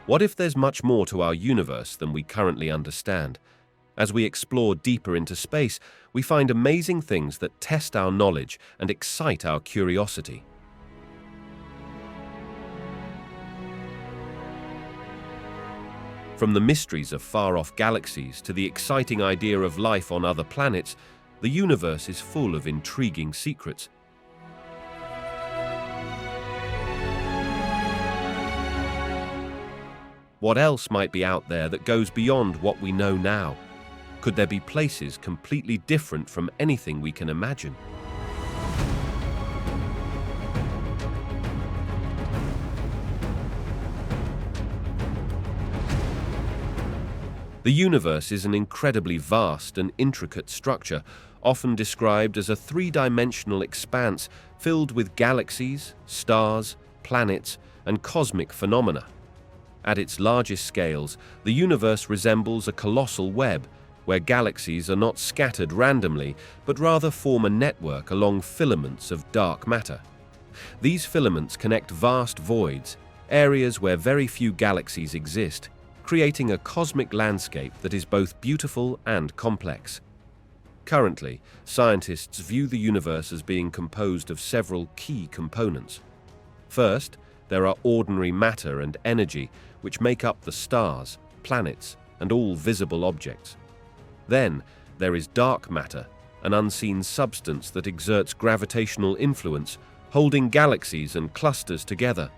What if there's much more to our universe than we currently understand? As we explore deeper into space, we find amazing things that test our knowledge and excite our curiosity. From the mysteries of far-off galaxies to the exciting idea of life on other planets, the universe is full of intriguing secrets. What else might be out there that goes beyond what we know now? Could there be places completely different from anything we can imagine? The universe is an incredibly vast and intricate structure, often described as a three-dimensional expanse filled with galaxies, stars, planets, and cosmic phenomena. At its largest scales, the universe resembles a colossal web, where galaxies are not scattered randomly, but rather form a network along filaments of dark matter. These filaments connect vast voids, areas where very few galaxies exist, creating a cosmic landscape that is both beautiful and complex. Currently, scientists view the universe as being composed of several key components. First, there are ordinary matter and energy, which make up the stars, planets, and all visible objects. Then, there is dark matter, an unseen substance that exerts gravitational influence, holding galaxies and clusters together.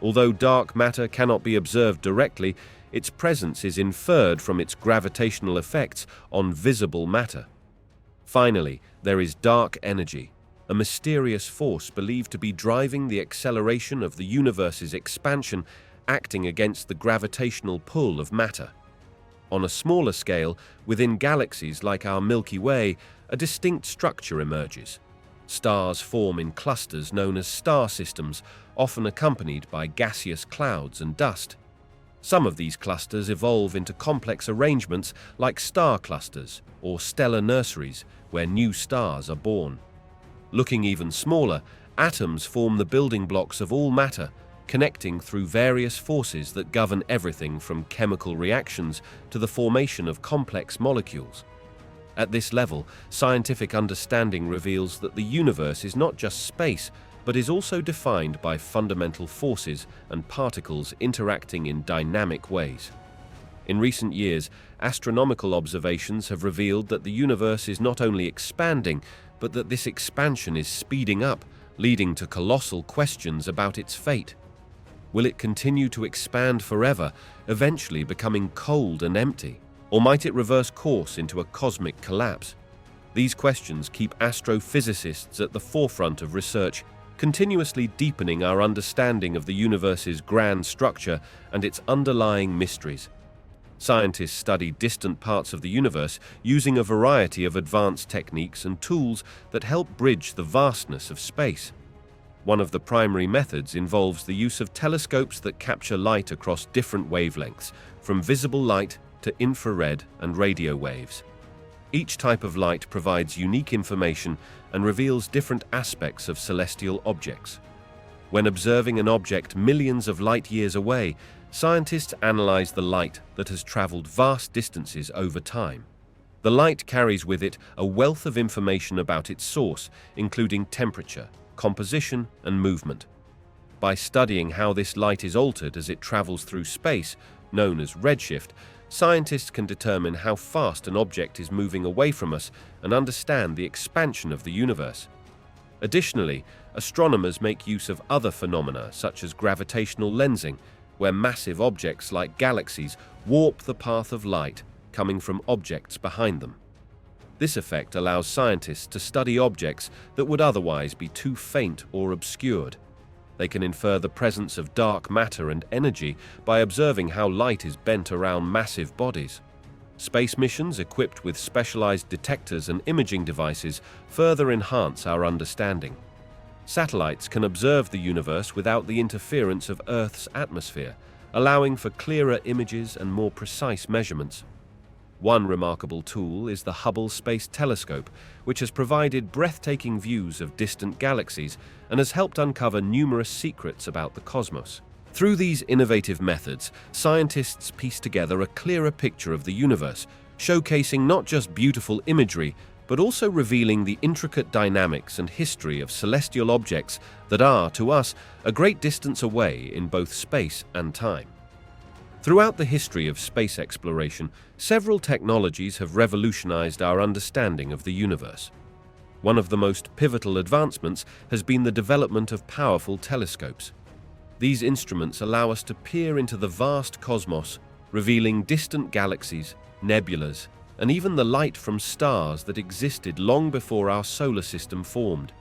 Although dark matter cannot be observed directly, its presence is inferred from its gravitational effects on visible matter. Finally, there is dark energy, a mysterious force believed to be driving the acceleration of the universe's expansion, acting against the gravitational pull of matter. On a smaller scale, within galaxies like our Milky Way, a distinct structure emerges. Stars form in clusters known as star systems, often accompanied by gaseous clouds and dust. Some of these clusters evolve into complex arrangements like star clusters or stellar nurseries, where new stars are born. Looking even smaller, atoms form the building blocks of all matter, connecting through various forces that govern everything from chemical reactions to the formation of complex molecules. At this level, scientific understanding reveals that the universe is not just space, but is also defined by fundamental forces and particles interacting in dynamic ways. In recent years, astronomical observations have revealed that the universe is not only expanding, but that this expansion is speeding up, leading to colossal questions about its fate. Will it continue to expand forever, eventually becoming cold and empty? Or might it reverse course into a cosmic collapse? These questions keep astrophysicists at the forefront of research, continuously deepening our understanding of the universe's grand structure and its underlying mysteries. Scientists study distant parts of the universe using a variety of advanced techniques and tools that help bridge the vastness of space. One of the primary methods involves the use of telescopes that capture light across different wavelengths, from visible light to infrared and radio waves. Each type of light provides unique information and reveals different aspects of celestial objects. When observing an object millions of light years away, scientists analyze the light that has traveled vast distances over time. The light carries with it a wealth of information about its source, including temperature, composition, and movement. By studying how this light is altered as it travels through space, known as redshift, scientists can determine how fast an object is moving away from us and understand the expansion of the universe. Additionally, astronomers make use of other phenomena such as gravitational lensing, where massive objects like galaxies warp the path of light coming from objects behind them. This effect allows scientists to study objects that would otherwise be too faint or obscured. They can infer the presence of dark matter and energy by observing how light is bent around massive bodies. Space missions equipped with specialized detectors and imaging devices further enhance our understanding. Satellites can observe the universe without the interference of Earth's atmosphere, allowing for clearer images and more precise measurements. One remarkable tool is the Hubble Space Telescope, which has provided breathtaking views of distant galaxies and has helped uncover numerous secrets about the cosmos. Through these innovative methods, scientists piece together a clearer picture of the universe, showcasing not just beautiful imagery, but also revealing the intricate dynamics and history of celestial objects that are, to us, a great distance away in both space and time. Throughout the history of space exploration, several technologies have revolutionized our understanding of the universe. One of the most pivotal advancements has been the development of powerful telescopes. These instruments allow us to peer into the vast cosmos, revealing distant galaxies, nebulas, and even the light from stars that existed long before our solar system formed.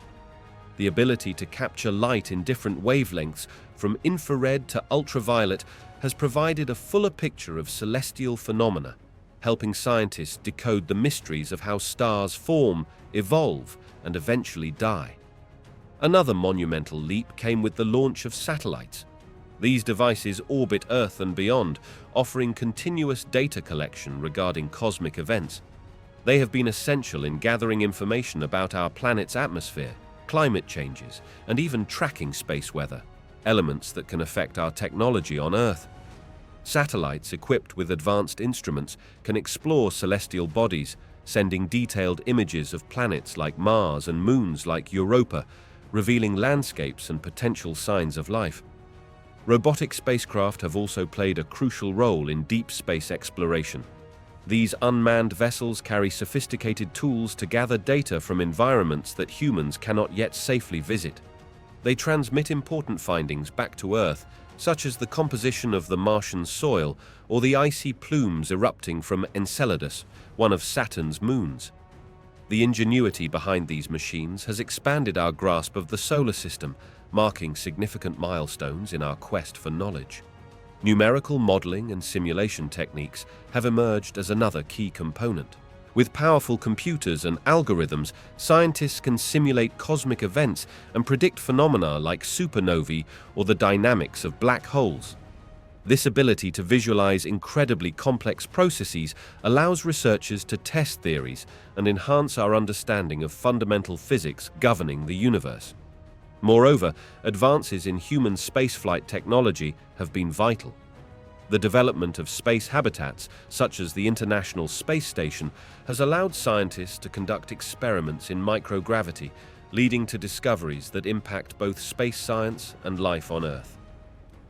The ability to capture light in different wavelengths, from infrared to ultraviolet, has provided a fuller picture of celestial phenomena, helping scientists decode the mysteries of how stars form, evolve, and eventually die. Another monumental leap came with the launch of satellites. These devices orbit Earth and beyond, offering continuous data collection regarding cosmic events. They have been essential in gathering information about our planet's atmosphere, climate changes, and even tracking space weather, elements that can affect our technology on Earth. Satellites equipped with advanced instruments can explore celestial bodies, sending detailed images of planets like Mars and moons like Europa, revealing landscapes and potential signs of life. Robotic spacecraft have also played a crucial role in deep space exploration. These unmanned vessels carry sophisticated tools to gather data from environments that humans cannot yet safely visit. They transmit important findings back to Earth, such as the composition of the Martian soil or the icy plumes erupting from Enceladus, one of Saturn's moons. The ingenuity behind these machines has expanded our grasp of the solar system, marking significant milestones in our quest for knowledge. Numerical modeling and simulation techniques have emerged as another key component. With powerful computers and algorithms, scientists can simulate cosmic events and predict phenomena like supernovae or the dynamics of black holes. This ability to visualize incredibly complex processes allows researchers to test theories and enhance our understanding of fundamental physics governing the universe. Moreover, advances in human spaceflight technology have been vital. The development of space habitats, such as the International Space Station, has allowed scientists to conduct experiments in microgravity, leading to discoveries that impact both space science and life on Earth.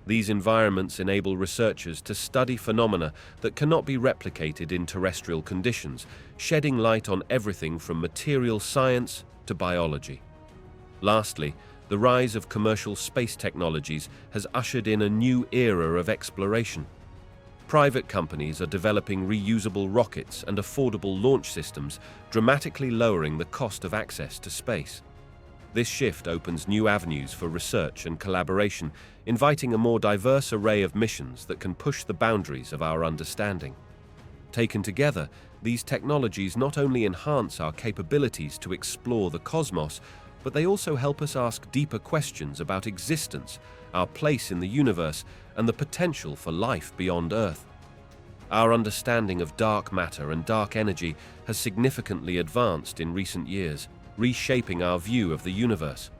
These environments enable researchers to study phenomena that cannot be replicated in terrestrial conditions, shedding light on everything from material science to biology. Lastly, the rise of commercial space technologies has ushered in a new era of exploration. Private companies are developing reusable rockets and affordable launch systems, dramatically lowering the cost of access to space. This shift opens new avenues for research and collaboration, inviting a more diverse array of missions that can push the boundaries of our understanding. Taken together, these technologies not only enhance our capabilities to explore the cosmos, but they also help us ask deeper questions about existence, our place in the universe, and the potential for life beyond Earth. Our understanding of dark matter and dark energy has significantly advanced in recent years, reshaping our view of the universe.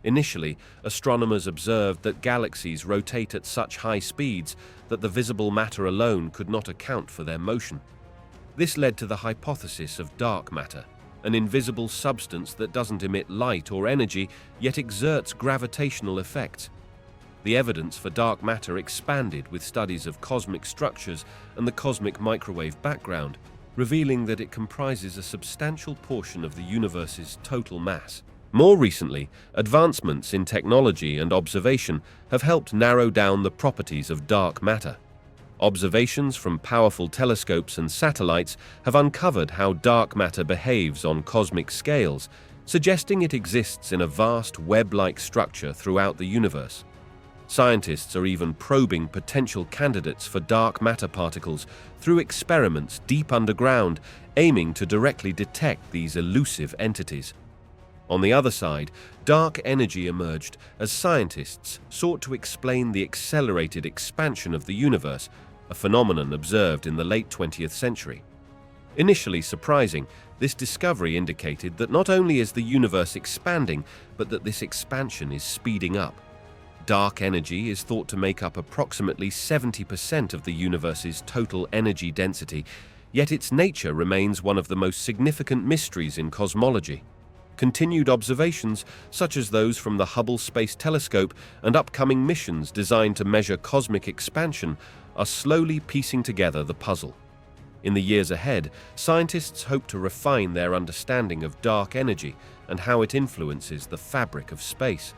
Initially, astronomers observed that galaxies rotate at such high speeds that the visible matter alone could not account for their motion. This led to the hypothesis of dark matter, an invisible substance that doesn't emit light or energy, yet exerts gravitational effects. The evidence for dark matter expanded with studies of cosmic structures and the cosmic microwave background, revealing that it comprises a substantial portion of the universe's total mass. More recently, advancements in technology and observation have helped narrow down the properties of dark matter. Observations from powerful telescopes and satellites have uncovered how dark matter behaves on cosmic scales, suggesting it exists in a vast web-like structure throughout the universe. Scientists are even probing potential candidates for dark matter particles through experiments deep underground, aiming to directly detect these elusive entities. On the other side, dark energy emerged as scientists sought to explain the accelerated expansion of the universe, a phenomenon observed in the late 20th century. Initially surprising, this discovery indicated that not only is the universe expanding, but that this expansion is speeding up. Dark energy is thought to make up approximately 70% of the universe's total energy density, yet its nature remains one of the most significant mysteries in cosmology. Continued observations, such as those from the Hubble Space Telescope and upcoming missions designed to measure cosmic expansion, are slowly piecing together the puzzle. In the years ahead, scientists hope to refine their understanding of dark energy and how it influences the fabric of space.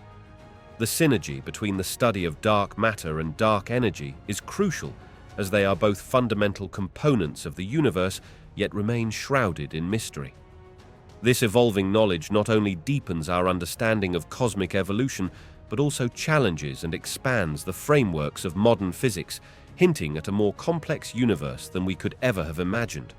The synergy between the study of dark matter and dark energy is crucial, as they are both fundamental components of the universe, yet remain shrouded in mystery. This evolving knowledge not only deepens our understanding of cosmic evolution, but also challenges and expands the frameworks of modern physics, hinting at a more complex universe than we could ever have imagined.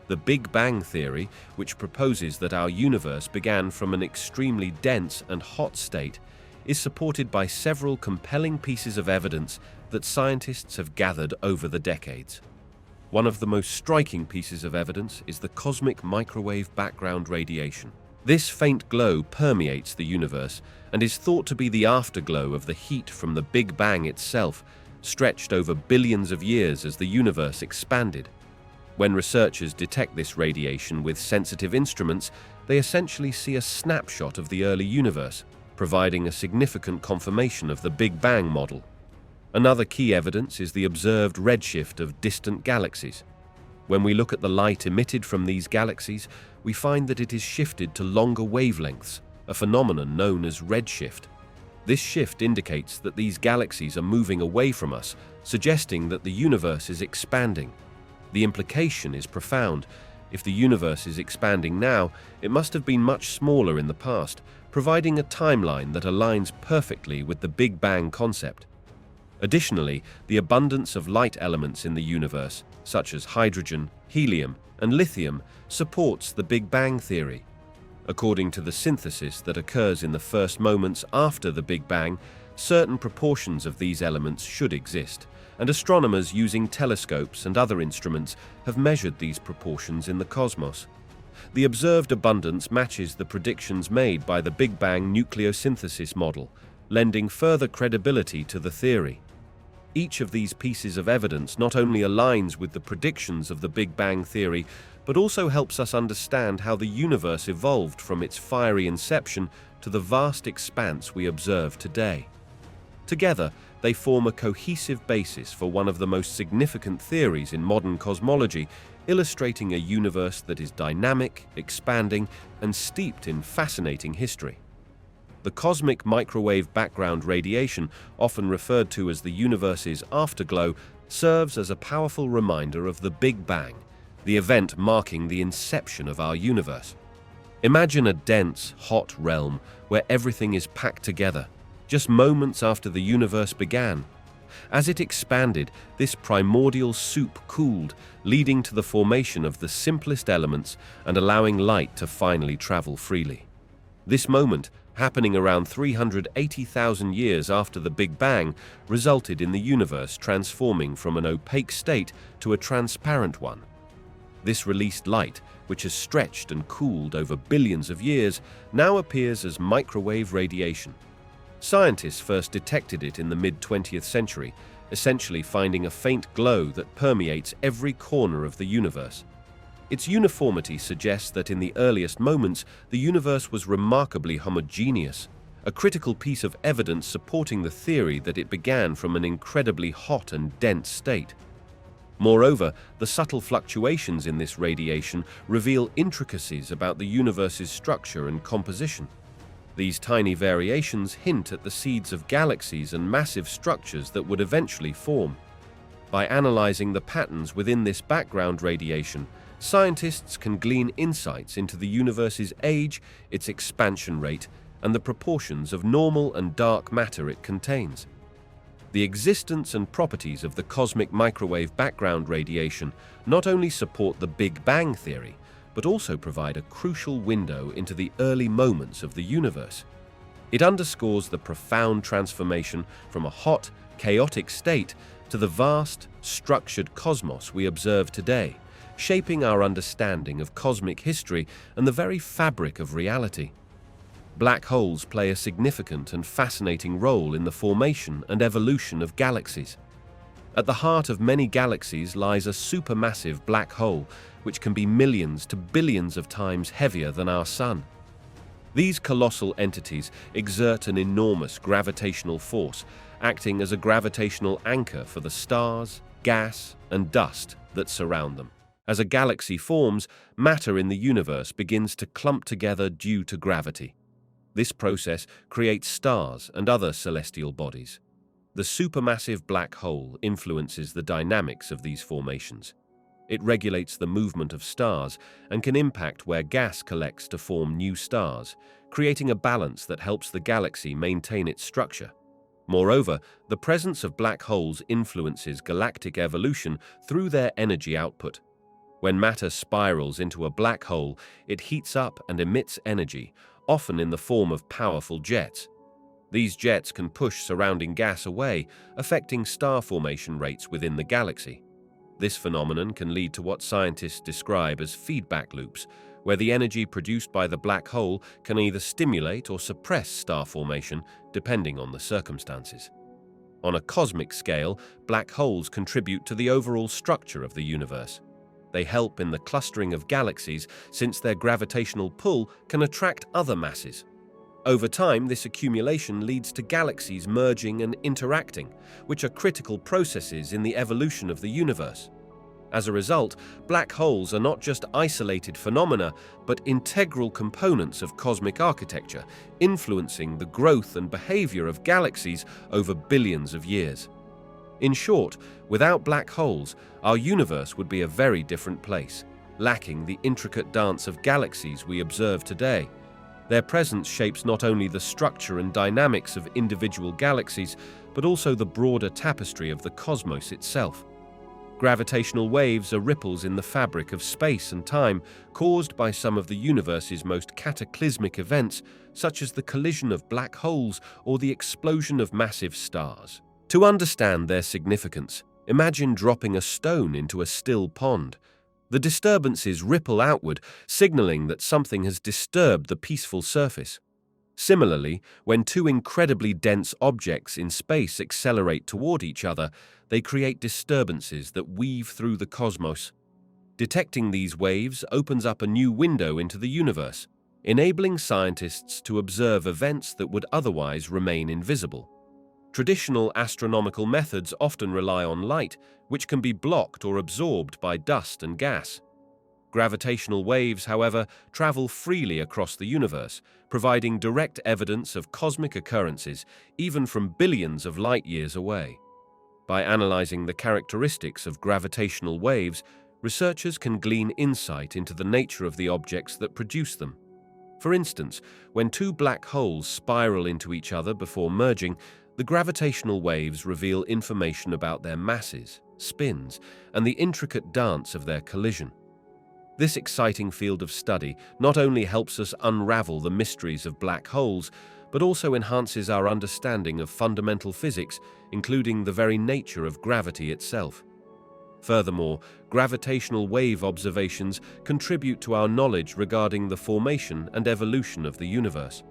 The Big Bang theory, which proposes that our universe began from an extremely dense and hot state, is supported by several compelling pieces of evidence that scientists have gathered over the decades. One of the most striking pieces of evidence is the cosmic microwave background radiation. This faint glow permeates the universe and is thought to be the afterglow of the heat from the Big Bang itself, stretched over billions of years as the universe expanded. When researchers detect this radiation with sensitive instruments, they essentially see a snapshot of the early universe, providing a significant confirmation of the Big Bang model. Another key evidence is the observed redshift of distant galaxies. When we look at the light emitted from these galaxies, we find that it is shifted to longer wavelengths, a phenomenon known as redshift. This shift indicates that these galaxies are moving away from us, suggesting that the universe is expanding. The implication is profound. If the universe is expanding now, it must have been much smaller in the past, providing a timeline that aligns perfectly with the Big Bang concept. Additionally, the abundance of light elements in the universe, such as hydrogen, helium, and lithium, supports the Big Bang theory. According to the synthesis that occurs in the first moments after the Big Bang, certain proportions of these elements should exist, and astronomers using telescopes and other instruments have measured these proportions in the cosmos. The observed abundance matches the predictions made by the Big Bang nucleosynthesis model, lending further credibility to the theory. Each of these pieces of evidence not only aligns with the predictions of the Big Bang theory, but also helps us understand how the universe evolved from its fiery inception to the vast expanse we observe today. Together, they form a cohesive basis for one of the most significant theories in modern cosmology, illustrating a universe that is dynamic, expanding, and steeped in fascinating history. The cosmic microwave background radiation, often referred to as the universe's afterglow, serves as a powerful reminder of the Big Bang, the event marking the inception of our universe. Imagine a dense, hot realm where everything is packed together, just moments after the universe began. As it expanded, this primordial soup cooled, leading to the formation of the simplest elements and allowing light to finally travel freely. This moment, happening around 380,000 years after the Big Bang, resulted in the universe transforming from an opaque state to a transparent one. This released light, which has stretched and cooled over billions of years, now appears as microwave radiation. Scientists first detected it in the mid-20th century, essentially finding a faint glow that permeates every corner of the universe. Its uniformity suggests that in the earliest moments, the universe was remarkably homogeneous, a critical piece of evidence supporting the theory that it began from an incredibly hot and dense state. Moreover, the subtle fluctuations in this radiation reveal intricacies about the universe's structure and composition. These tiny variations hint at the seeds of galaxies and massive structures that would eventually form. By analyzing the patterns within this background radiation, scientists can glean insights into the universe's age, its expansion rate, and the proportions of normal and dark matter it contains. The existence and properties of the cosmic microwave background radiation not only support the Big Bang theory, but also provide a crucial window into the early moments of the universe. It underscores the profound transformation from a hot, chaotic state to the vast, structured cosmos we observe today, shaping our understanding of cosmic history and the very fabric of reality. Black holes play a significant and fascinating role in the formation and evolution of galaxies. At the heart of many galaxies lies a supermassive black hole, which can be millions to billions of times heavier than our Sun. These colossal entities exert an enormous gravitational force, acting as a gravitational anchor for the stars, gas, and dust that surround them. As a galaxy forms, matter in the universe begins to clump together due to gravity. This process creates stars and other celestial bodies. The supermassive black hole influences the dynamics of these formations. It regulates the movement of stars and can impact where gas collects to form new stars, creating a balance that helps the galaxy maintain its structure. Moreover, the presence of black holes influences galactic evolution through their energy output. When matter spirals into a black hole, it heats up and emits energy, often in the form of powerful jets. These jets can push surrounding gas away, affecting star formation rates within the galaxy. This phenomenon can lead to what scientists describe as feedback loops, where the energy produced by the black hole can either stimulate or suppress star formation, depending on the circumstances. On a cosmic scale, black holes contribute to the overall structure of the universe. They help in the clustering of galaxies since their gravitational pull can attract other masses. Over time, this accumulation leads to galaxies merging and interacting, which are critical processes in the evolution of the universe. As a result, black holes are not just isolated phenomena, but integral components of cosmic architecture, influencing the growth and behavior of galaxies over billions of years. In short, without black holes, our universe would be a very different place, lacking the intricate dance of galaxies we observe today. Their presence shapes not only the structure and dynamics of individual galaxies, but also the broader tapestry of the cosmos itself. Gravitational waves are ripples in the fabric of space and time, caused by some of the universe's most cataclysmic events, such as the collision of black holes or the explosion of massive stars. To understand their significance, imagine dropping a stone into a still pond. The disturbances ripple outward, signaling that something has disturbed the peaceful surface. Similarly, when two incredibly dense objects in space accelerate toward each other, they create disturbances that weave through the cosmos. Detecting these waves opens up a new window into the universe, enabling scientists to observe events that would otherwise remain invisible. Traditional astronomical methods often rely on light, which can be blocked or absorbed by dust and gas. Gravitational waves, however, travel freely across the universe, providing direct evidence of cosmic occurrences, even from billions of light-years away. By analyzing the characteristics of gravitational waves, researchers can glean insight into the nature of the objects that produce them. For instance, when two black holes spiral into each other before merging, the gravitational waves reveal information about their masses, spins, and the intricate dance of their collision. This exciting field of study not only helps us unravel the mysteries of black holes, but also enhances our understanding of fundamental physics, including the very nature of gravity itself. Furthermore, gravitational wave observations contribute to our knowledge regarding the formation and evolution of the universe.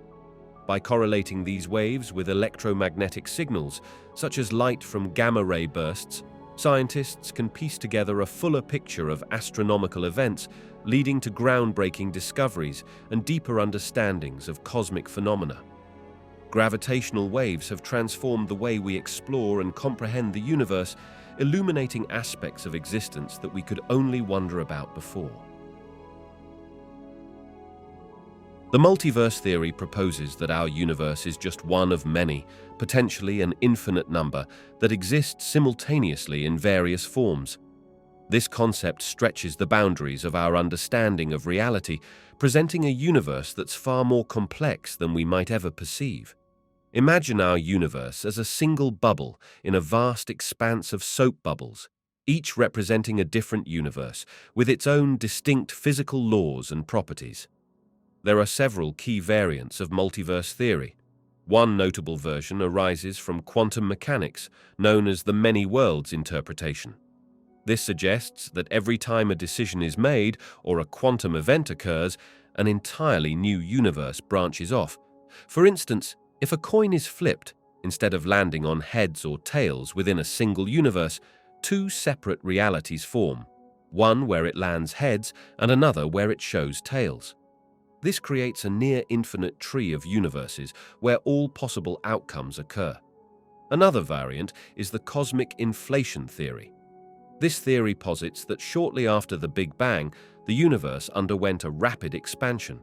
By correlating these waves with electromagnetic signals, such as light from gamma-ray bursts, scientists can piece together a fuller picture of astronomical events, leading to groundbreaking discoveries and deeper understandings of cosmic phenomena. Gravitational waves have transformed the way we explore and comprehend the universe, illuminating aspects of existence that we could only wonder about before. The multiverse theory proposes that our universe is just one of many, potentially an infinite number, that exist simultaneously in various forms. This concept stretches the boundaries of our understanding of reality, presenting a universe that's far more complex than we might ever perceive. Imagine our universe as a single bubble in a vast expanse of soap bubbles, each representing a different universe, with its own distinct physical laws and properties. There are several key variants of multiverse theory. One notable version arises from quantum mechanics, known as the many worlds interpretation. This suggests that every time a decision is made or a quantum event occurs, an entirely new universe branches off, For instance, if a coin is flipped, instead of landing on heads or tails within a single universe, two separate realities form, one where it lands heads and another where it shows tails. This creates a near-infinite tree of universes where all possible outcomes occur. Another variant is the cosmic inflation theory. This theory posits that shortly after the Big Bang, the universe underwent a rapid expansion.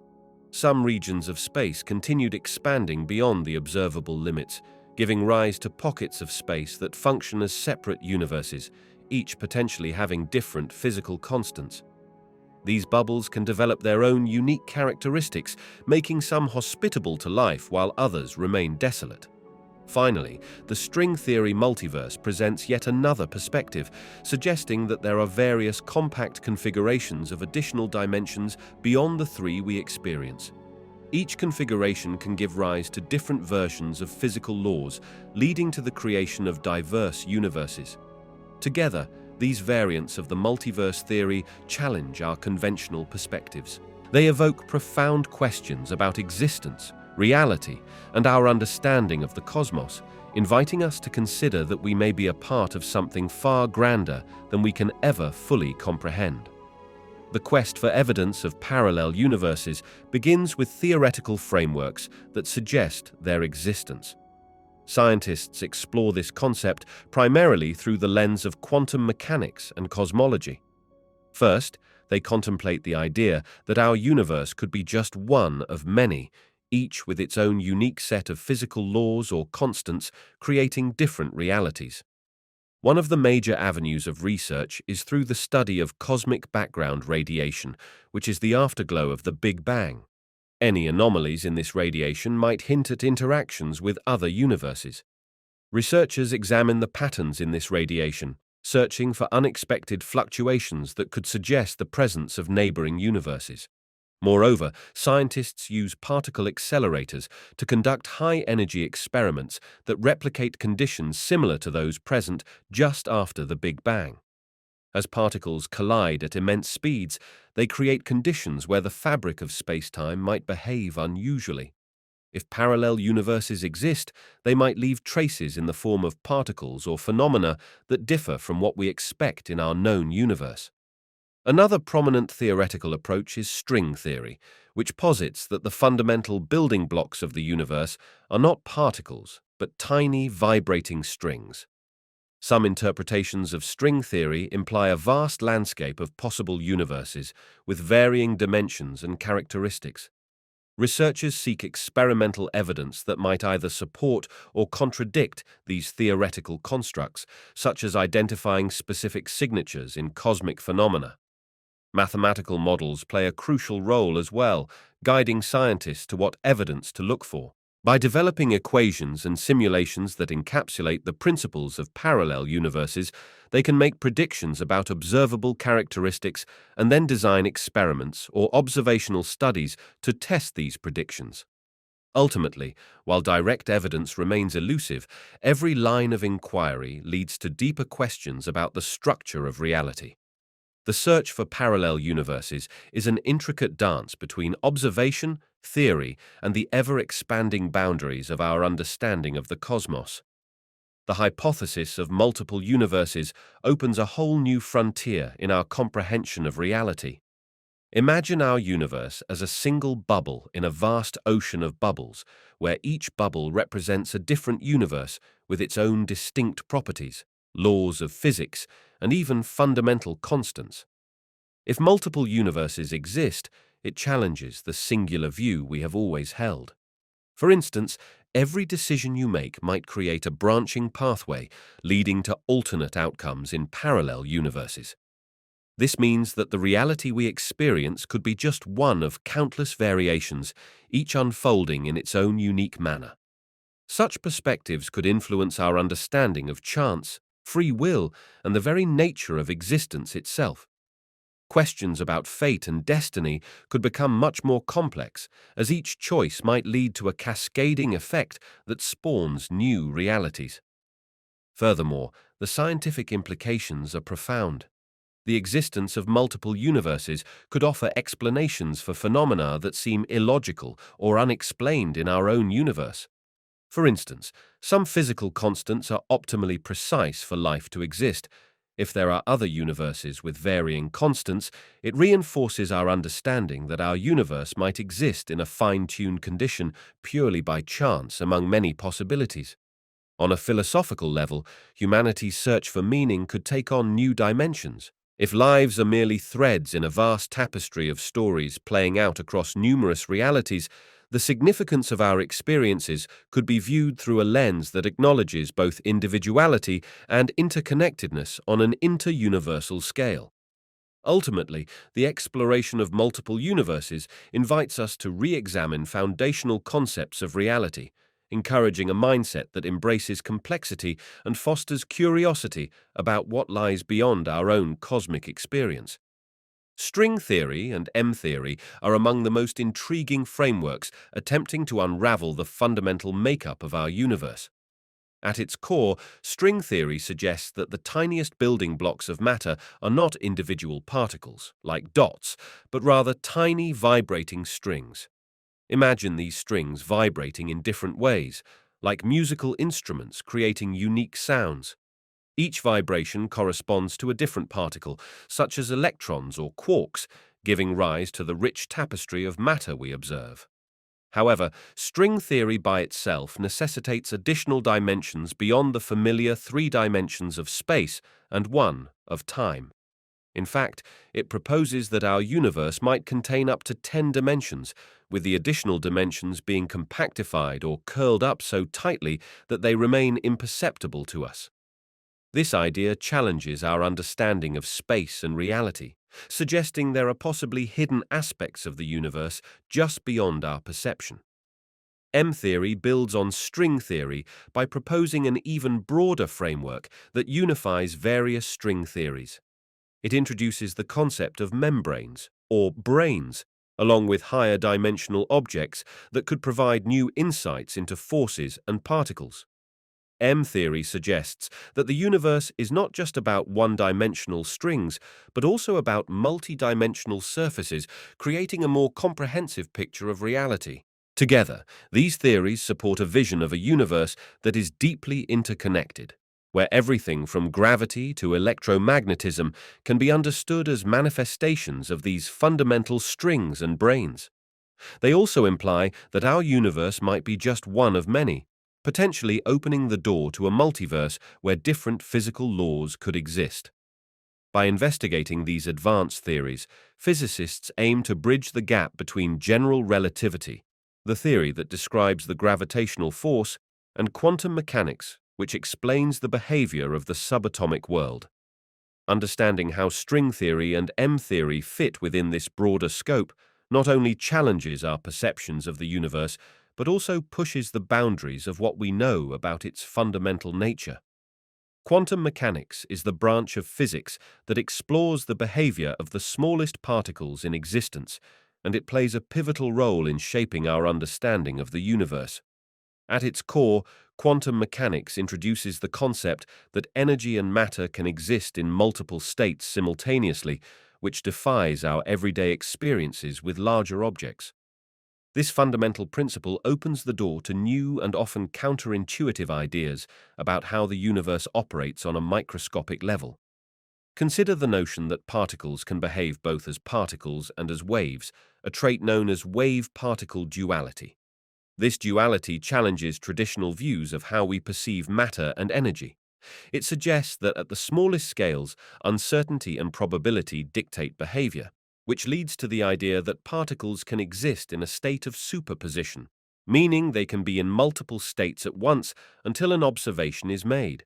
Some regions of space continued expanding beyond the observable limits, giving rise to pockets of space that function as separate universes, each potentially having different physical constants. These bubbles can develop their own unique characteristics, making some hospitable to life while others remain desolate. Finally, the string theory multiverse presents yet another perspective, suggesting that there are various compact configurations of additional dimensions beyond the three we experience. Each configuration can give rise to different versions of physical laws, leading to the creation of diverse universes. Together, these variants of the multiverse theory challenge our conventional perspectives. They evoke profound questions about existence, reality, and our understanding of the cosmos, inviting us to consider that we may be a part of something far grander than we can ever fully comprehend. The quest for evidence of parallel universes begins with theoretical frameworks that suggest their existence. Scientists explore this concept primarily through the lens of quantum mechanics and cosmology. First, they contemplate the idea that our universe could be just one of many, each with its own unique set of physical laws or constants, creating different realities. One of the major avenues of research is through the study of cosmic background radiation, which is the afterglow of the Big Bang. Any anomalies in this radiation might hint at interactions with other universes. Researchers examine the patterns in this radiation, searching for unexpected fluctuations that could suggest the presence of neighboring universes. Moreover, scientists use particle accelerators to conduct high-energy experiments that replicate conditions similar to those present just after the Big Bang. As particles collide at immense speeds, they create conditions where the fabric of space-time might behave unusually. If parallel universes exist, they might leave traces in the form of particles or phenomena that differ from what we expect in our known universe. Another prominent theoretical approach is string theory, which posits that the fundamental building blocks of the universe are not particles, but tiny vibrating strings. Some interpretations of string theory imply a vast landscape of possible universes with varying dimensions and characteristics. Researchers seek experimental evidence that might either support or contradict these theoretical constructs, such as identifying specific signatures in cosmic phenomena. Mathematical models play a crucial role as well, guiding scientists to what evidence to look for. By developing equations and simulations that encapsulate the principles of parallel universes, they can make predictions about observable characteristics and then design experiments or observational studies to test these predictions. Ultimately, while direct evidence remains elusive, every line of inquiry leads to deeper questions about the structure of reality. The search for parallel universes is an intricate dance between observation, theory, and the ever-expanding boundaries of our understanding of the cosmos. The hypothesis of multiple universes opens a whole new frontier in our comprehension of reality. Imagine our universe as a single bubble in a vast ocean of bubbles, where each bubble represents a different universe with its own distinct properties, laws of physics, and even fundamental constants. If multiple universes exist, it challenges the singular view we have always held. For instance, every decision you make might create a branching pathway leading to alternate outcomes in parallel universes. This means that the reality we experience could be just one of countless variations, each unfolding in its own unique manner. Such perspectives could influence our understanding of chance, free will, and the very nature of existence itself. Questions about fate and destiny could become much more complex, as each choice might lead to a cascading effect that spawns new realities. Furthermore, the scientific implications are profound. The existence of multiple universes could offer explanations for phenomena that seem illogical or unexplained in our own universe. For instance, some physical constants are optimally precise for life to exist. If there are other universes with varying constants, it reinforces our understanding that our universe might exist in a fine-tuned condition purely by chance among many possibilities. On a philosophical level, humanity's search for meaning could take on new dimensions. If lives are merely threads in a vast tapestry of stories playing out across numerous realities, the significance of our experiences could be viewed through a lens that acknowledges both individuality and interconnectedness on an inter-universal scale. Ultimately, the exploration of multiple universes invites us to re-examine foundational concepts of reality, encouraging a mindset that embraces complexity and fosters curiosity about what lies beyond our own cosmic experience. String theory and M-theory are among the most intriguing frameworks attempting to unravel the fundamental makeup of our universe. At its core, string theory suggests that the tiniest building blocks of matter are not individual particles, like dots, but rather tiny vibrating strings. Imagine these strings vibrating in different ways, like musical instruments creating unique sounds. Each vibration corresponds to a different particle, such as electrons or quarks, giving rise to the rich tapestry of matter we observe. However, string theory by itself necessitates additional dimensions beyond the familiar 3 dimensions of space and 1 of time. In fact, it proposes that our universe might contain up to 10 dimensions, with the additional dimensions being compactified or curled up so tightly that they remain imperceptible to us. This idea challenges our understanding of space and reality, suggesting there are possibly hidden aspects of the universe just beyond our perception. M-theory builds on string theory by proposing an even broader framework that unifies various string theories. It introduces the concept of membranes, or brains, along with higher dimensional objects that could provide new insights into forces and particles. M-theory suggests that the universe is not just about one-dimensional strings, but also about multi-dimensional surfaces, creating a more comprehensive picture of reality. Together, these theories support a vision of a universe that is deeply interconnected, where everything from gravity to electromagnetism can be understood as manifestations of these fundamental strings and brains. They also imply that our universe might be just one of many, potentially opening the door to a multiverse where different physical laws could exist. By investigating these advanced theories, physicists aim to bridge the gap between general relativity, the theory that describes the gravitational force, and quantum mechanics, which explains the behavior of the subatomic world. Understanding how string theory and M-theory fit within this broader scope not only challenges our perceptions of the universe, but also pushes the boundaries of what we know about its fundamental nature. Quantum mechanics is the branch of physics that explores the behavior of the smallest particles in existence, and it plays a pivotal role in shaping our understanding of the universe. At its core, quantum mechanics introduces the concept that energy and matter can exist in multiple states simultaneously, which defies our everyday experiences with larger objects. This fundamental principle opens the door to new and often counterintuitive ideas about how the universe operates on a microscopic level. Consider the notion that particles can behave both as particles and as waves, a trait known as wave-particle duality. This duality challenges traditional views of how we perceive matter and energy. It suggests that at the smallest scales, uncertainty and probability dictate behavior, which leads to the idea that particles can exist in a state of superposition, meaning they can be in multiple states at once until an observation is made.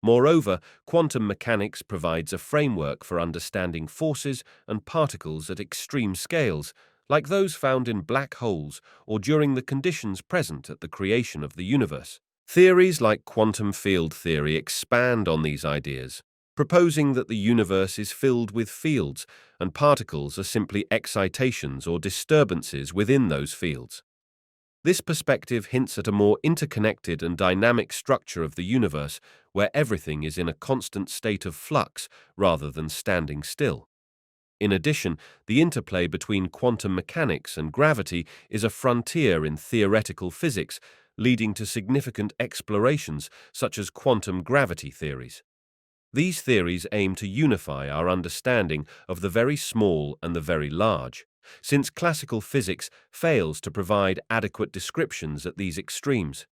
Moreover, quantum mechanics provides a framework for understanding forces and particles at extreme scales, like those found in black holes or during the conditions present at the creation of the universe. Theories like quantum field theory expand on these ideas, proposing that the universe is filled with fields and particles are simply excitations or disturbances within those fields. This perspective hints at a more interconnected and dynamic structure of the universe, where everything is in a constant state of flux rather than standing still. In addition, the interplay between quantum mechanics and gravity is a frontier in theoretical physics, leading to significant explorations such as quantum gravity theories. These theories aim to unify our understanding of the very small and the very large, since classical physics fails to provide adequate descriptions at these extremes.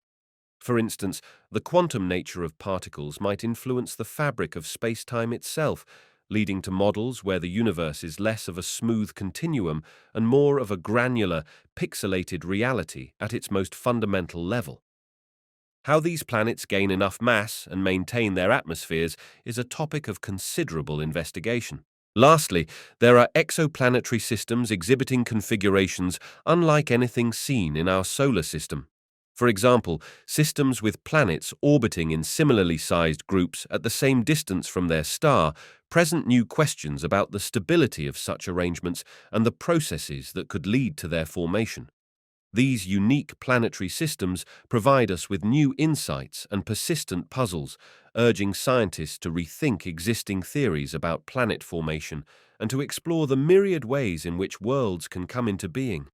For instance, the quantum nature of particles might influence the fabric of space-time itself, leading to models where the universe is less of a smooth continuum and more of a granular, pixelated reality at its most fundamental level. How these planets gain enough mass and maintain their atmospheres is a topic of considerable investigation. Lastly, there are exoplanetary systems exhibiting configurations unlike anything seen in our solar system. For example, systems with planets orbiting in similarly sized groups at the same distance from their star present new questions about the stability of such arrangements and the processes that could lead to their formation. These unique planetary systems provide us with new insights and persistent puzzles, urging scientists to rethink existing theories about planet formation and to explore the myriad ways in which worlds can come into being.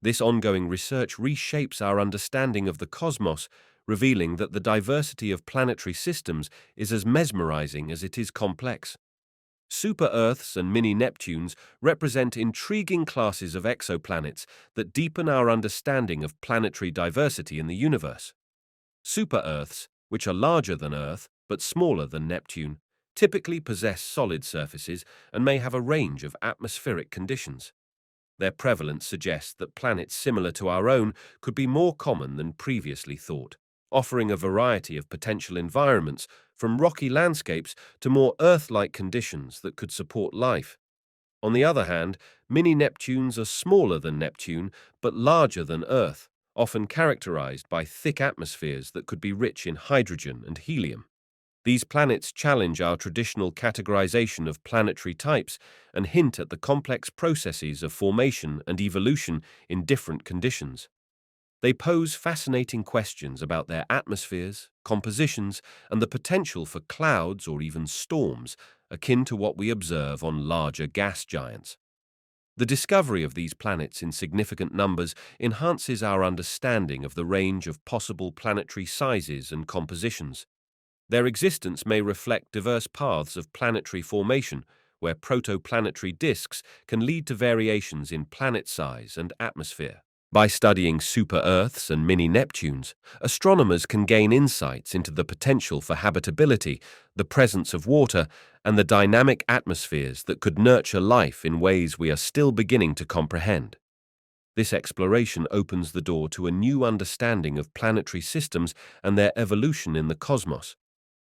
This ongoing research reshapes our understanding of the cosmos, revealing that the diversity of planetary systems is as mesmerizing as it is complex. Super-Earths and mini-Neptunes represent intriguing classes of exoplanets that deepen our understanding of planetary diversity in the universe. Super-Earths, which are larger than Earth but smaller than Neptune, typically possess solid surfaces and may have a range of atmospheric conditions. Their prevalence suggests that planets similar to our own could be more common than previously thought, offering a variety of potential environments, from rocky landscapes to more Earth-like conditions that could support life. On the other hand, mini-Neptunes are smaller than Neptune but larger than Earth, often characterized by thick atmospheres that could be rich in hydrogen and helium. These planets challenge our traditional categorization of planetary types and hint at the complex processes of formation and evolution in different conditions. They pose fascinating questions about their atmospheres, compositions, and the potential for clouds or even storms, akin to what we observe on larger gas giants. The discovery of these planets in significant numbers enhances our understanding of the range of possible planetary sizes and compositions. Their existence may reflect diverse paths of planetary formation, where protoplanetary disks can lead to variations in planet size and atmosphere. By studying super-Earths and mini-Neptunes, astronomers can gain insights into the potential for habitability, the presence of water, and the dynamic atmospheres that could nurture life in ways we are still beginning to comprehend. This exploration opens the door to a new understanding of planetary systems and their evolution in the cosmos.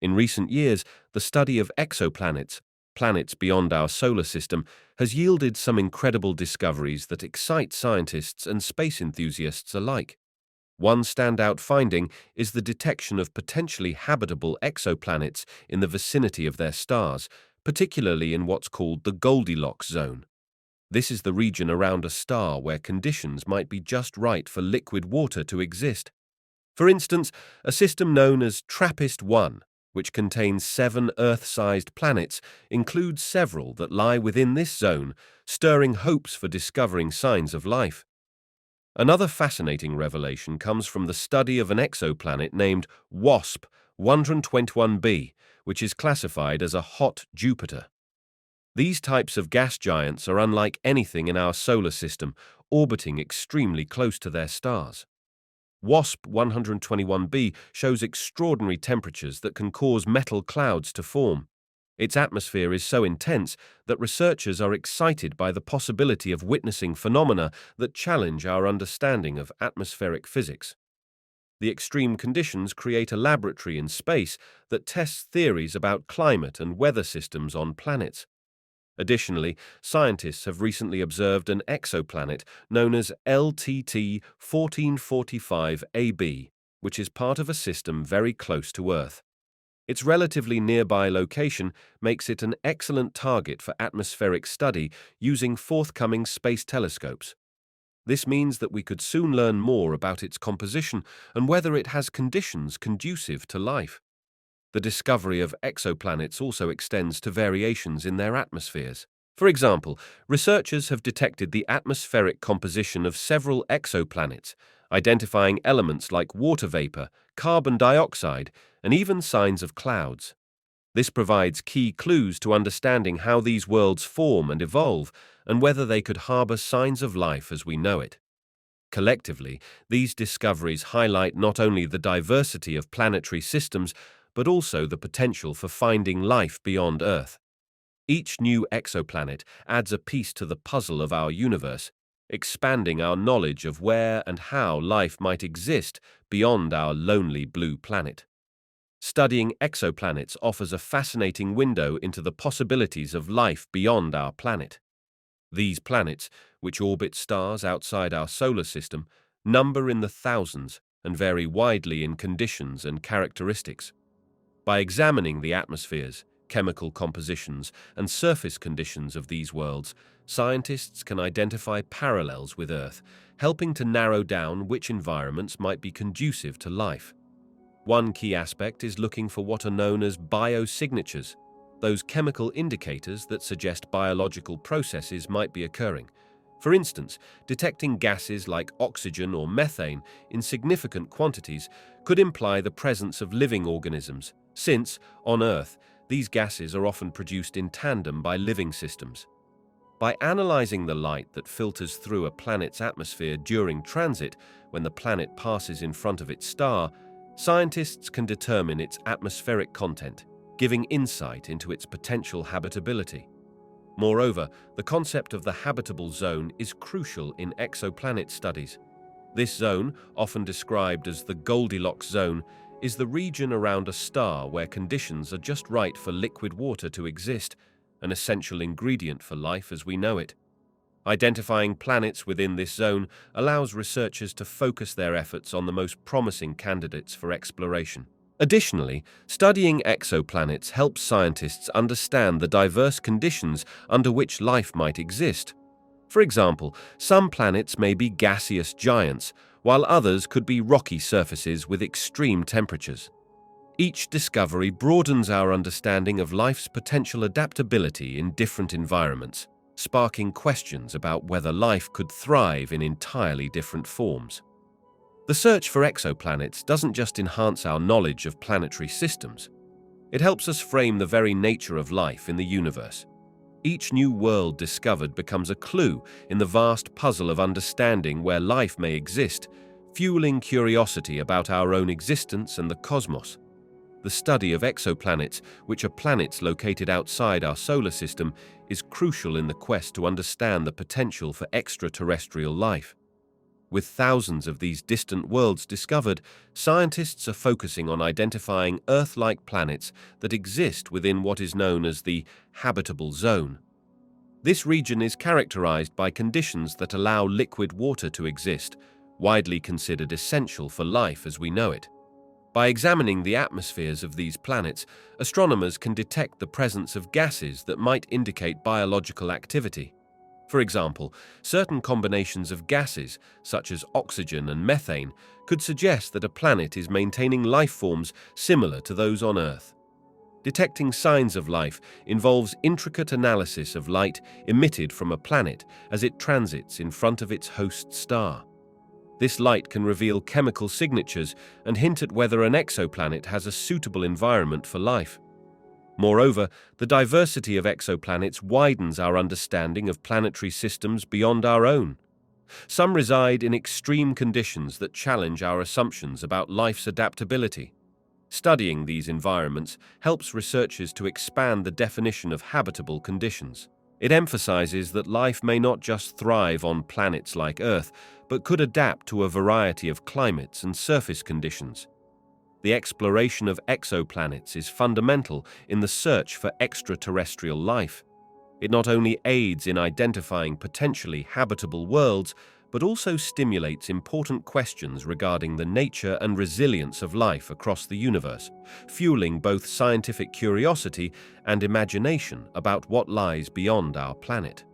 In recent years, the study of exoplanets, planets beyond our solar system, has yielded some incredible discoveries that excite scientists and space enthusiasts alike. One standout finding is the detection of potentially habitable exoplanets in the vicinity of their stars, particularly in what's called the Goldilocks zone. This is the region around a star where conditions might be just right for liquid water to exist. For instance, a system known as TRAPPIST-1, which contains 7 Earth-sized planets, includes several that lie within this zone, stirring hopes for discovering signs of life. Another fascinating revelation comes from the study of an exoplanet named WASP-121b, which is classified as a hot Jupiter. These types of gas giants are unlike anything in our solar system, orbiting extremely close to their stars. WASP-121b shows extraordinary temperatures that can cause metal clouds to form. Its atmosphere is so intense that researchers are excited by the possibility of witnessing phenomena that challenge our understanding of atmospheric physics. The extreme conditions create a laboratory in space that tests theories about climate and weather systems on planets. Additionally, scientists have recently observed an exoplanet known as LTT 1445ab, which is part of a system very close to Earth. Its relatively nearby location makes it an excellent target for atmospheric study using forthcoming space telescopes. This means that we could soon learn more about its composition and whether it has conditions conducive to life. The discovery of exoplanets also extends to variations in their atmospheres. For example, researchers have detected the atmospheric composition of several exoplanets, identifying elements like water vapor, carbon dioxide, and even signs of clouds. This provides key clues to understanding how these worlds form and evolve, and whether they could harbor signs of life as we know it. Collectively, these discoveries highlight not only the diversity of planetary systems, but also the potential for finding life beyond Earth. Each new exoplanet adds a piece to the puzzle of our universe, expanding our knowledge of where and how life might exist beyond our lonely blue planet. Studying exoplanets offers a fascinating window into the possibilities of life beyond our planet. These planets, which orbit stars outside our solar system, number in the thousands and vary widely in conditions and characteristics. By examining the atmospheres, chemical compositions, and surface conditions of these worlds, scientists can identify parallels with Earth, helping to narrow down which environments might be conducive to life. One key aspect is looking for what are known as biosignatures, those chemical indicators that suggest biological processes might be occurring. For instance, detecting gases like oxygen or methane in significant quantities could imply the presence of living organisms, since, on Earth, these gases are often produced in tandem by living systems. By analyzing the light that filters through a planet's atmosphere during transit, when the planet passes in front of its star, scientists can determine its atmospheric content, giving insight into its potential habitability. Moreover, the concept of the habitable zone is crucial in exoplanet studies. This zone, often described as the Goldilocks zone, is the region around a star where conditions are just right for liquid water to exist, an essential ingredient for life as we know it. Identifying planets within this zone allows researchers to focus their efforts on the most promising candidates for exploration. Additionally, studying exoplanets helps scientists understand the diverse conditions under which life might exist. For example, some planets may be gaseous giants, while others could be rocky surfaces with extreme temperatures. Each discovery broadens our understanding of life's potential adaptability in different environments, sparking questions about whether life could thrive in entirely different forms. The search for exoplanets doesn't just enhance our knowledge of planetary systems. It helps us frame the very nature of life in the universe. Each new world discovered becomes a clue in the vast puzzle of understanding where life may exist, fueling curiosity about our own existence and the cosmos. The study of exoplanets, which are planets located outside our solar system, is crucial in the quest to understand the potential for extraterrestrial life. With thousands of these distant worlds discovered, scientists are focusing on identifying Earth-like planets that exist within what is known as the habitable zone. This region is characterized by conditions that allow liquid water to exist, widely considered essential for life as we know it. By examining the atmospheres of these planets, astronomers can detect the presence of gases that might indicate biological activity. For example, certain combinations of gases, such as oxygen and methane, could suggest that a planet is maintaining life forms similar to those on Earth. Detecting signs of life involves intricate analysis of light emitted from a planet as it transits in front of its host star. This light can reveal chemical signatures and hint at whether an exoplanet has a suitable environment for life. Moreover, the diversity of exoplanets widens our understanding of planetary systems beyond our own. Some reside in extreme conditions that challenge our assumptions about life's adaptability. Studying these environments helps researchers to expand the definition of habitable conditions. It emphasizes that life may not just thrive on planets like Earth, but could adapt to a variety of climates and surface conditions. The exploration of exoplanets is fundamental in the search for extraterrestrial life. It not only aids in identifying potentially habitable worlds, but also stimulates important questions regarding the nature and resilience of life across the universe, fueling both scientific curiosity and imagination about what lies beyond our planet.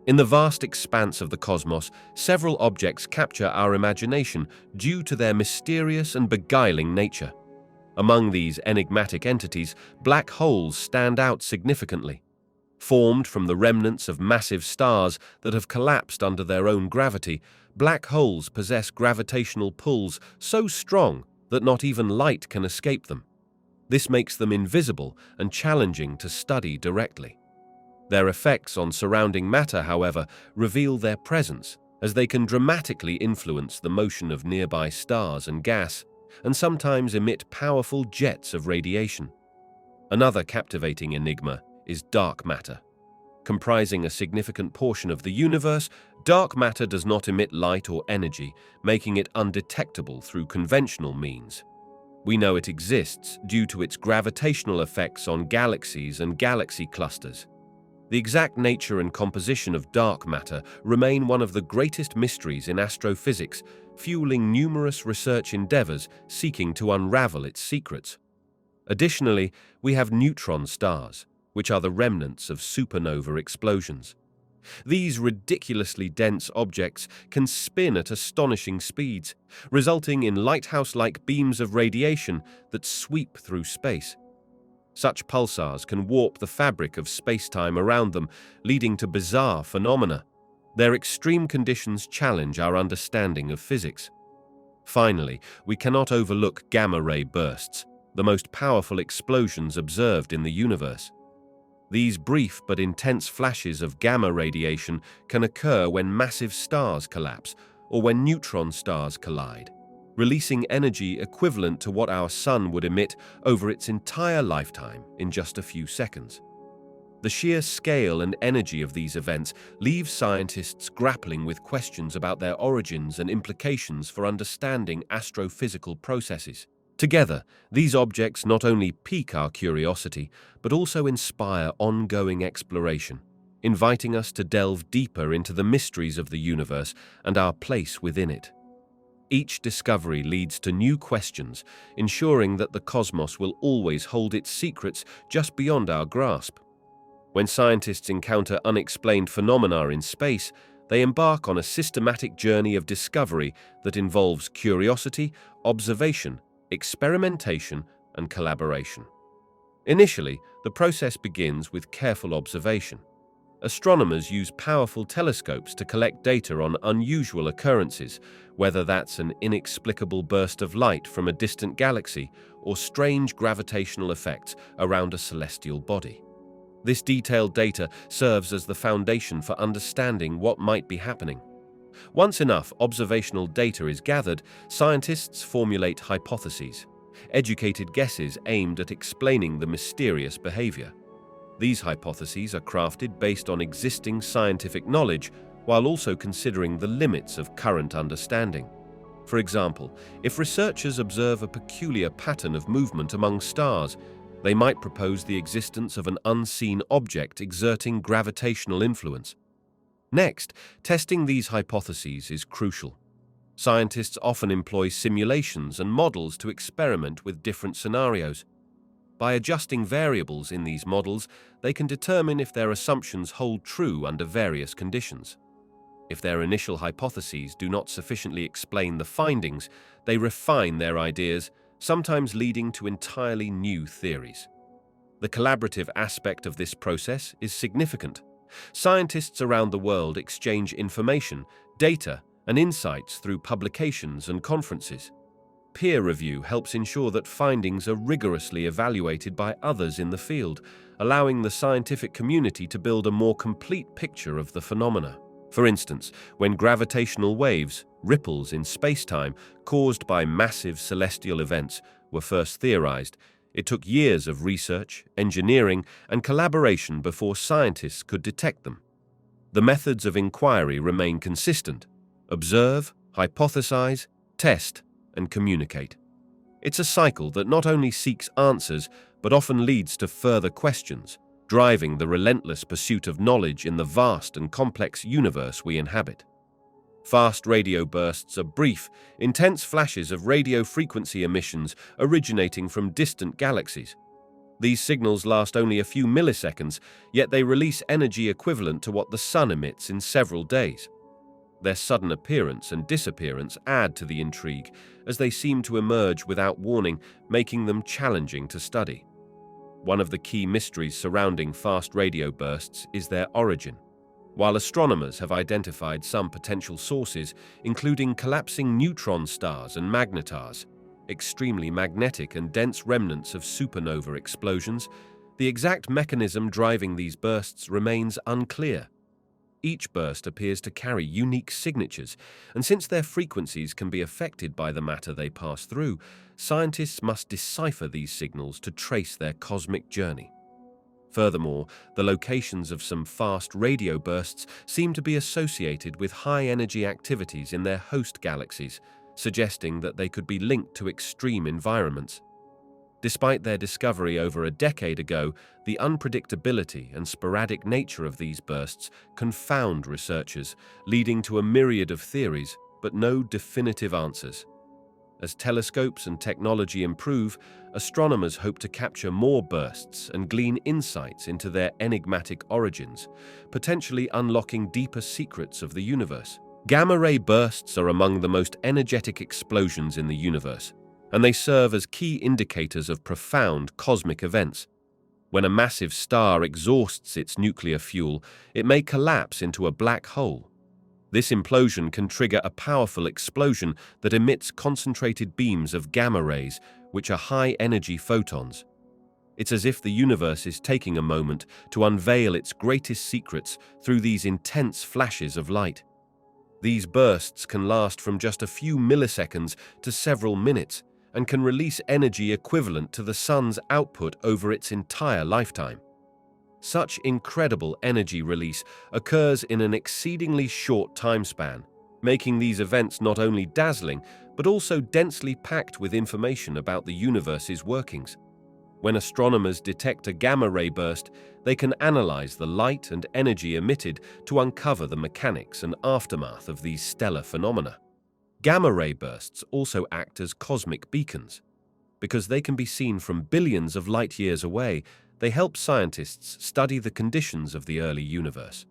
In the vast expanse of the cosmos, several objects capture our imagination due to their mysterious and beguiling nature. Among these enigmatic entities, black holes stand out significantly. Formed from the remnants of massive stars that have collapsed under their own gravity, black holes possess gravitational pulls so strong that not even light can escape them. This makes them invisible and challenging to study directly. Their effects on surrounding matter, however, reveal their presence, as they can dramatically influence the motion of nearby stars and gas, and sometimes emit powerful jets of radiation. Another captivating enigma is dark matter. Comprising a significant portion of the universe, dark matter does not emit light or energy, making it undetectable through conventional means. We know it exists due to its gravitational effects on galaxies and galaxy clusters. The exact nature and composition of dark matter remain one of the greatest mysteries in astrophysics, fueling numerous research endeavors seeking to unravel its secrets. Additionally, we have neutron stars, which are the remnants of supernova explosions. These ridiculously dense objects can spin at astonishing speeds, resulting in lighthouse-like beams of radiation that sweep through space. Such pulsars can warp the fabric of space-time around them, leading to bizarre phenomena. Their extreme conditions challenge our understanding of physics. Finally, we cannot overlook gamma-ray bursts, the most powerful explosions observed in the universe. These brief but intense flashes of gamma radiation can occur when massive stars collapse or when neutron stars collide, releasing energy equivalent to what our Sun would emit over its entire lifetime in just a few seconds. The sheer scale and energy of these events leave scientists grappling with questions about their origins and implications for understanding astrophysical processes. Together, these objects not only pique our curiosity, but also inspire ongoing exploration, inviting us to delve deeper into the mysteries of the universe and our place within it. Each discovery leads to new questions, ensuring that the cosmos will always hold its secrets just beyond our grasp. When scientists encounter unexplained phenomena in space, they embark on a systematic journey of discovery that involves curiosity, observation, experimentation, and collaboration. Initially, the process begins with careful observation. Astronomers use powerful telescopes to collect data on unusual occurrences, whether that's an inexplicable burst of light from a distant galaxy or strange gravitational effects around a celestial body. This detailed data serves as the foundation for understanding what might be happening. Once enough observational data is gathered, scientists formulate hypotheses, educated guesses aimed at explaining the mysterious behavior. These hypotheses are crafted based on existing scientific knowledge while also considering the limits of current understanding. For example, if researchers observe a peculiar pattern of movement among stars, they might propose the existence of an unseen object exerting gravitational influence. Next, testing these hypotheses is crucial. Scientists often employ simulations and models to experiment with different scenarios. By adjusting variables in these models, they can determine if their assumptions hold true under various conditions. If their initial hypotheses do not sufficiently explain the findings, they refine their ideas, sometimes leading to entirely new theories. The collaborative aspect of this process is significant. Scientists around the world exchange information, data, and insights through publications and conferences. Peer review helps ensure that findings are rigorously evaluated by others in the field, allowing the scientific community to build a more complete picture of the phenomena. For instance, when gravitational waves, ripples in space-time caused by massive celestial events, were first theorized, it took years of research, engineering, and collaboration before scientists could detect them. The methods of inquiry remain consistent: observe, hypothesize, test, and communicate. It's a cycle that not only seeks answers, but often leads to further questions, driving the relentless pursuit of knowledge in the vast and complex universe we inhabit. Fast radio bursts are brief, intense flashes of radio frequency emissions originating from distant galaxies. These signals last only a few milliseconds, yet they release energy equivalent to what the Sun emits in several days. Their sudden appearance and disappearance add to the intrigue, as they seem to emerge without warning, making them challenging to study. One of the key mysteries surrounding fast radio bursts is their origin. While astronomers have identified some potential sources, including collapsing neutron stars and magnetars, extremely magnetic and dense remnants of supernova explosions, the exact mechanism driving these bursts remains unclear. Each burst appears to carry unique signatures, and since their frequencies can be affected by the matter they pass through, scientists must decipher these signals to trace their cosmic journey. Furthermore, the locations of some fast radio bursts seem to be associated with high-energy activities in their host galaxies, suggesting that they could be linked to extreme environments. Despite their discovery over a decade ago, the unpredictability and sporadic nature of these bursts confound researchers, leading to a myriad of theories, but no definitive answers. As telescopes and technology improve, astronomers hope to capture more bursts and glean insights into their enigmatic origins, potentially unlocking deeper secrets of the universe. Gamma-ray bursts are among the most energetic explosions in the universe, and they serve as key indicators of profound cosmic events. When a massive star exhausts its nuclear fuel, it may collapse into a black hole. This implosion can trigger a powerful explosion that emits concentrated beams of gamma rays, which are high-energy photons. It's as if the universe is taking a moment to unveil its greatest secrets through these intense flashes of light. These bursts can last from just a few milliseconds to several minutes, and can release energy equivalent to the Sun's output over its entire lifetime. Such incredible energy release occurs in an exceedingly short time span, making these events not only dazzling, but also densely packed with information about the universe's workings. When astronomers detect a gamma-ray burst, they can analyze the light and energy emitted to uncover the mechanics and aftermath of these stellar phenomena. Gamma-ray bursts also act as cosmic beacons. Because they can be seen from billions of light-years away, they help scientists study the conditions of the early universe.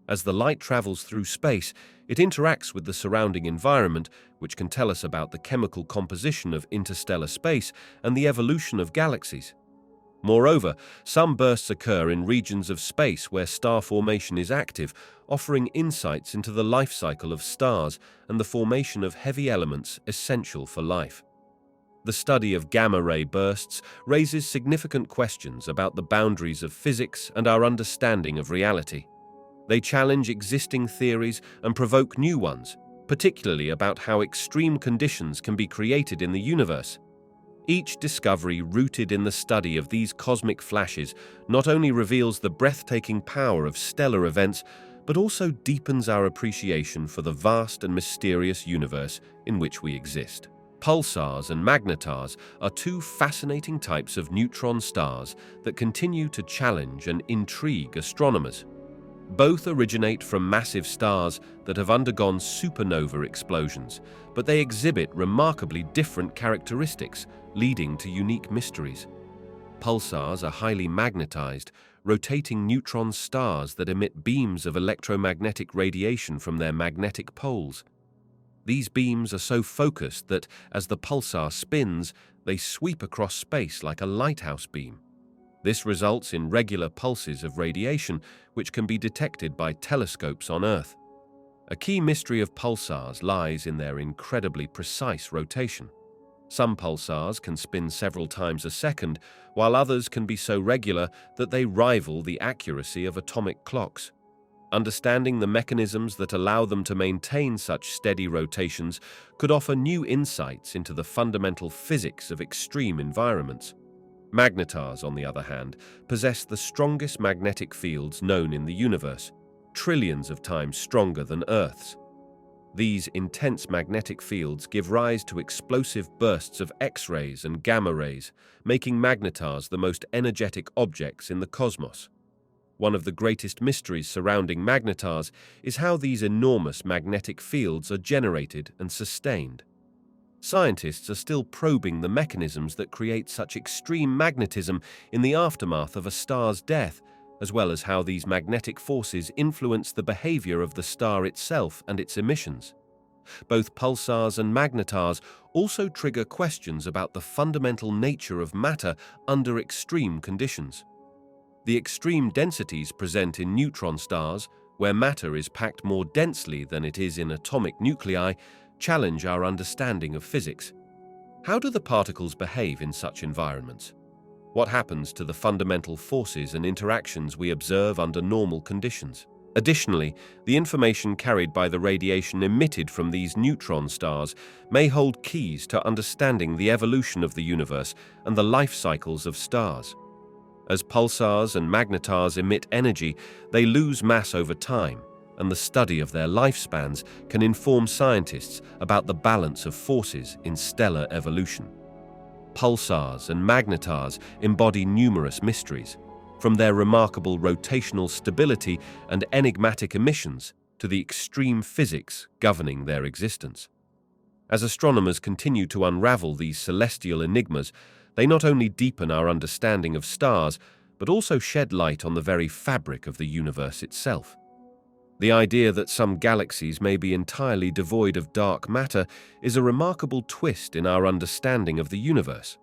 As the light travels through space, it interacts with the surrounding environment, which can tell us about the chemical composition of interstellar space and the evolution of galaxies. Moreover, some bursts occur in regions of space where star formation is active, offering insights into the life cycle of stars and the formation of heavy elements essential for life. The study of gamma-ray bursts raises significant questions about the boundaries of physics and our understanding of reality. They challenge existing theories and provoke new ones, particularly about how extreme conditions can be created in the universe. Each discovery rooted in the study of these cosmic flashes not only reveals the breathtaking power of stellar events, but also deepens our appreciation for the vast and mysterious universe in which we exist. Pulsars and magnetars are two fascinating types of neutron stars that continue to challenge and intrigue astronomers. Both originate from massive stars that have undergone supernova explosions, but they exhibit remarkably different characteristics, leading to unique mysteries. Pulsars are highly magnetized, rotating neutron stars that emit beams of electromagnetic radiation from their magnetic poles. These beams are so focused that, as the pulsar spins, they sweep across space like a lighthouse beam. This results in regular pulses of radiation, which can be detected by telescopes on Earth. A key mystery of pulsars lies in their incredibly precise rotation. Some pulsars can spin several times a second, while others can be so regular that they rival the accuracy of atomic clocks. Understanding the mechanisms that allow them to maintain such steady rotations could offer new insights into the fundamental physics of extreme environments. Magnetars, on the other hand, possess the strongest magnetic fields known in the universe, trillions of times stronger than Earth's. These intense magnetic fields give rise to explosive bursts of X-rays and gamma rays, making magnetars the most energetic objects in the cosmos. One of the greatest mysteries surrounding magnetars is how these enormous magnetic fields are generated and sustained. Scientists are still probing the mechanisms that create such extreme magnetism in the aftermath of a star's death, as well as how these magnetic forces influence the behavior of the star itself and its emissions. Both pulsars and magnetars also trigger questions about the fundamental nature of matter under extreme conditions. The extreme densities present in neutron stars, where matter is packed more densely than it is in atomic nuclei, challenge our understanding of physics. How do the particles behave in such environments? What happens to the fundamental forces and interactions we observe under normal conditions? Additionally, the information carried by the radiation emitted from these neutron stars may hold keys to understanding the evolution of the universe and the life cycles of stars. As pulsars and magnetars emit energy, they lose mass over time, and the study of their lifespans can inform scientists about the balance of forces in stellar evolution. Pulsars and magnetars embody numerous mysteries, from their remarkable rotational stability and enigmatic emissions to the extreme physics governing their existence. As astronomers continue to unravel these celestial enigmas, they not only deepen our understanding of stars, but also shed light on the very fabric of the universe itself. The idea that some galaxies may be entirely devoid of dark matter is a remarkable twist in our understanding of the universe.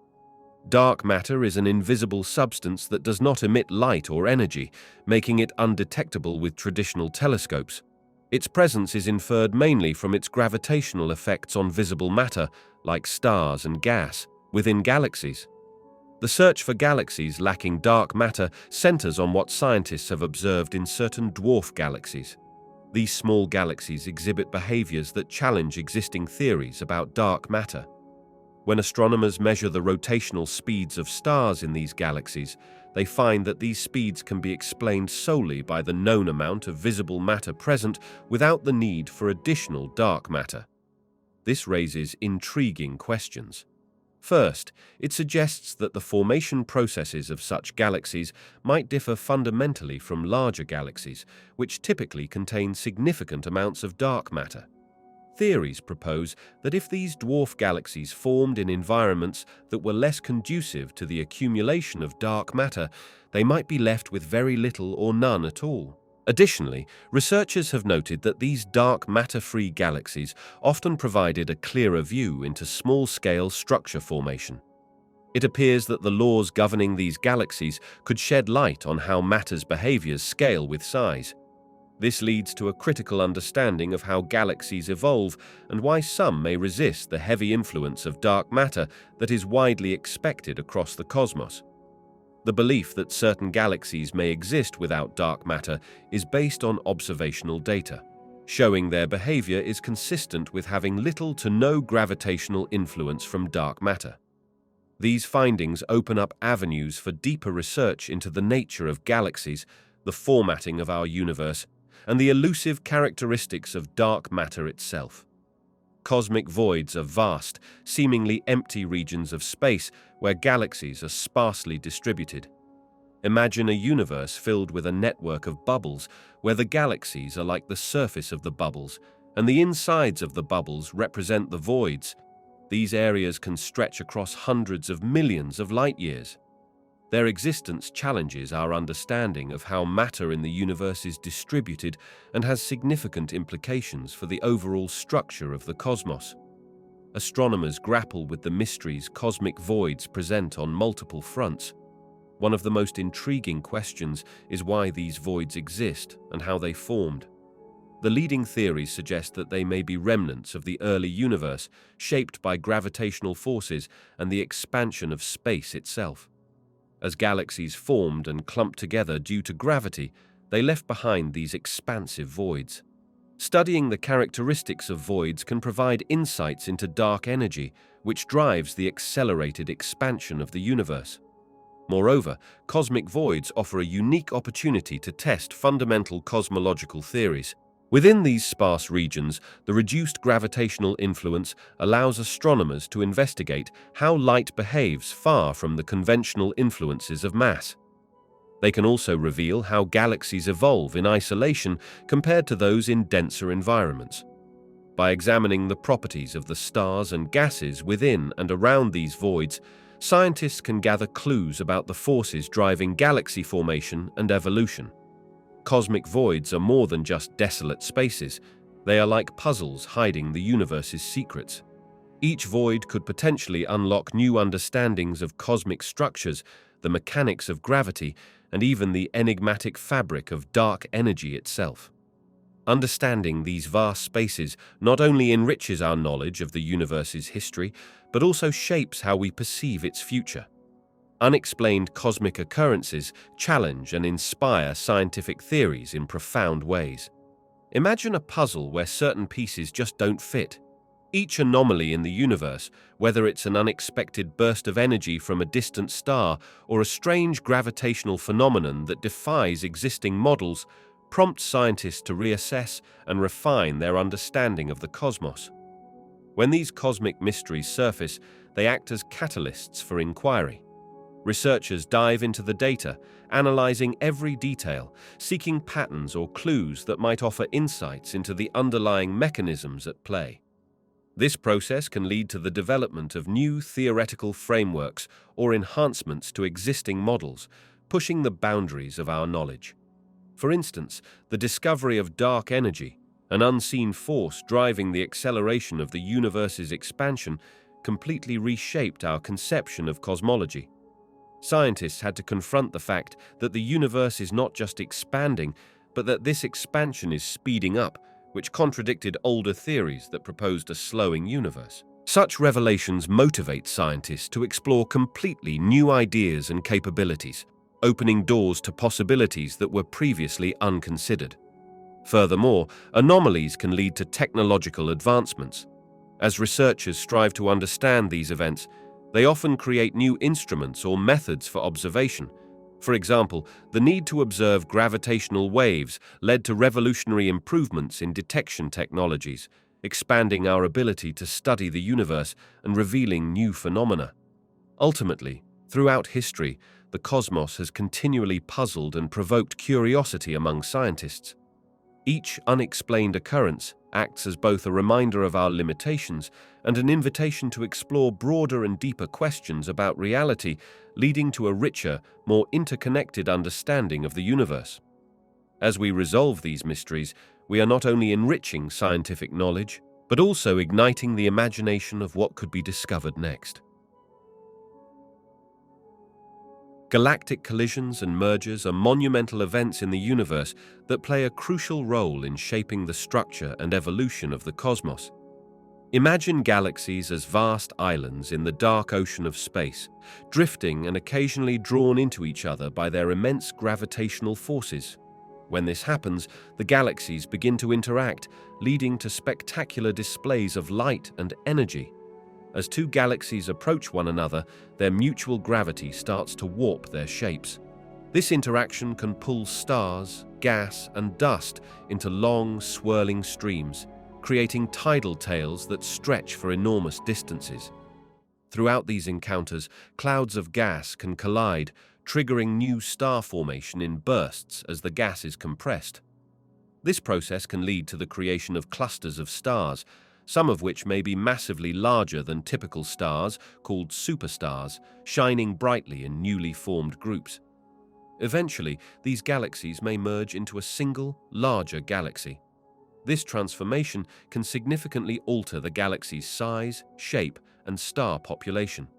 Dark matter is an invisible substance that does not emit light or energy, making it undetectable with traditional telescopes. Its presence is inferred mainly from its gravitational effects on visible matter, like stars and gas, within galaxies. The search for galaxies lacking dark matter centers on what scientists have observed in certain dwarf galaxies. These small galaxies exhibit behaviors that challenge existing theories about dark matter. When astronomers measure the rotational speeds of stars in these galaxies, they find that these speeds can be explained solely by the known amount of visible matter present without the need for additional dark matter. This raises intriguing questions. First, it suggests that the formation processes of such galaxies might differ fundamentally from larger galaxies, which typically contain significant amounts of dark matter. Theories propose that if these dwarf galaxies formed in environments that were less conducive to the accumulation of dark matter, they might be left with very little or none at all. Additionally, researchers have noted that these dark matter-free galaxies often provided a clearer view into small-scale structure formation. It appears that the laws governing these galaxies could shed light on how matter's behaviors scale with size. This leads to a critical understanding of how galaxies evolve and why some may resist the heavy influence of dark matter that is widely expected across the cosmos. The belief that certain galaxies may exist without dark matter is based on observational data, showing their behavior is consistent with having little to no gravitational influence from dark matter. These findings open up avenues for deeper research into the nature of galaxies, the formatting of our universe, and the elusive characteristics of dark matter itself. Cosmic voids are vast, seemingly empty regions of space where galaxies are sparsely distributed. Imagine a universe filled with a network of bubbles where the galaxies are like the surface of the bubbles, and the insides of the bubbles represent the voids. These areas can stretch across hundreds of millions of light years. Their existence challenges our understanding of how matter in the universe is distributed and has significant implications for the overall structure of the cosmos. Astronomers grapple with the mysteries cosmic voids present on multiple fronts. One of the most intriguing questions is why these voids exist and how they formed. The leading theories suggest that they may be remnants of the early universe, shaped by gravitational forces and the expansion of space itself. As galaxies formed and clumped together due to gravity, they left behind these expansive voids. Studying the characteristics of voids can provide insights into dark energy, which drives the accelerated expansion of the universe. Moreover, cosmic voids offer a unique opportunity to test fundamental cosmological theories. Within these sparse regions, the reduced gravitational influence allows astronomers to investigate how light behaves far from the conventional influences of mass. They can also reveal how galaxies evolve in isolation compared to those in denser environments. By examining the properties of the stars and gases within and around these voids, scientists can gather clues about the forces driving galaxy formation and evolution. Cosmic voids are more than just desolate spaces. They are like puzzles hiding the universe's secrets. Each void could potentially unlock new understandings of cosmic structures, the mechanics of gravity, and even the enigmatic fabric of dark energy itself. Understanding these vast spaces not only enriches our knowledge of the universe's history, but also shapes how we perceive its future. Unexplained cosmic occurrences challenge and inspire scientific theories in profound ways. Imagine a puzzle where certain pieces just don't fit. Each anomaly in the universe, whether it's an unexpected burst of energy from a distant star or a strange gravitational phenomenon that defies existing models, prompts scientists to reassess and refine their understanding of the cosmos. When these cosmic mysteries surface, they act as catalysts for inquiry. Researchers dive into the data, analyzing every detail, seeking patterns or clues that might offer insights into the underlying mechanisms at play. This process can lead to the development of new theoretical frameworks or enhancements to existing models, pushing the boundaries of our knowledge. For instance, the discovery of dark energy, an unseen force driving the acceleration of the universe's expansion, completely reshaped our conception of cosmology. Scientists had to confront the fact that the universe is not just expanding, but that this expansion is speeding up, which contradicted older theories that proposed a slowing universe. Such revelations motivate scientists to explore completely new ideas and capabilities, opening doors to possibilities that were previously unconsidered. Furthermore, anomalies can lead to technological advancements. As researchers strive to understand these events, they often create new instruments or methods for observation. For example, the need to observe gravitational waves led to revolutionary improvements in detection technologies, expanding our ability to study the universe and revealing new phenomena. Ultimately, throughout history, the cosmos has continually puzzled and provoked curiosity among scientists. Each unexplained occurrence acts as both a reminder of our limitations and an invitation to explore broader and deeper questions about reality, leading to a richer, more interconnected understanding of the universe. As we resolve these mysteries, we are not only enriching scientific knowledge, but also igniting the imagination of what could be discovered next. Galactic collisions and mergers are monumental events in the universe that play a crucial role in shaping the structure and evolution of the cosmos. Imagine galaxies as vast islands in the dark ocean of space, drifting and occasionally drawn into each other by their immense gravitational forces. When this happens, the galaxies begin to interact, leading to spectacular displays of light and energy. As two galaxies approach one another, their mutual gravity starts to warp their shapes. This interaction can pull stars, gas, and dust into long, swirling streams, creating tidal tails that stretch for enormous distances. Throughout these encounters, clouds of gas can collide, triggering new star formation in bursts as the gas is compressed. This process can lead to the creation of clusters of stars, some of which may be massively larger than typical stars, called superstars, shining brightly in newly formed groups. Eventually, these galaxies may merge into a single, larger galaxy. This transformation can significantly alter the galaxy's size, shape, and star population.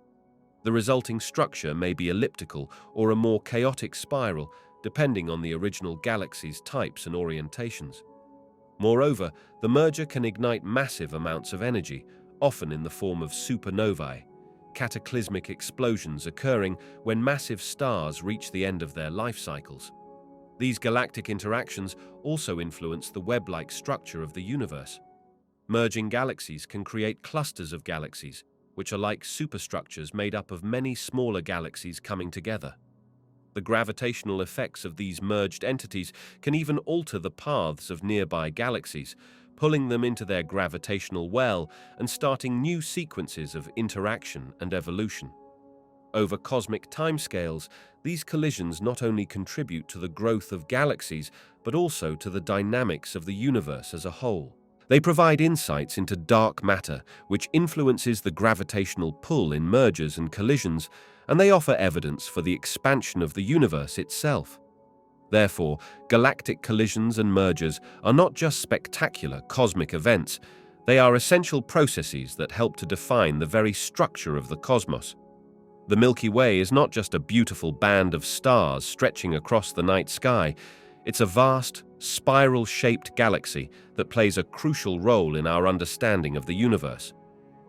The resulting structure may be elliptical or a more chaotic spiral, depending on the original galaxy's types and orientations. Moreover, the merger can ignite massive amounts of energy, often in the form of supernovae, cataclysmic explosions occurring when massive stars reach the end of their life cycles. These galactic interactions also influence the web-like structure of the universe. Merging galaxies can create clusters of galaxies, which are like superstructures made up of many smaller galaxies coming together. The gravitational effects of these merged entities can even alter the paths of nearby galaxies, pulling them into their gravitational well and starting new sequences of interaction and evolution. Over cosmic timescales, these collisions not only contribute to the growth of galaxies, but also to the dynamics of the universe as a whole. They provide insights into dark matter, which influences the gravitational pull in mergers and collisions, and they offer evidence for the expansion of the universe itself. Therefore, galactic collisions and mergers are not just spectacular cosmic events, they are essential processes that help to define the very structure of the cosmos. The Milky Way is not just a beautiful band of stars stretching across the night sky. It's a vast, spiral-shaped galaxy that plays a crucial role in our understanding of the universe.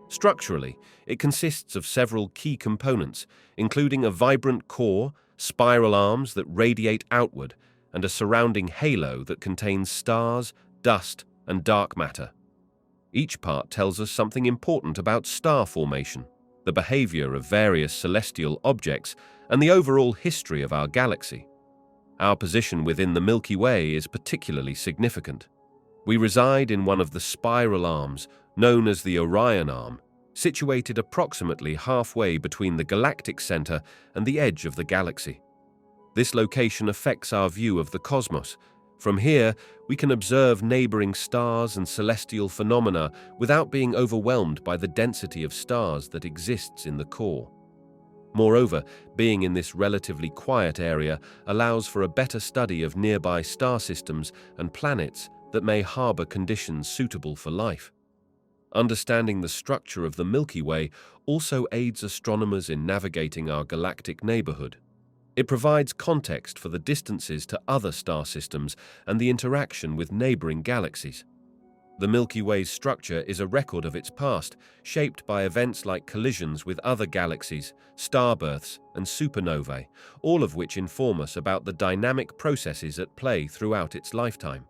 Structurally, it consists of several key components, including a vibrant core, spiral arms that radiate outward, and a surrounding halo that contains stars, dust, and dark matter. Each part tells us something important about star formation, the behavior of various celestial objects, and the overall history of our galaxy. Our position within the Milky Way is particularly significant. We reside in one of the spiral arms, known as the Orion Arm, situated approximately halfway between the galactic center and the edge of the galaxy. This location affects our view of the cosmos. From here, we can observe neighboring stars and celestial phenomena without being overwhelmed by the density of stars that exists in the core. Moreover, being in this relatively quiet area allows for a better study of nearby star systems and planets that may harbor conditions suitable for life. Understanding the structure of the Milky Way also aids astronomers in navigating our galactic neighborhood. It provides context for the distances to other star systems and the interaction with neighboring galaxies. The Milky Way's structure is a record of its past, shaped by events like collisions with other galaxies, starbirths, and supernovae, all of which inform us about the dynamic processes at play throughout its lifetime.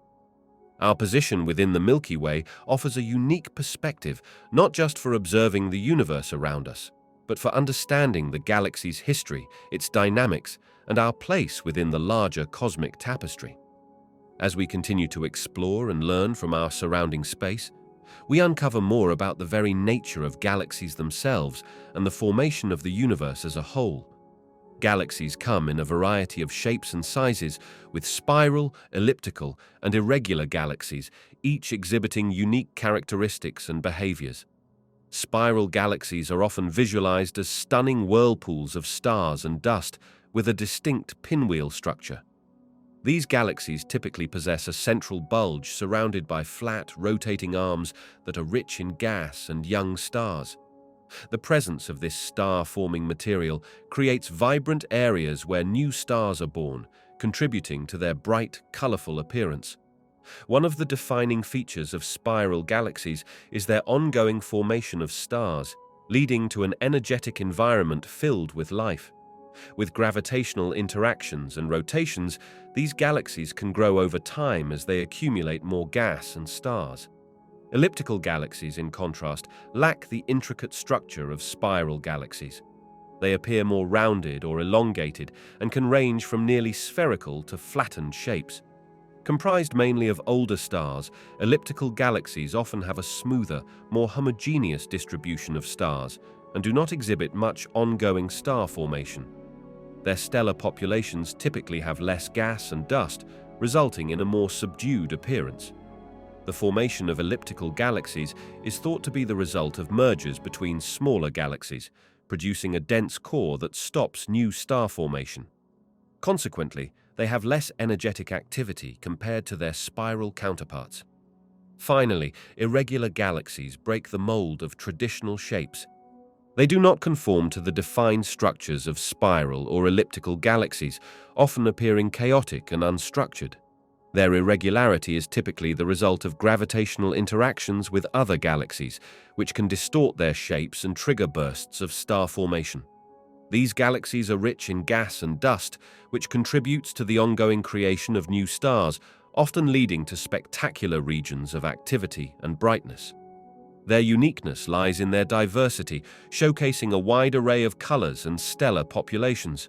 Our position within the Milky Way offers a unique perspective, not just for observing the universe around us, but for understanding the galaxy's history, its dynamics, and our place within the larger cosmic tapestry. As we continue to explore and learn from our surrounding space, we uncover more about the very nature of galaxies themselves and the formation of the universe as a whole. Galaxies come in a variety of shapes and sizes, with spiral, elliptical, and irregular galaxies, each exhibiting unique characteristics and behaviors. Spiral galaxies are often visualized as stunning whirlpools of stars and dust with a distinct pinwheel structure. These galaxies typically possess a central bulge surrounded by flat, rotating arms that are rich in gas and young stars. The presence of this star-forming material creates vibrant areas where new stars are born, contributing to their bright, colorful appearance. One of the defining features of spiral galaxies is their ongoing formation of stars, leading to an energetic environment filled with life. With gravitational interactions and rotations, these galaxies can grow over time as they accumulate more gas and stars. Elliptical galaxies, in contrast, lack the intricate structure of spiral galaxies. They appear more rounded or elongated and can range from nearly spherical to flattened shapes. Comprised mainly of older stars, elliptical galaxies often have a smoother, more homogeneous distribution of stars and do not exhibit much ongoing star formation. Their stellar populations typically have less gas and dust, resulting in a more subdued appearance. The formation of elliptical galaxies is thought to be the result of mergers between smaller galaxies, producing a dense core that stops new star formation. Consequently, they have less energetic activity compared to their spiral counterparts. Finally, irregular galaxies break the mold of traditional shapes. They do not conform to the defined structures of spiral or elliptical galaxies, often appearing chaotic and unstructured. Their irregularity is typically the result of gravitational interactions with other galaxies, which can distort their shapes and trigger bursts of star formation. These galaxies are rich in gas and dust, which contributes to the ongoing creation of new stars, often leading to spectacular regions of activity and brightness. Their uniqueness lies in their diversity, showcasing a wide array of colors and stellar populations.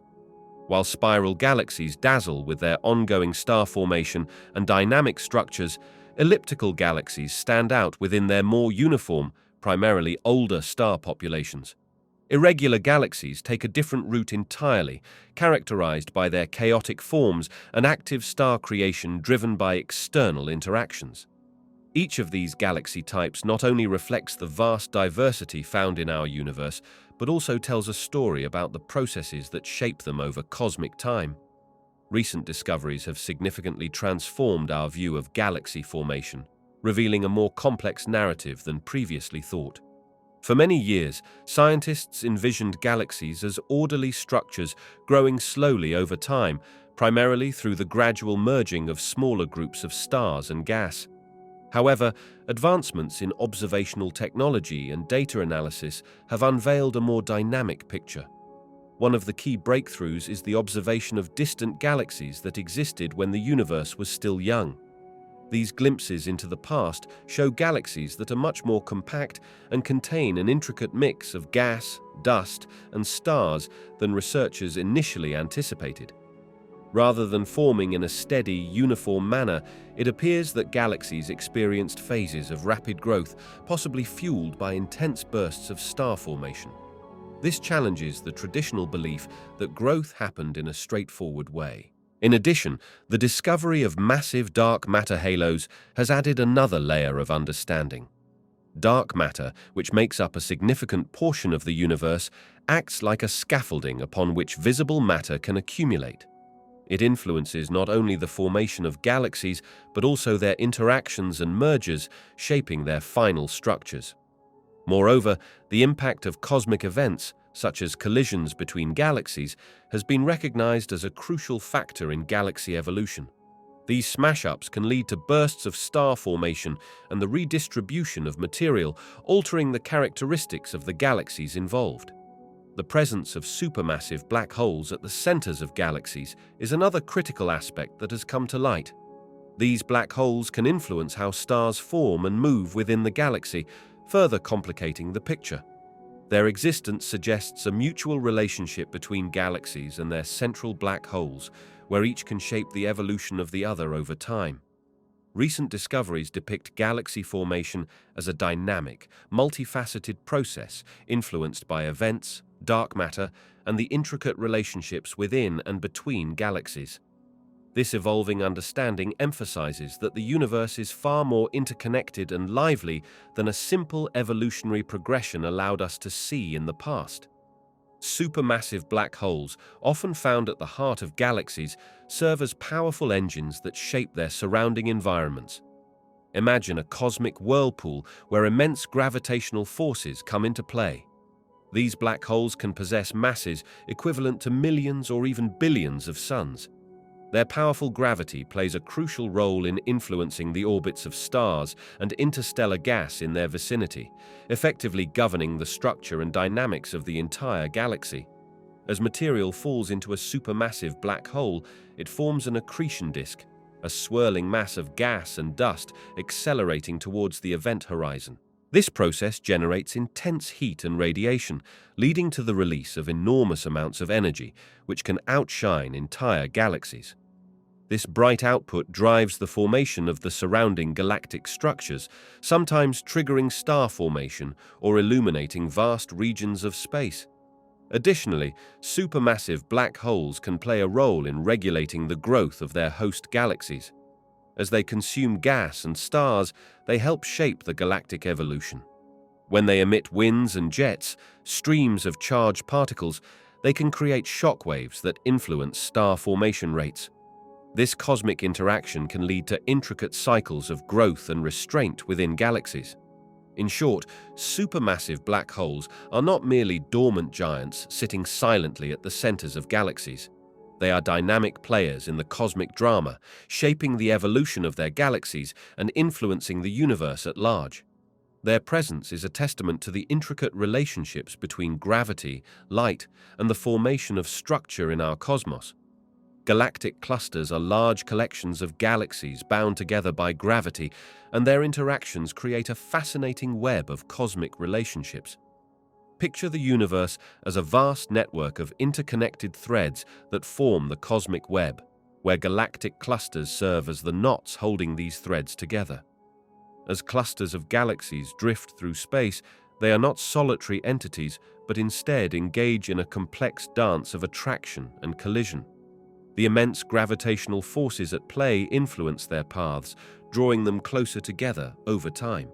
While spiral galaxies dazzle with their ongoing star formation and dynamic structures, elliptical galaxies stand out within their more uniform, primarily older star populations. Irregular galaxies take a different route entirely, characterized by their chaotic forms and active star creation driven by external interactions. Each of these galaxy types not only reflects the vast diversity found in our universe, but also tells a story about the processes that shape them over cosmic time. Recent discoveries have significantly transformed our view of galaxy formation, revealing a more complex narrative than previously thought. For many years, scientists envisioned galaxies as orderly structures growing slowly over time, primarily through the gradual merging of smaller groups of stars and gas. However, advancements in observational technology and data analysis have unveiled a more dynamic picture. One of the key breakthroughs is the observation of distant galaxies that existed when the universe was still young. These glimpses into the past show galaxies that are much more compact and contain an intricate mix of gas, dust, and stars than researchers initially anticipated. Rather than forming in a steady, uniform manner, it appears that galaxies experienced phases of rapid growth, possibly fueled by intense bursts of star formation. This challenges the traditional belief that growth happened in a straightforward way. In addition, the discovery of massive dark matter halos has added another layer of understanding. Dark matter, which makes up a significant portion of the universe, acts like a scaffolding upon which visible matter can accumulate. It influences not only the formation of galaxies, but also their interactions and mergers, shaping their final structures. Moreover, the impact of cosmic events, such as collisions between galaxies, has been recognized as a crucial factor in galaxy evolution. These smash-ups can lead to bursts of star formation and the redistribution of material, altering the characteristics of the galaxies involved. The presence of supermassive black holes at the centers of galaxies is another critical aspect that has come to light. These black holes can influence how stars form and move within the galaxy, further complicating the picture. Their existence suggests a mutual relationship between galaxies and their central black holes, where each can shape the evolution of the other over time. Recent discoveries depict galaxy formation as a dynamic, multifaceted process influenced by events, dark matter, and the intricate relationships within and between galaxies. This evolving understanding emphasizes that the universe is far more interconnected and lively than a simple evolutionary progression allowed us to see in the past. Supermassive black holes, often found at the heart of galaxies, serve as powerful engines that shape their surrounding environments. Imagine a cosmic whirlpool where immense gravitational forces come into play. These black holes can possess masses equivalent to millions or even billions of suns. Their powerful gravity plays a crucial role in influencing the orbits of stars and interstellar gas in their vicinity, effectively governing the structure and dynamics of the entire galaxy. As material falls into a supermassive black hole, it forms an accretion disk, a swirling mass of gas and dust accelerating towards the event horizon. This process generates intense heat and radiation, leading to the release of enormous amounts of energy, which can outshine entire galaxies. This bright output drives the formation of the surrounding galactic structures, sometimes triggering star formation or illuminating vast regions of space. Additionally, supermassive black holes can play a role in regulating the growth of their host galaxies. As they consume gas and stars, they help shape the galactic evolution. When they emit winds and jets, streams of charged particles, they can create shockwaves that influence star formation rates. This cosmic interaction can lead to intricate cycles of growth and restraint within galaxies. In short, supermassive black holes are not merely dormant giants sitting silently at the centers of galaxies. They are dynamic players in the cosmic drama, shaping the evolution of their galaxies and influencing the universe at large. Their presence is a testament to the intricate relationships between gravity, light, and the formation of structure in our cosmos. Galactic clusters are large collections of galaxies bound together by gravity, and their interactions create a fascinating web of cosmic relationships. Picture the universe as a vast network of interconnected threads that form the cosmic web, where galactic clusters serve as the knots holding these threads together. As clusters of galaxies drift through space, they are not solitary entities, but instead engage in a complex dance of attraction and collision. The immense gravitational forces at play influence their paths, drawing them closer together over time.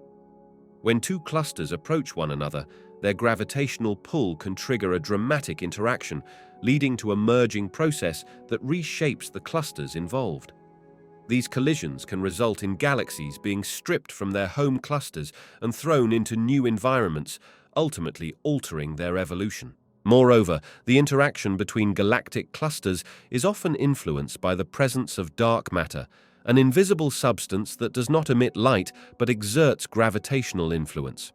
When two clusters approach one another, their gravitational pull can trigger a dramatic interaction, leading to a merging process that reshapes the clusters involved. These collisions can result in galaxies being stripped from their home clusters and thrown into new environments, ultimately altering their evolution. Moreover, the interaction between galactic clusters is often influenced by the presence of dark matter, an invisible substance that does not emit light but exerts gravitational influence.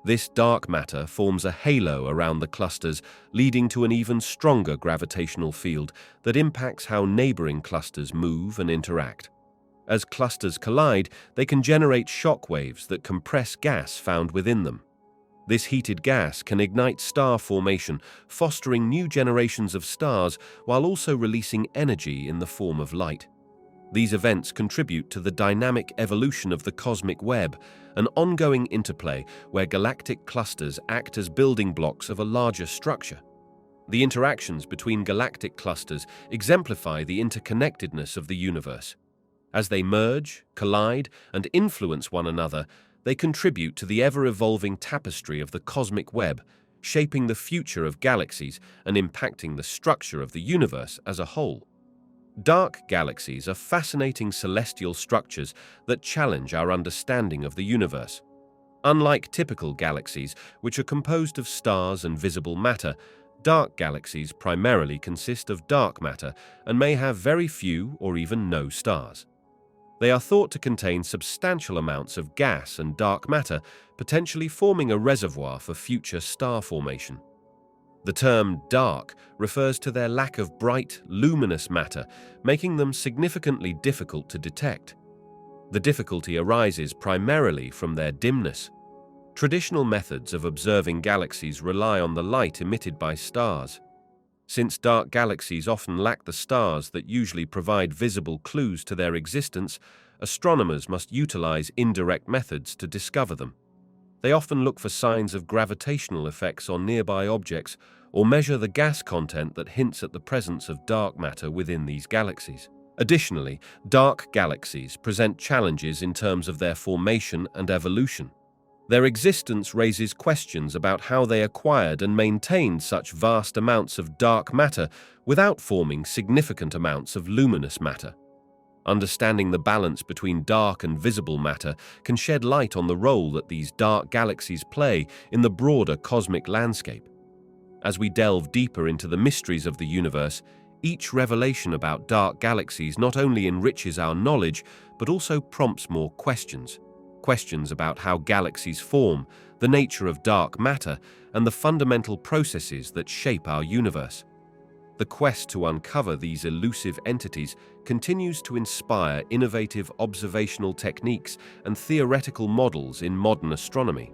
This dark matter forms a halo around the clusters, leading to an even stronger gravitational field that impacts how neighboring clusters move and interact. As clusters collide, they can generate shock waves that compress gas found within them. This heated gas can ignite star formation, fostering new generations of stars while also releasing energy in the form of light. These events contribute to the dynamic evolution of the cosmic web, an ongoing interplay where galactic clusters act as building blocks of a larger structure. The interactions between galactic clusters exemplify the interconnectedness of the universe. As they merge, collide, and influence one another, they contribute to the ever-evolving tapestry of the cosmic web, shaping the future of galaxies and impacting the structure of the universe as a whole. Dark galaxies are fascinating celestial structures that challenge our understanding of the universe. Unlike typical galaxies, which are composed of stars and visible matter, dark galaxies primarily consist of dark matter and may have very few or even no stars. They are thought to contain substantial amounts of gas and dark matter, potentially forming a reservoir for future star formation. The term dark refers to their lack of bright, luminous matter, making them significantly difficult to detect. The difficulty arises primarily from their dimness. Traditional methods of observing galaxies rely on the light emitted by stars. Since dark galaxies often lack the stars that usually provide visible clues to their existence, astronomers must utilize indirect methods to discover them. They often look for signs of gravitational effects on nearby objects or measure the gas content that hints at the presence of dark matter within these galaxies. Additionally, dark galaxies present challenges in terms of their formation and evolution. Their existence raises questions about how they acquired and maintained such vast amounts of dark matter without forming significant amounts of luminous matter. Understanding the balance between dark and visible matter can shed light on the role that these dark galaxies play in the broader cosmic landscape. As we delve deeper into the mysteries of the universe, each revelation about dark galaxies not only enriches our knowledge, but also prompts more questions. Questions about how galaxies form, the nature of dark matter, and the fundamental processes that shape our universe. The quest to uncover these elusive entities continues to inspire innovative observational techniques and theoretical models in modern astronomy.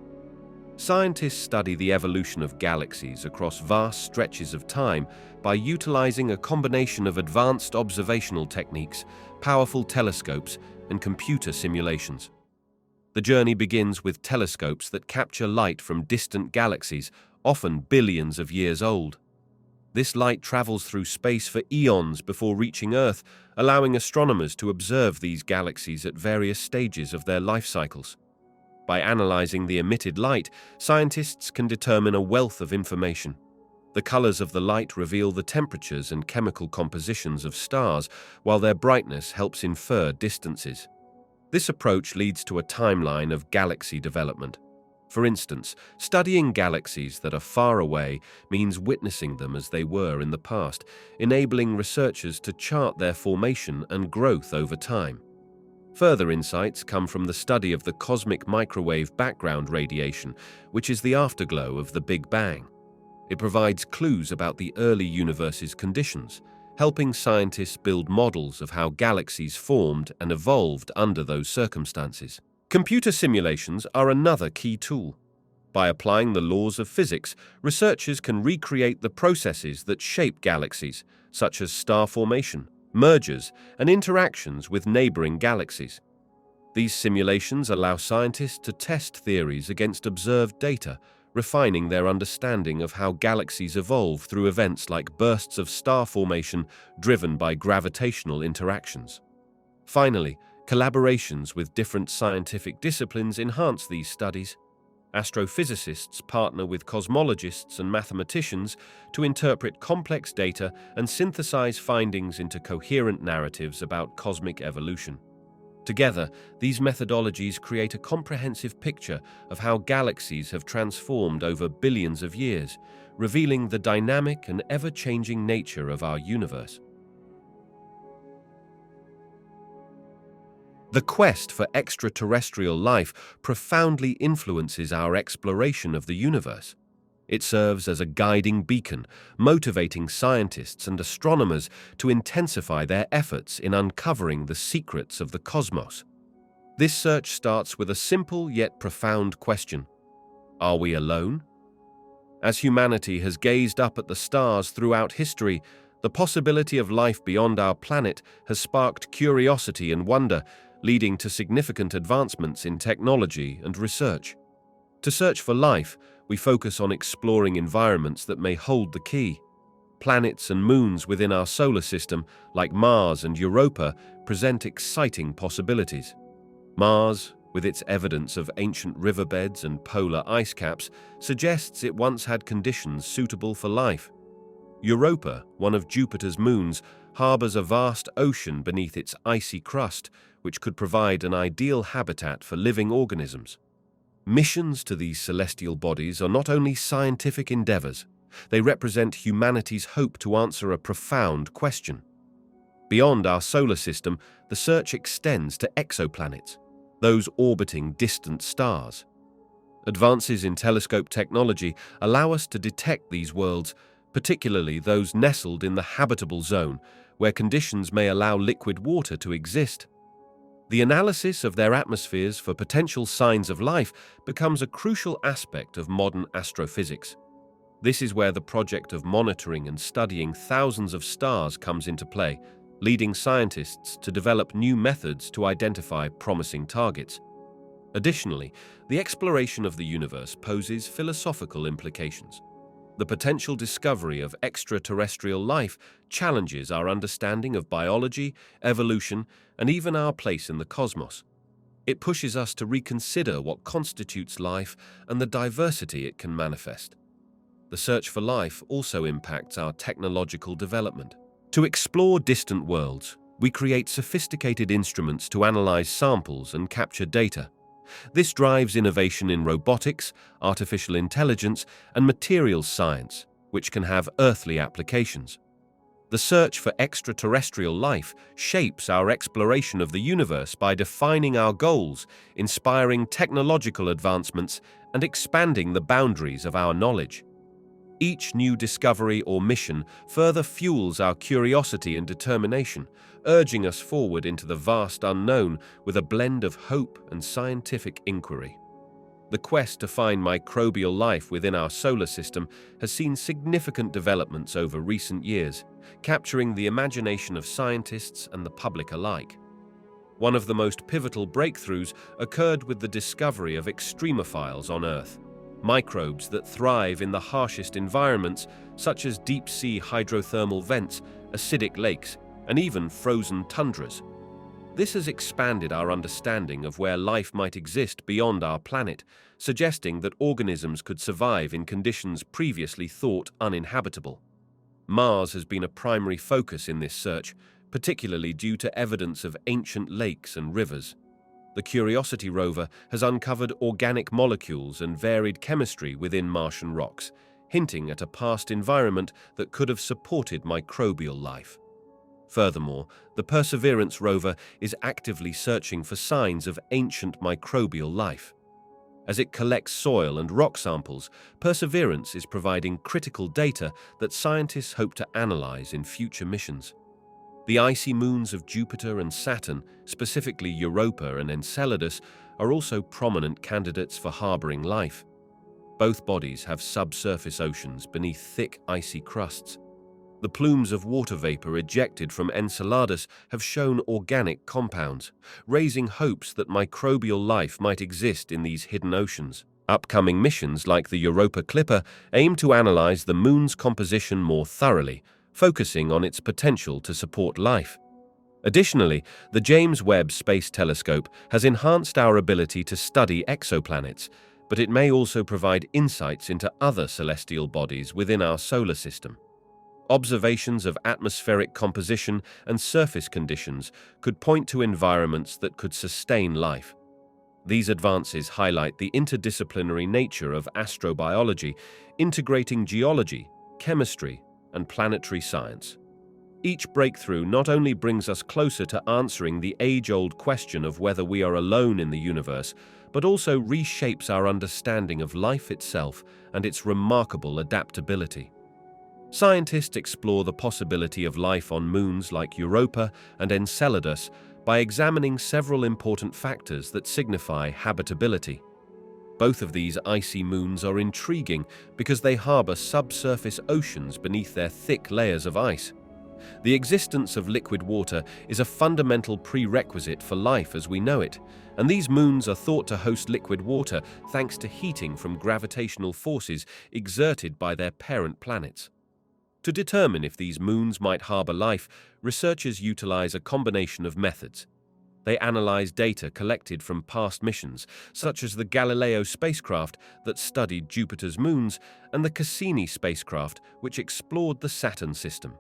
Scientists study the evolution of galaxies across vast stretches of time by utilizing a combination of advanced observational techniques, powerful telescopes, and computer simulations. The journey begins with telescopes that capture light from distant galaxies, often billions of years old. This light travels through space for eons before reaching Earth, allowing astronomers to observe these galaxies at various stages of their life cycles. By analyzing the emitted light, scientists can determine a wealth of information. The colors of the light reveal the temperatures and chemical compositions of stars, while their brightness helps infer distances. This approach leads to a timeline of galaxy development. For instance, studying galaxies that are far away means witnessing them as they were in the past, enabling researchers to chart their formation and growth over time. Further insights come from the study of the cosmic microwave background radiation, which is the afterglow of the Big Bang. It provides clues about the early universe's conditions, helping scientists build models of how galaxies formed and evolved under those circumstances. Computer simulations are another key tool. By applying the laws of physics, researchers can recreate the processes that shape galaxies, such as star formation, mergers, and interactions with neighboring galaxies. These simulations allow scientists to test theories against observed data, refining their understanding of how galaxies evolve through events like bursts of star formation driven by gravitational interactions. Finally, collaborations with different scientific disciplines enhance these studies. Astrophysicists partner with cosmologists and mathematicians to interpret complex data and synthesize findings into coherent narratives about cosmic evolution. Together, these methodologies create a comprehensive picture of how galaxies have transformed over billions of years, revealing the dynamic and ever-changing nature of our universe. The quest for extraterrestrial life profoundly influences our exploration of the universe. It serves as a guiding beacon, motivating scientists and astronomers to intensify their efforts in uncovering the secrets of the cosmos. This search starts with a simple yet profound question: are we alone? As humanity has gazed up at the stars throughout history, the possibility of life beyond our planet has sparked curiosity and wonder, leading to significant advancements in technology and research. To search for life, we focus on exploring environments that may hold the key. Planets and moons within our solar system, like Mars and Europa, present exciting possibilities. Mars, with its evidence of ancient riverbeds and polar ice caps, suggests it once had conditions suitable for life. Europa, one of Jupiter's moons, harbors a vast ocean beneath its icy crust, which could provide an ideal habitat for living organisms. Missions to these celestial bodies are not only scientific endeavors, they represent humanity's hope to answer a profound question. Beyond our solar system, the search extends to exoplanets, those orbiting distant stars. Advances in telescope technology allow us to detect these worlds, particularly those nestled in the habitable zone, where conditions may allow liquid water to exist. The analysis of their atmospheres for potential signs of life becomes a crucial aspect of modern astrophysics. This is where the project of monitoring and studying thousands of stars comes into play, leading scientists to develop new methods to identify promising targets. Additionally, the exploration of the universe poses philosophical implications. The potential discovery of extraterrestrial life challenges our understanding of biology, evolution, and even our place in the cosmos. It pushes us to reconsider what constitutes life and the diversity it can manifest. The search for life also impacts our technological development. To explore distant worlds, we create sophisticated instruments to analyze samples and capture data. This drives innovation in robotics, artificial intelligence, and materials science, which can have earthly applications. The search for extraterrestrial life shapes our exploration of the universe by defining our goals, inspiring technological advancements, and expanding the boundaries of our knowledge. Each new discovery or mission further fuels our curiosity and determination, urging us forward into the vast unknown with a blend of hope and scientific inquiry. The quest to find microbial life within our solar system has seen significant developments over recent years, capturing the imagination of scientists and the public alike. One of the most pivotal breakthroughs occurred with the discovery of extremophiles on Earth, microbes that thrive in the harshest environments such as deep-sea hydrothermal vents, acidic lakes, and even frozen tundras. This has expanded our understanding of where life might exist beyond our planet, suggesting that organisms could survive in conditions previously thought uninhabitable. Mars has been a primary focus in this search, particularly due to evidence of ancient lakes and rivers. The Curiosity rover has uncovered organic molecules and varied chemistry within Martian rocks, hinting at a past environment that could have supported microbial life. Furthermore, the Perseverance rover is actively searching for signs of ancient microbial life. As it collects soil and rock samples, Perseverance is providing critical data that scientists hope to analyze in future missions. The icy moons of Jupiter and Saturn, specifically Europa and Enceladus, are also prominent candidates for harboring life. Both bodies have subsurface oceans beneath thick icy crusts. The plumes of water vapor ejected from Enceladus have shown organic compounds, raising hopes that microbial life might exist in these hidden oceans. Upcoming missions like the Europa Clipper aim to analyze the Moon's composition more thoroughly, focusing on its potential to support life. Additionally, the James Webb Space Telescope has enhanced our ability to study exoplanets, but it may also provide insights into other celestial bodies within our solar system. Observations of atmospheric composition and surface conditions could point to environments that could sustain life. These advances highlight the interdisciplinary nature of astrobiology, integrating geology, chemistry, and planetary science. Each breakthrough not only brings us closer to answering the age-old question of whether we are alone in the universe, but also reshapes our understanding of life itself and its remarkable adaptability. Scientists explore the possibility of life on moons like Europa and Enceladus by examining several important factors that signify habitability. Both of these icy moons are intriguing because they harbor subsurface oceans beneath their thick layers of ice. The existence of liquid water is a fundamental prerequisite for life as we know it, and these moons are thought to host liquid water thanks to heating from gravitational forces exerted by their parent planets. To determine if these moons might harbor life, researchers utilize a combination of methods. They analyze data collected from past missions, such as the Galileo spacecraft that studied Jupiter's moons and the Cassini spacecraft, which explored the Saturn system.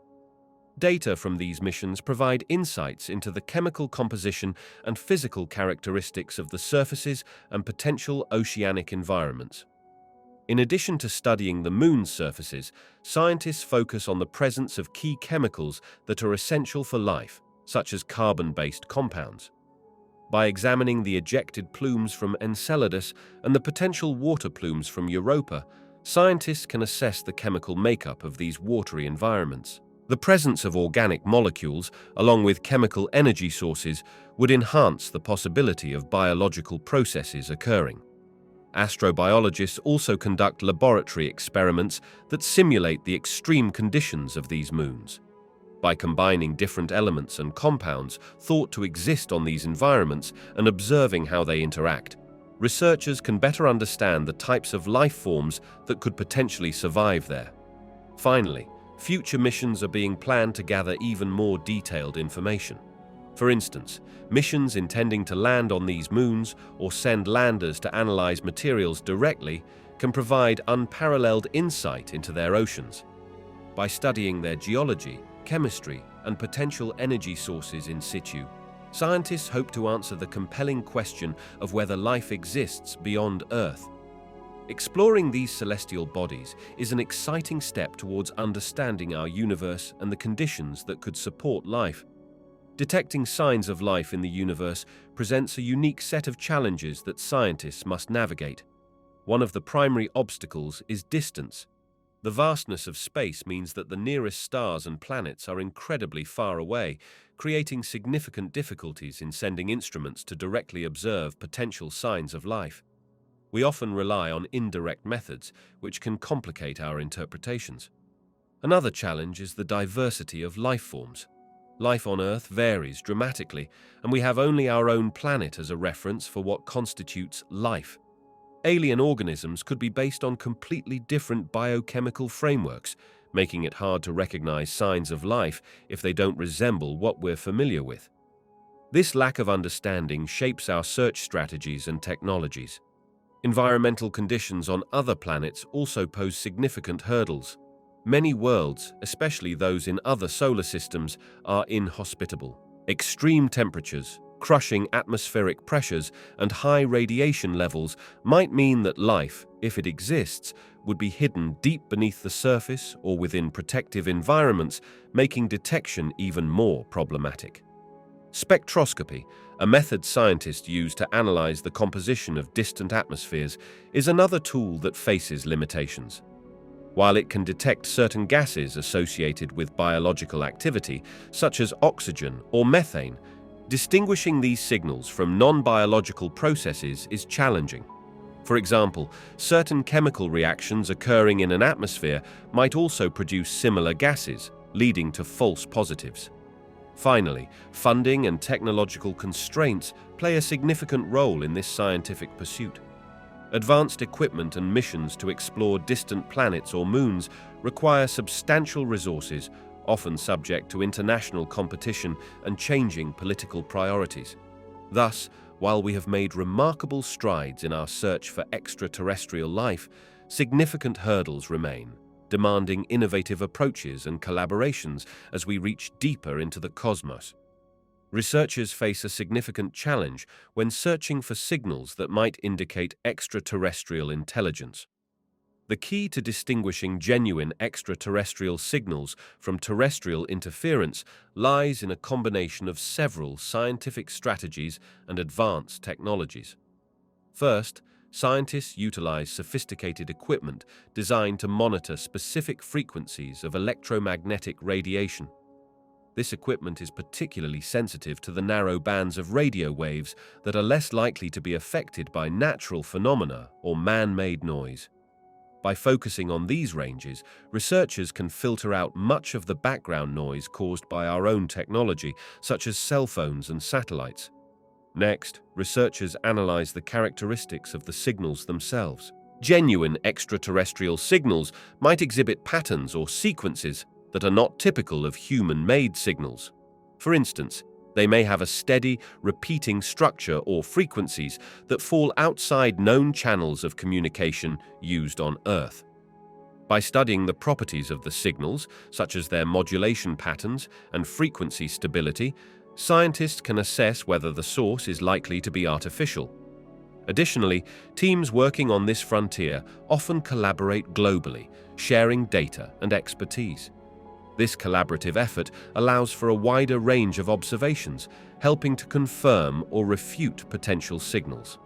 Data from these missions provide insights into the chemical composition and physical characteristics of the surfaces and potential oceanic environments. In addition to studying the moon's surfaces, scientists focus on the presence of key chemicals that are essential for life, such as carbon-based compounds. By examining the ejected plumes from Enceladus and the potential water plumes from Europa, scientists can assess the chemical makeup of these watery environments. The presence of organic molecules, along with chemical energy sources, would enhance the possibility of biological processes occurring. Astrobiologists also conduct laboratory experiments that simulate the extreme conditions of these moons. By combining different elements and compounds thought to exist on these environments and observing how they interact, researchers can better understand the types of life forms that could potentially survive there. Finally, future missions are being planned to gather even more detailed information. For instance, missions intending to land on these moons or send landers to analyze materials directly can provide unparalleled insight into their oceans. By studying their geology, chemistry, and potential energy sources in situ, scientists hope to answer the compelling question of whether life exists beyond Earth. Exploring these celestial bodies is an exciting step towards understanding our universe and the conditions that could support life. Detecting signs of life in the universe presents a unique set of challenges that scientists must navigate. One of the primary obstacles is distance. The vastness of space means that the nearest stars and planets are incredibly far away, creating significant difficulties in sending instruments to directly observe potential signs of life. We often rely on indirect methods, which can complicate our interpretations. Another challenge is the diversity of life forms. Life on Earth varies dramatically, and we have only our own planet as a reference for what constitutes life. Alien organisms could be based on completely different biochemical frameworks, making it hard to recognize signs of life if they don't resemble what we're familiar with. This lack of understanding shapes our search strategies and technologies. Environmental conditions on other planets also pose significant hurdles. Many worlds, especially those in other solar systems, are inhospitable. Extreme temperatures, crushing atmospheric pressures, and high radiation levels might mean that life, if it exists, would be hidden deep beneath the surface or within protective environments, making detection even more problematic. Spectroscopy, a method scientists use to analyze the composition of distant atmospheres, is another tool that faces limitations. While it can detect certain gases associated with biological activity, such as oxygen or methane, distinguishing these signals from non-biological processes is challenging. For example, certain chemical reactions occurring in an atmosphere might also produce similar gases, leading to false positives. Finally, funding and technological constraints play a significant role in this scientific pursuit. Advanced equipment and missions to explore distant planets or moons require substantial resources, often subject to international competition and changing political priorities. Thus, while we have made remarkable strides in our search for extraterrestrial life, significant hurdles remain, demanding innovative approaches and collaborations as we reach deeper into the cosmos. Researchers face a significant challenge when searching for signals that might indicate extraterrestrial intelligence. The key to distinguishing genuine extraterrestrial signals from terrestrial interference lies in a combination of several scientific strategies and advanced technologies. First, scientists utilize sophisticated equipment designed to monitor specific frequencies of electromagnetic radiation. This equipment is particularly sensitive to the narrow bands of radio waves that are less likely to be affected by natural phenomena or man-made noise. By focusing on these ranges, researchers can filter out much of the background noise caused by our own technology, such as cell phones and satellites. Next, researchers analyze the characteristics of the signals themselves. Genuine extraterrestrial signals might exhibit patterns or sequences that are not typical of human-made signals. For instance, they may have a steady, repeating structure or frequencies that fall outside known channels of communication used on Earth. By studying the properties of the signals, such as their modulation patterns and frequency stability, scientists can assess whether the source is likely to be artificial. Additionally, teams working on this frontier often collaborate globally, sharing data and expertise. This collaborative effort allows for a wider range of observations, helping to confirm or refute potential signals.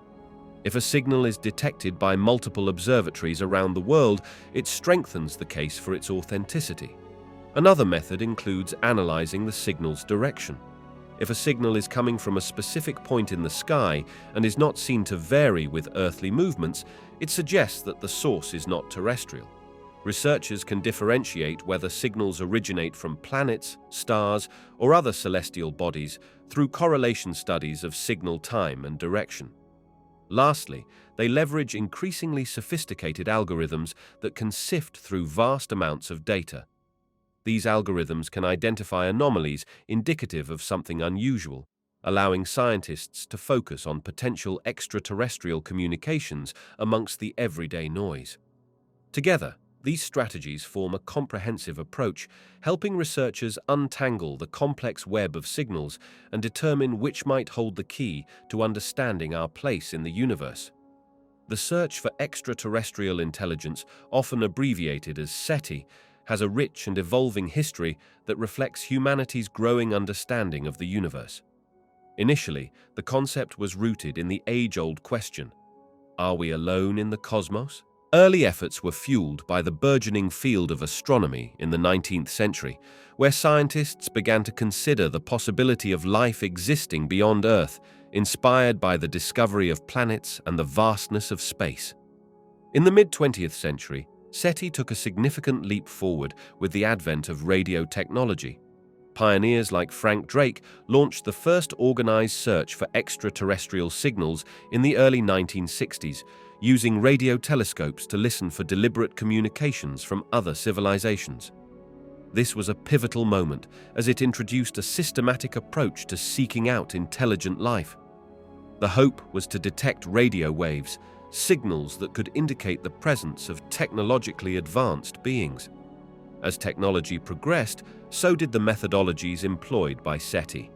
If a signal is detected by multiple observatories around the world, it strengthens the case for its authenticity. Another method includes analyzing the signal's direction. If a signal is coming from a specific point in the sky and is not seen to vary with earthly movements, it suggests that the source is not terrestrial. Researchers can differentiate whether signals originate from planets, stars, or other celestial bodies through correlation studies of signal time and direction. Lastly, they leverage increasingly sophisticated algorithms that can sift through vast amounts of data. These algorithms can identify anomalies indicative of something unusual, allowing scientists to focus on potential extraterrestrial communications amongst the everyday noise. Together, these strategies form a comprehensive approach, helping researchers untangle the complex web of signals and determine which might hold the key to understanding our place in the universe. The search for extraterrestrial intelligence, often abbreviated as SETI, has a rich and evolving history that reflects humanity's growing understanding of the universe. Initially, the concept was rooted in the age-old question: are we alone in the cosmos? Early efforts were fueled by the burgeoning field of astronomy in the 19th century, where scientists began to consider the possibility of life existing beyond Earth, inspired by the discovery of planets and the vastness of space. In the mid-20th century, SETI took a significant leap forward with the advent of radio technology. Pioneers like Frank Drake launched the first organized search for extraterrestrial signals in the early 1960s, using radio telescopes to listen for deliberate communications from other civilizations. This was a pivotal moment, as it introduced a systematic approach to seeking out intelligent life. The hope was to detect radio waves, signals that could indicate the presence of technologically advanced beings. As technology progressed, so did the methodologies employed by SETI.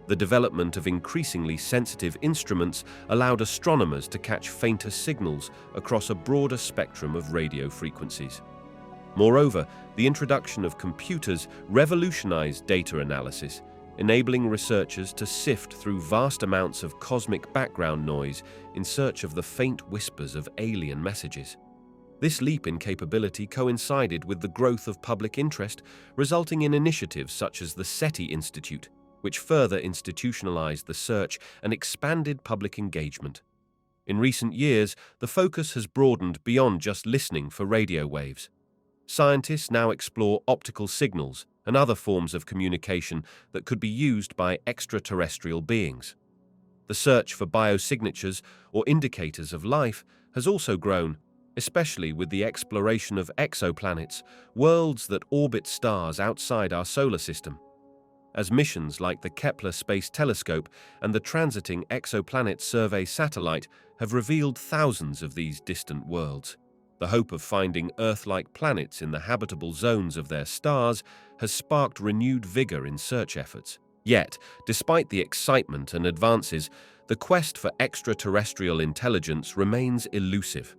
The development of increasingly sensitive instruments allowed astronomers to catch fainter signals across a broader spectrum of radio frequencies. Moreover, the introduction of computers revolutionized data analysis, enabling researchers to sift through vast amounts of cosmic background noise in search of the faint whispers of alien messages. This leap in capability coincided with the growth of public interest, resulting in initiatives such as the SETI Institute, which further institutionalized the search and expanded public engagement. In recent years, the focus has broadened beyond just listening for radio waves. Scientists now explore optical signals and other forms of communication that could be used by extraterrestrial beings. The search for biosignatures, or indicators of life, has also grown, especially with the exploration of exoplanets, worlds that orbit stars outside our solar system. As missions like the Kepler Space Telescope and the transiting Exoplanet Survey satellite have revealed thousands of these distant worlds, the hope of finding Earth-like planets in the habitable zones of their stars has sparked renewed vigor in search efforts. Yet, despite the excitement and advances, the quest for extraterrestrial intelligence remains elusive.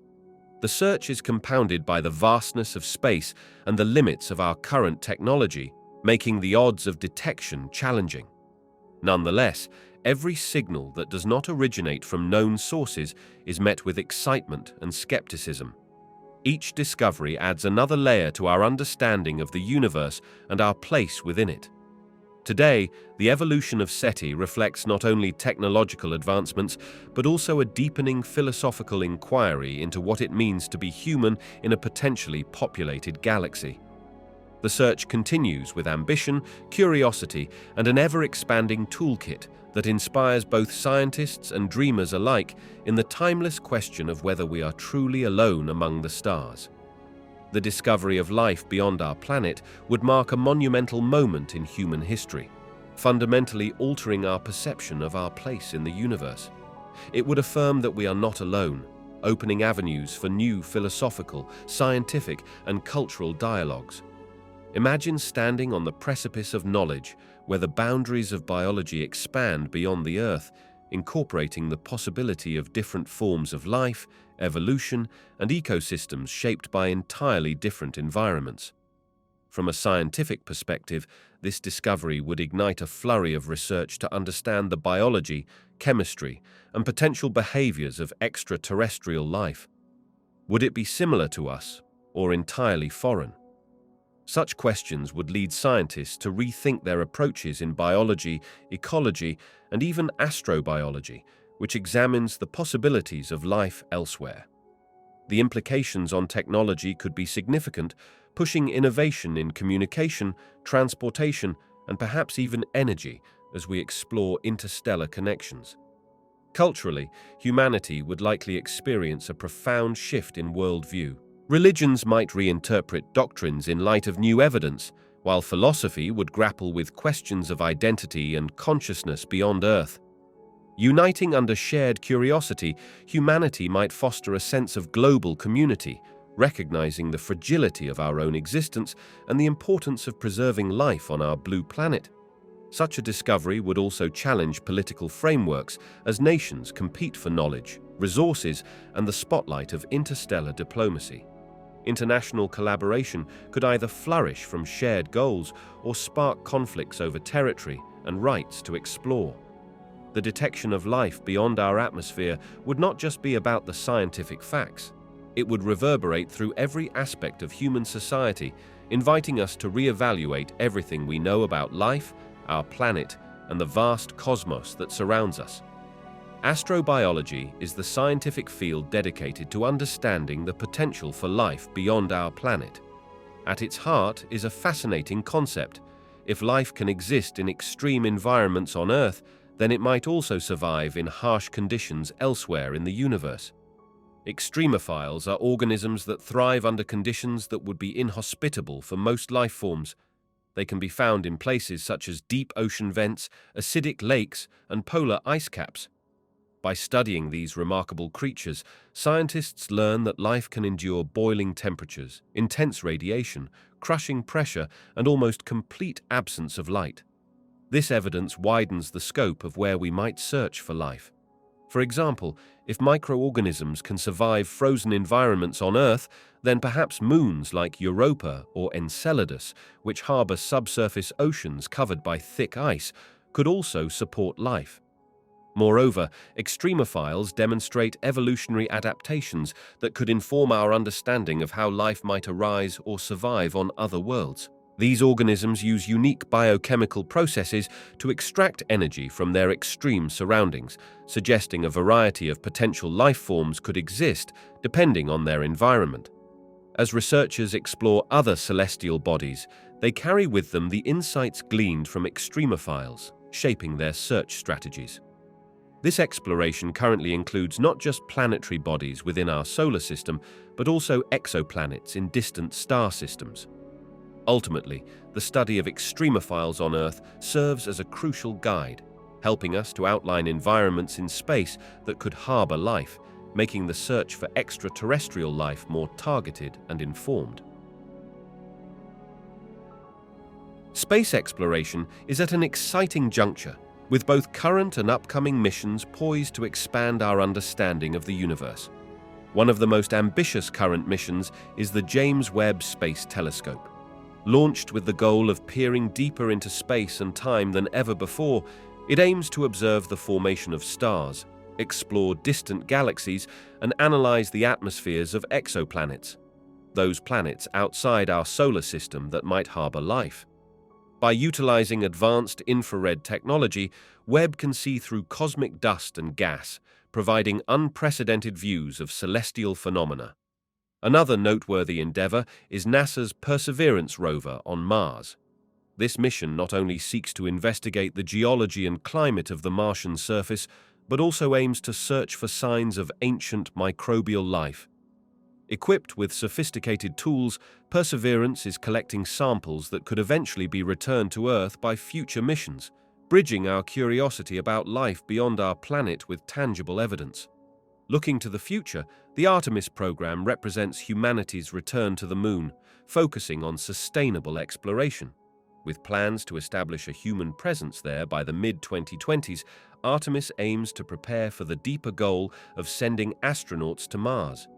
The search is compounded by the vastness of space and the limits of our current technology, making the odds of detection challenging. Nonetheless, every signal that does not originate from known sources is met with excitement and skepticism. Each discovery adds another layer to our understanding of the universe and our place within it. Today, the evolution of SETI reflects not only technological advancements, but also a deepening philosophical inquiry into what it means to be human in a potentially populated galaxy. The search continues with ambition, curiosity, and an ever-expanding toolkit that inspires both scientists and dreamers alike in the timeless question of whether we are truly alone among the stars. The discovery of life beyond our planet would mark a monumental moment in human history, fundamentally altering our perception of our place in the universe. It would affirm that we are not alone, opening avenues for new philosophical, scientific, and cultural dialogues. Imagine standing on the precipice of knowledge, where the boundaries of biology expand beyond the Earth, incorporating the possibility of different forms of life, evolution, and ecosystems shaped by entirely different environments. From a scientific perspective, this discovery would ignite a flurry of research to understand the biology, chemistry, and potential behaviors of extraterrestrial life. Would it be similar to us, or entirely foreign? Such questions would lead scientists to rethink their approaches in biology, ecology, and even astrobiology, which examines the possibilities of life elsewhere. The implications on technology could be significant, pushing innovation in communication, transportation, and perhaps even energy as we explore interstellar connections. Culturally, humanity would likely experience a profound shift in worldview. Religions might reinterpret doctrines in light of new evidence, while philosophy would grapple with questions of identity and consciousness beyond Earth. Uniting under shared curiosity, humanity might foster a sense of global community, recognizing the fragility of our own existence and the importance of preserving life on our blue planet. Such a discovery would also challenge political frameworks as nations compete for knowledge, resources, and the spotlight of interstellar diplomacy. International collaboration could either flourish from shared goals or spark conflicts over territory and rights to explore. The detection of life beyond our atmosphere would not just be about the scientific facts. It would reverberate through every aspect of human society, inviting us to reevaluate everything we know about life, our planet, and the vast cosmos that surrounds us. Astrobiology is the scientific field dedicated to understanding the potential for life beyond our planet. At its heart is a fascinating concept. If life can exist in extreme environments on Earth, then it might also survive in harsh conditions elsewhere in the universe. Extremophiles are organisms that thrive under conditions that would be inhospitable for most life forms. They can be found in places such as deep ocean vents, acidic lakes, and polar ice caps. By studying these remarkable creatures, scientists learn that life can endure boiling temperatures, intense radiation, crushing pressure, and almost complete absence of light. This evidence widens the scope of where we might search for life. For example, if microorganisms can survive frozen environments on Earth, then perhaps moons like Europa or Enceladus, which harbor subsurface oceans covered by thick ice, could also support life. Moreover, extremophiles demonstrate evolutionary adaptations that could inform our understanding of how life might arise or survive on other worlds. These organisms use unique biochemical processes to extract energy from their extreme surroundings, suggesting a variety of potential life forms could exist depending on their environment. As researchers explore other celestial bodies, they carry with them the insights gleaned from extremophiles, shaping their search strategies. This exploration currently includes not just planetary bodies within our solar system, but also exoplanets in distant star systems. Ultimately, the study of extremophiles on Earth serves as a crucial guide, helping us to outline environments in space that could harbor life, making the search for extraterrestrial life more targeted and informed. Space exploration is at an exciting juncture, with both current and upcoming missions poised to expand our understanding of the universe. One of the most ambitious current missions is the James Webb Space Telescope. Launched with the goal of peering deeper into space and time than ever before, it aims to observe the formation of stars, explore distant galaxies, and analyze the atmospheres of exoplanets, those planets outside our solar system that might harbor life. By utilizing advanced infrared technology, Webb can see through cosmic dust and gas, providing unprecedented views of celestial phenomena. Another noteworthy endeavor is NASA's Perseverance rover on Mars. This mission not only seeks to investigate the geology and climate of the Martian surface, but also aims to search for signs of ancient microbial life. Equipped with sophisticated tools, Perseverance is collecting samples that could eventually be returned to Earth by future missions, bridging our curiosity about life beyond our planet with tangible evidence. Looking to the future, the Artemis program represents humanity's return to the Moon, focusing on sustainable exploration. With plans to establish a human presence there by the mid-2020s, Artemis aims to prepare for the deeper goal of sending astronauts to Mars.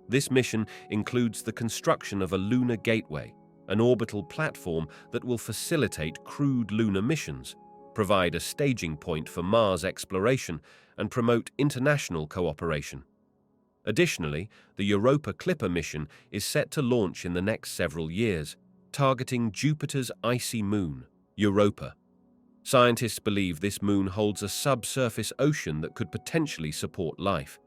This mission includes the construction of a lunar gateway, an orbital platform that will facilitate crewed lunar missions, provide a staging point for Mars exploration, and promote international cooperation. Additionally, the Europa Clipper mission is set to launch in the next several years, targeting Jupiter's icy moon, Europa. Scientists believe this moon holds a subsurface ocean that could potentially support life.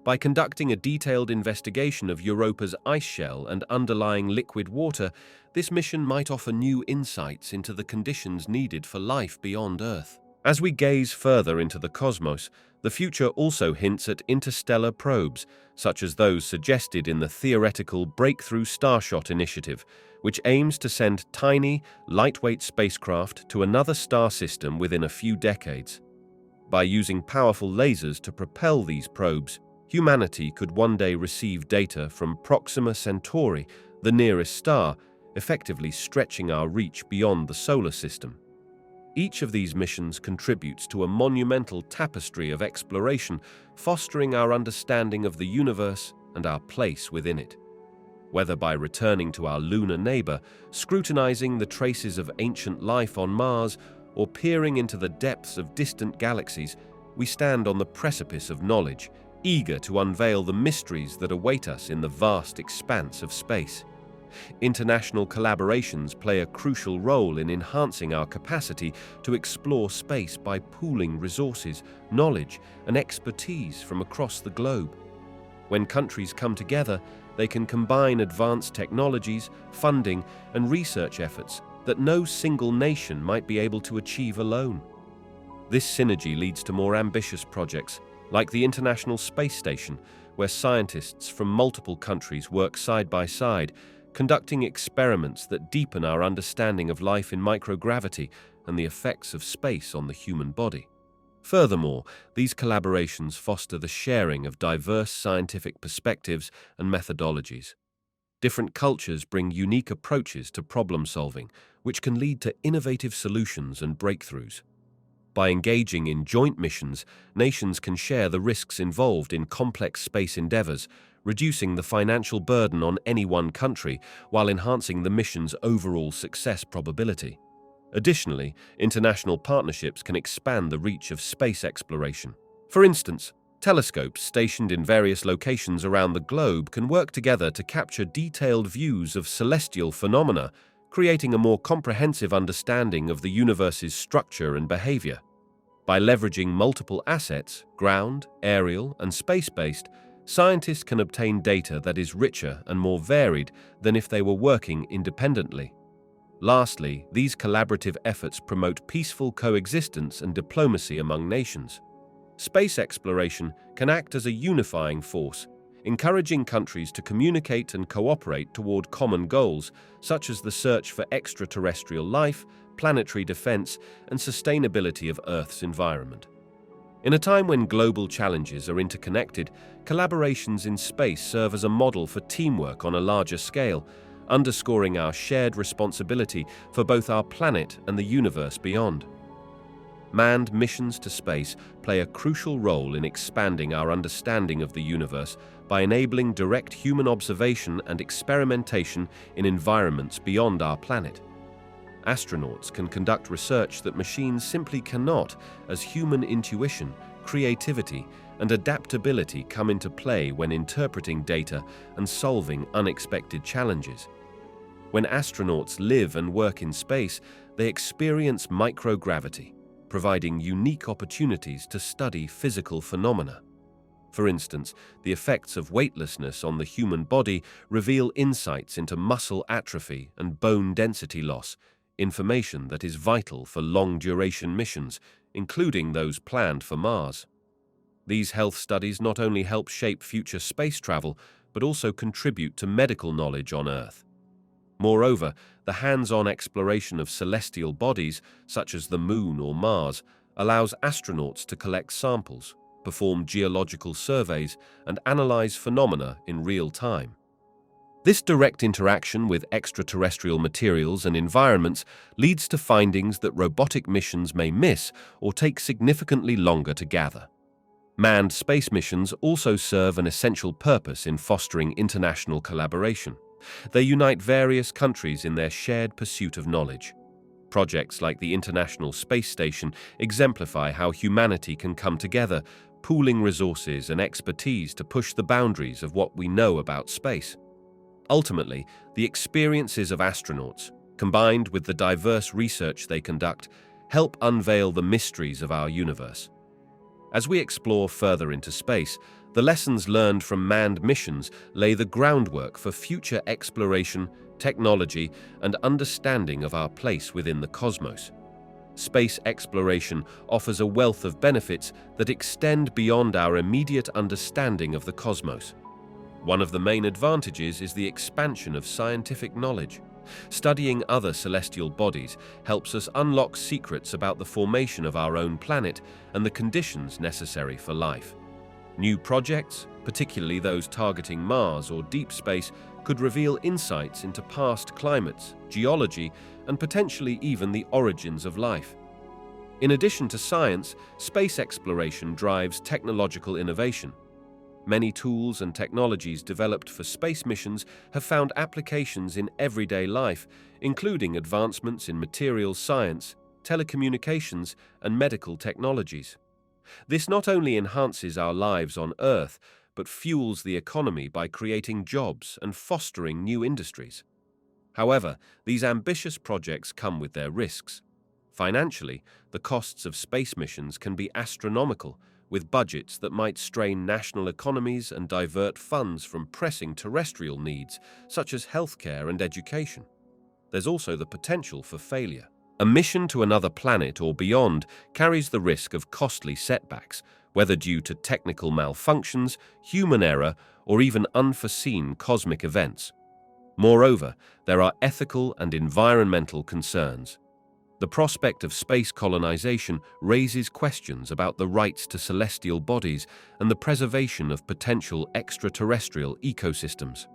By conducting a detailed investigation of Europa's ice shell and underlying liquid water, this mission might offer new insights into the conditions needed for life beyond Earth. As we gaze further into the cosmos, the future also hints at interstellar probes, such as those suggested in the theoretical Breakthrough Starshot initiative, which aims to send tiny, lightweight spacecraft to another star system within a few decades. By using powerful lasers to propel these probes, humanity could one day receive data from Proxima Centauri, the nearest star, effectively stretching our reach beyond the solar system. Each of these missions contributes to a monumental tapestry of exploration, fostering our understanding of the universe and our place within it. Whether by returning to our lunar neighbor, scrutinizing the traces of ancient life on Mars, or peering into the depths of distant galaxies, we stand on the precipice of knowledge, eager to unveil the mysteries that await us in the vast expanse of space. International collaborations play a crucial role in enhancing our capacity to explore space by pooling resources, knowledge, and expertise from across the globe. When countries come together, they can combine advanced technologies, funding, and research efforts that no single nation might be able to achieve alone. This synergy leads to more ambitious projects, like the International Space Station, where scientists from multiple countries work side by side, conducting experiments that deepen our understanding of life in microgravity and the effects of space on the human body. Furthermore, these collaborations foster the sharing of diverse scientific perspectives and methodologies. Different cultures bring unique approaches to problem solving, which can lead to innovative solutions and breakthroughs. By engaging in joint missions, nations can share the risks involved in complex space endeavors, reducing the financial burden on any one country while enhancing the mission's overall success probability. Additionally, international partnerships can expand the reach of space exploration. For instance, telescopes stationed in various locations around the globe can work together to capture detailed views of celestial phenomena, creating a more comprehensive understanding of the universe's structure and behavior. By leveraging multiple assets, ground, aerial, and space-based, scientists can obtain data that is richer and more varied than if they were working independently. Lastly, these collaborative efforts promote peaceful coexistence and diplomacy among nations. Space exploration can act as a unifying force, encouraging countries to communicate and cooperate toward common goals, such as the search for extraterrestrial life, planetary defense, and sustainability of Earth's environment. In a time when global challenges are interconnected, collaborations in space serve as a model for teamwork on a larger scale, underscoring our shared responsibility for both our planet and the universe beyond. Manned missions to space play a crucial role in expanding our understanding of the universe by enabling direct human observation and experimentation in environments beyond our planet. Astronauts can conduct research that machines simply cannot, as human intuition, creativity, and adaptability come into play when interpreting data and solving unexpected challenges. When astronauts live and work in space, they experience microgravity, providing unique opportunities to study physical phenomena. For instance, the effects of weightlessness on the human body reveal insights into muscle atrophy and bone density loss, information that is vital for long-duration missions, including those planned for Mars. These health studies not only help shape future space travel, but also contribute to medical knowledge on Earth. Moreover, the hands-on exploration of celestial bodies, such as the Moon or Mars, allows astronauts to collect samples, perform geological surveys, and analyze phenomena in real time. This direct interaction with extraterrestrial materials and environments leads to findings that robotic missions may miss or take significantly longer to gather. Manned space missions also serve an essential purpose in fostering international collaboration. They unite various countries in their shared pursuit of knowledge. Projects like the International Space Station exemplify how humanity can come together, pooling resources and expertise to push the boundaries of what we know about space. Ultimately, the experiences of astronauts, combined with the diverse research they conduct, help unveil the mysteries of our universe. As we explore further into space, the lessons learned from manned missions lay the groundwork for future exploration, technology, and understanding of our place within the cosmos. Space exploration offers a wealth of benefits that extend beyond our immediate understanding of the cosmos. One of the main advantages is the expansion of scientific knowledge. Studying other celestial bodies helps us unlock secrets about the formation of our own planet and the conditions necessary for life. New projects, particularly those targeting Mars or deep space, could reveal insights into past climates, geology, and potentially even the origins of life. In addition to science, space exploration drives technological innovation. Many tools and technologies developed for space missions have found applications in everyday life, including advancements in materials science, telecommunications, and medical technologies. This not only enhances our lives on Earth, but fuels the economy by creating jobs and fostering new industries. However, these ambitious projects come with their risks. Financially, the costs of space missions can be astronomical, with budgets that might strain national economies and divert funds from pressing terrestrial needs, such as healthcare and education. There's also the potential for failure. A mission to another planet or beyond carries the risk of costly setbacks, whether due to technical malfunctions, human error, or even unforeseen cosmic events. Moreover, there are ethical and environmental concerns. The prospect of space colonization raises questions about the rights to celestial bodies and the preservation of potential extraterrestrial ecosystems.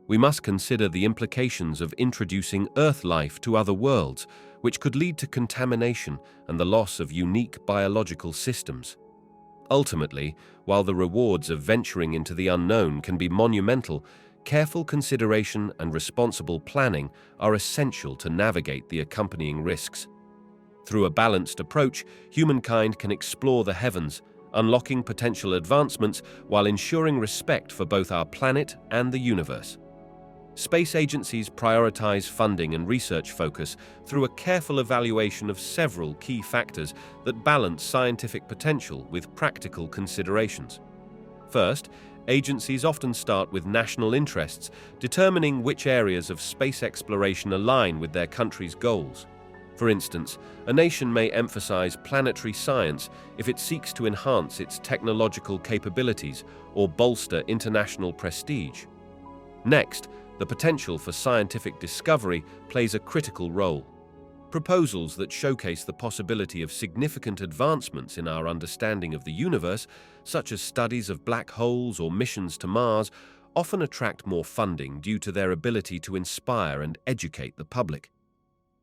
We must consider the implications of introducing Earth life to other worlds, which could lead to contamination and the loss of unique biological systems. Ultimately, while the rewards of venturing into the unknown can be monumental, careful consideration and responsible planning are essential to navigate the accompanying risks. Through a balanced approach, humankind can explore the heavens, unlocking potential advancements while ensuring respect for both our planet and the universe. Space agencies prioritize funding and research focus through a careful evaluation of several key factors that balance scientific potential with practical considerations. First, agencies often start with national interests, determining which areas of space exploration align with their country's goals. For instance, a nation may emphasize planetary science if it seeks to enhance its technological capabilities or bolster international prestige. Next, the potential for scientific discovery plays a critical role. Proposals that showcase the possibility of significant advancements in our understanding of the universe, such as studies of black holes or missions to Mars, often attract more funding due to their ability to inspire and educate the public.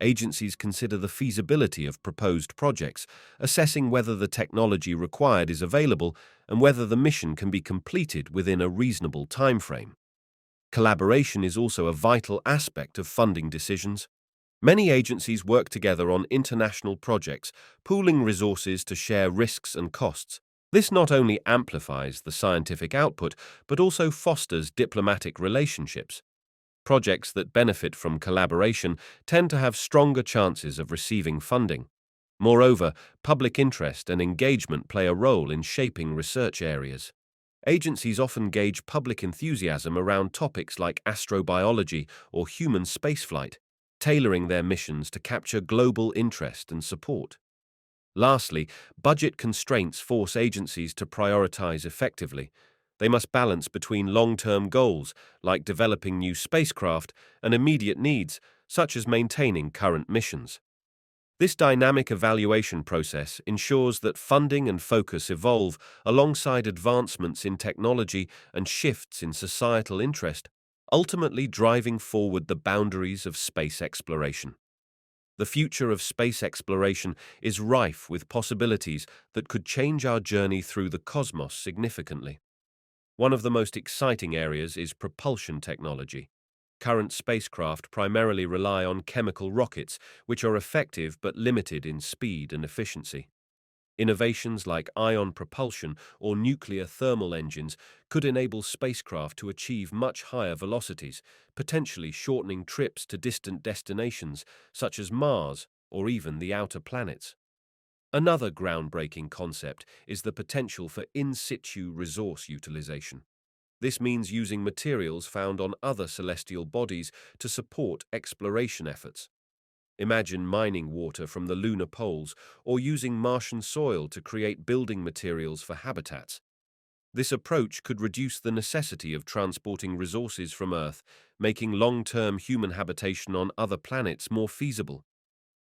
Agencies consider the feasibility of proposed projects, assessing whether the technology required is available and whether the mission can be completed within a reasonable timeframe. Collaboration is also a vital aspect of funding decisions. Many agencies work together on international projects, pooling resources to share risks and costs. This not only amplifies the scientific output, but also fosters diplomatic relationships. Projects that benefit from collaboration tend to have stronger chances of receiving funding. Moreover, public interest and engagement play a role in shaping research areas. Agencies often gauge public enthusiasm around topics like astrobiology or human spaceflight, tailoring their missions to capture global interest and support. Lastly, budget constraints force agencies to prioritize effectively. They must balance between long-term goals, like developing new spacecraft, and immediate needs, such as maintaining current missions. This dynamic evaluation process ensures that funding and focus evolve alongside advancements in technology and shifts in societal interest, ultimately driving forward the boundaries of space exploration. The future of space exploration is rife with possibilities that could change our journey through the cosmos significantly. One of the most exciting areas is propulsion technology. Current spacecraft primarily rely on chemical rockets, which are effective but limited in speed and efficiency. Innovations like ion propulsion or nuclear thermal engines could enable spacecraft to achieve much higher velocities, potentially shortening trips to distant destinations such as Mars or even the outer planets. Another groundbreaking concept is the potential for in situ resource utilization. This means using materials found on other celestial bodies to support exploration efforts. Imagine mining water from the lunar poles or using Martian soil to create building materials for habitats. This approach could reduce the necessity of transporting resources from Earth, making long-term human habitation on other planets more feasible.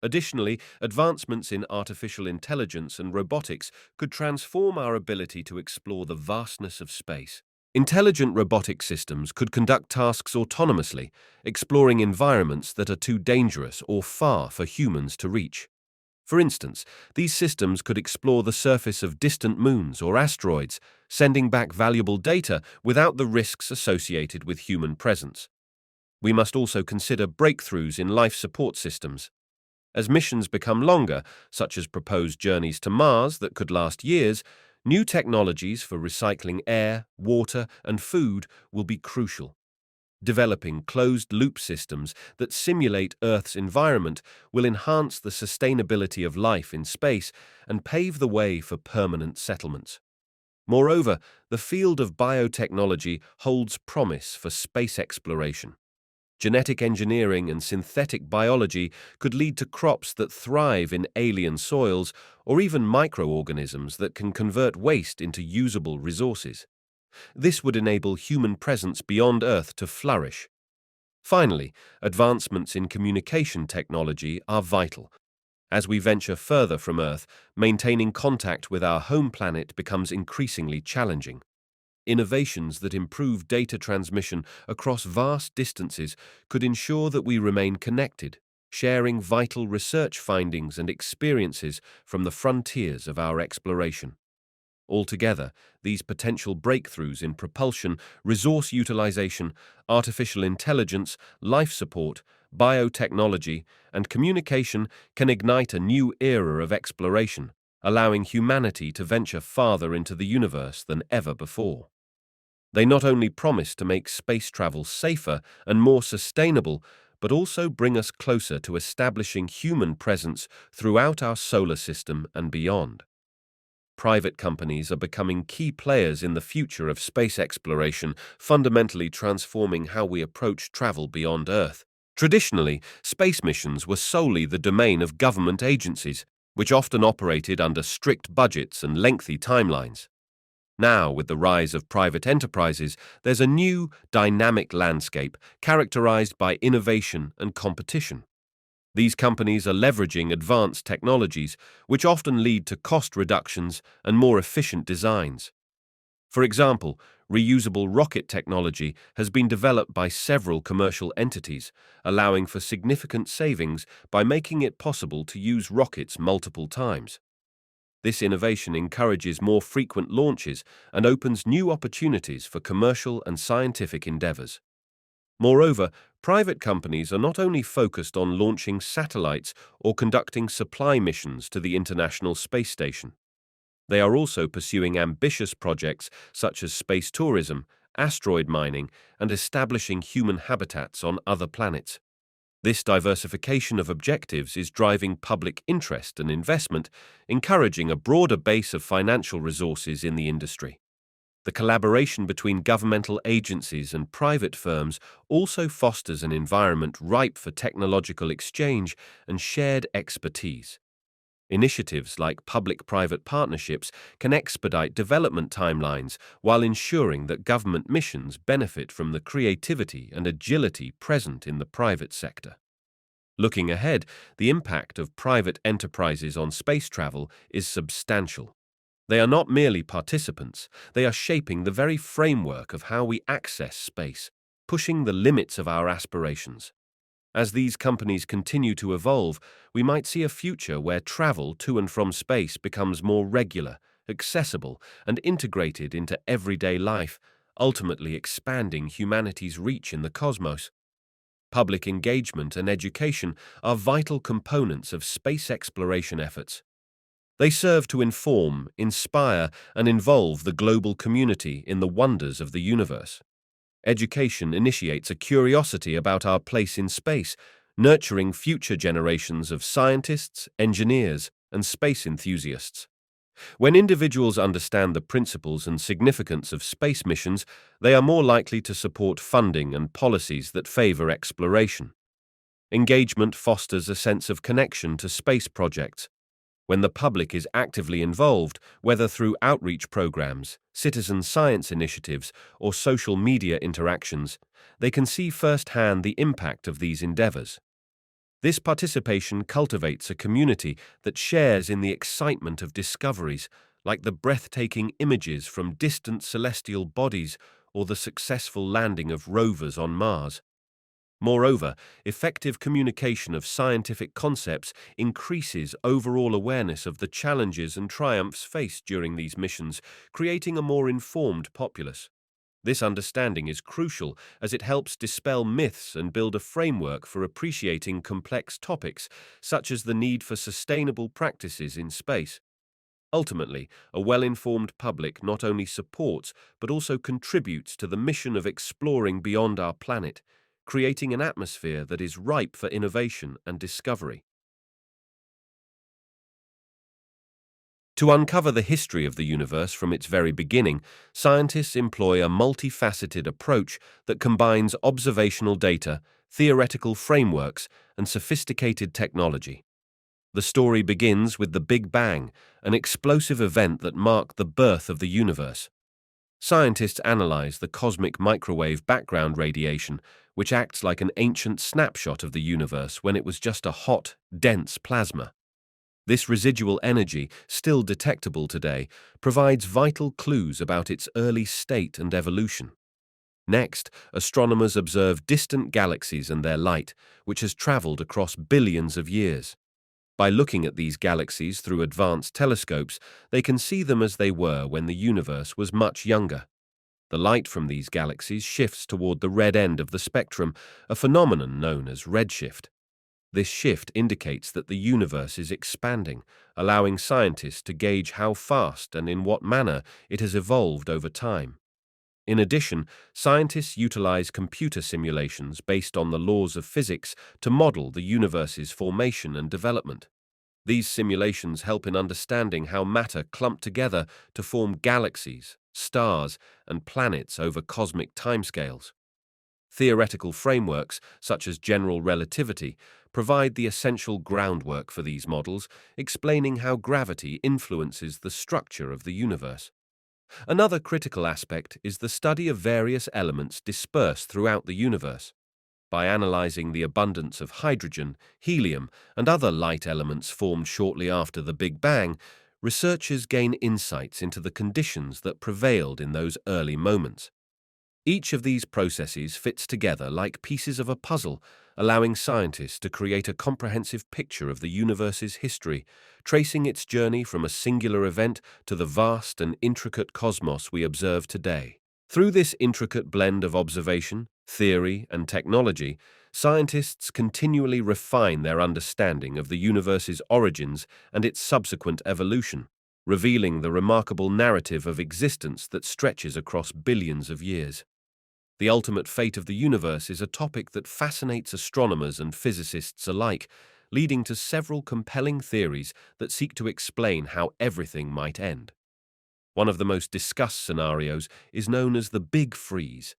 Additionally, advancements in artificial intelligence and robotics could transform our ability to explore the vastness of space. Intelligent robotic systems could conduct tasks autonomously, exploring environments that are too dangerous or far for humans to reach. For instance, these systems could explore the surface of distant moons or asteroids, sending back valuable data without the risks associated with human presence. We must also consider breakthroughs in life support systems. As missions become longer, such as proposed journeys to Mars that could last years, new technologies for recycling air, water, and food will be crucial. Developing closed-loop systems that simulate Earth's environment will enhance the sustainability of life in space and pave the way for permanent settlements. Moreover, the field of biotechnology holds promise for space exploration. Genetic engineering and synthetic biology could lead to crops that thrive in alien soils or even microorganisms that can convert waste into usable resources. This would enable human presence beyond Earth to flourish. Finally, advancements in communication technology are vital. As we venture further from Earth, maintaining contact with our home planet becomes increasingly challenging. Innovations that improve data transmission across vast distances could ensure that we remain connected, sharing vital research findings and experiences from the frontiers of our exploration. Altogether, these potential breakthroughs in propulsion, resource utilization, artificial intelligence, life support, biotechnology, and communication can ignite a new era of exploration, allowing humanity to venture farther into the universe than ever before. They not only promise to make space travel safer and more sustainable, but also bring us closer to establishing human presence throughout our solar system and beyond. Private companies are becoming key players in the future of space exploration, fundamentally transforming how we approach travel beyond Earth. Traditionally, space missions were solely the domain of government agencies, which often operated under strict budgets and lengthy timelines. Now, with the rise of private enterprises, there's a new, dynamic landscape characterized by innovation and competition. These companies are leveraging advanced technologies, which often lead to cost reductions and more efficient designs. For example, reusable rocket technology has been developed by several commercial entities, allowing for significant savings by making it possible to use rockets multiple times. This innovation encourages more frequent launches and opens new opportunities for commercial and scientific endeavors. Moreover, private companies are not only focused on launching satellites or conducting supply missions to the International Space Station. They are also pursuing ambitious projects such as space tourism, asteroid mining, and establishing human habitats on other planets. This diversification of objectives is driving public interest and investment, encouraging a broader base of financial resources in the industry. The collaboration between governmental agencies and private firms also fosters an environment ripe for technological exchange and shared expertise. Initiatives like public-private partnerships can expedite development timelines while ensuring that government missions benefit from the creativity and agility present in the private sector. Looking ahead, the impact of private enterprises on space travel is substantial. They are not merely participants, they are shaping the very framework of how we access space, pushing the limits of our aspirations. As these companies continue to evolve, we might see a future where travel to and from space becomes more regular, accessible, and integrated into everyday life, ultimately expanding humanity's reach in the cosmos. Public engagement and education are vital components of space exploration efforts. They serve to inform, inspire, and involve the global community in the wonders of the universe. Education initiates a curiosity about our place in space, nurturing future generations of scientists, engineers, and space enthusiasts. When individuals understand the principles and significance of space missions, they are more likely to support funding and policies that favor exploration. Engagement fosters a sense of connection to space projects. When the public is actively involved, whether through outreach programs, citizen science initiatives, or social media interactions, they can see firsthand the impact of these endeavors. This participation cultivates a community that shares in the excitement of discoveries, like the breathtaking images from distant celestial bodies or the successful landing of rovers on Mars. Moreover, effective communication of scientific concepts increases overall awareness of the challenges and triumphs faced during these missions, creating a more informed populace. This understanding is crucial as it helps dispel myths and build a framework for appreciating complex topics, such as the need for sustainable practices in space. Ultimately, a well-informed public not only supports but also contributes to the mission of exploring beyond our planet, creating an atmosphere that is ripe for innovation and discovery. To uncover the history of the universe from its very beginning, scientists employ a multifaceted approach that combines observational data, theoretical frameworks, and sophisticated technology. The story begins with the Big Bang, an explosive event that marked the birth of the universe. Scientists analyze the cosmic microwave background radiation, which acts like an ancient snapshot of the universe when it was just a hot, dense plasma. This residual energy, still detectable today, provides vital clues about its early state and evolution. Next, astronomers observe distant galaxies and their light, which has traveled across billions of years. By looking at these galaxies through advanced telescopes, they can see them as they were when the universe was much younger. The light from these galaxies shifts toward the red end of the spectrum, a phenomenon known as redshift. This shift indicates that the universe is expanding, allowing scientists to gauge how fast and in what manner it has evolved over time. In addition, scientists utilize computer simulations based on the laws of physics to model the universe's formation and development. These simulations help in understanding how matter clumped together to form galaxies, stars, and planets over cosmic timescales. Theoretical frameworks, such as general relativity, provide the essential groundwork for these models, explaining how gravity influences the structure of the universe. Another critical aspect is the study of various elements dispersed throughout the universe. By analyzing the abundance of hydrogen, helium, and other light elements formed shortly after the Big Bang, researchers gain insights into the conditions that prevailed in those early moments. Each of these processes fits together like pieces of a puzzle, allowing scientists to create a comprehensive picture of the universe's history, tracing its journey from a singular event to the vast and intricate cosmos we observe today. Through this intricate blend of observation, theory, and technology, scientists continually refine their understanding of the universe's origins and its subsequent evolution, revealing the remarkable narrative of existence that stretches across billions of years. The ultimate fate of the universe is a topic that fascinates astronomers and physicists alike, leading to several compelling theories that seek to explain how everything might end. One of the most discussed scenarios is known as the Big Freeze.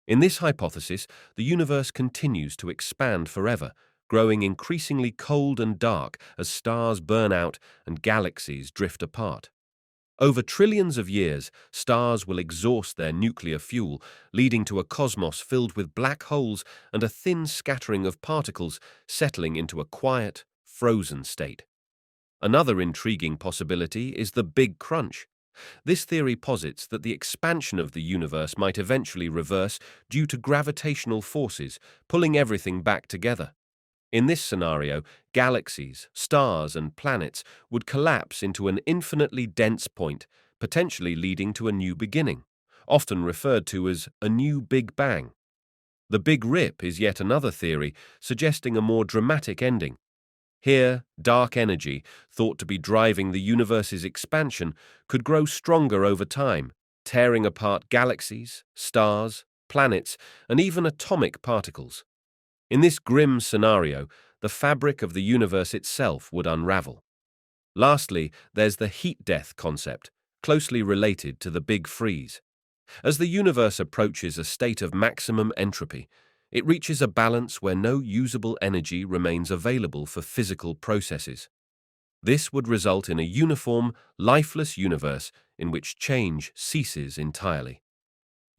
In this hypothesis, the universe continues to expand forever, growing increasingly cold and dark as stars burn out and galaxies drift apart. Over trillions of years, stars will exhaust their nuclear fuel, leading to a cosmos filled with black holes and a thin scattering of particles settling into a quiet, frozen state. Another intriguing possibility is the Big Crunch. This theory posits that the expansion of the universe might eventually reverse due to gravitational forces, pulling everything back together. In this scenario, galaxies, stars, and planets would collapse into an infinitely dense point, potentially leading to a new beginning, often referred to as a new Big Bang. The Big Rip is yet another theory, suggesting a more dramatic ending. Here, dark energy, thought to be driving the universe's expansion, could grow stronger over time, tearing apart galaxies, stars, planets, and even atomic particles. In this grim scenario, the fabric of the universe itself would unravel. Lastly, there's the heat death concept, closely related to the Big Freeze. As the universe approaches a state of maximum entropy, it reaches a balance where no usable energy remains available for physical processes. This would result in a uniform, lifeless universe in which change ceases entirely.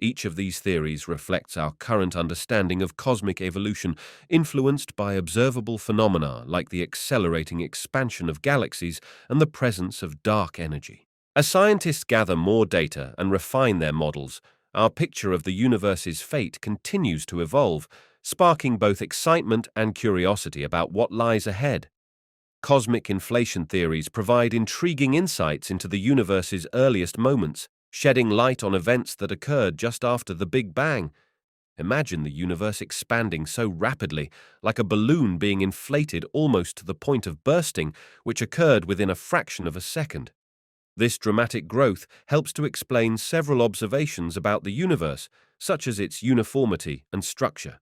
Each of these theories reflects our current understanding of cosmic evolution, influenced by observable phenomena like the accelerating expansion of galaxies and the presence of dark energy. As scientists gather more data and refine their models, our picture of the universe's fate continues to evolve, sparking both excitement and curiosity about what lies ahead. Cosmic inflation theories provide intriguing insights into the universe's earliest moments, shedding light on events that occurred just after the Big Bang. Imagine the universe expanding so rapidly, like a balloon being inflated almost to the point of bursting, which occurred within a fraction of a second. This dramatic growth helps to explain several observations about the universe, such as its uniformity and structure.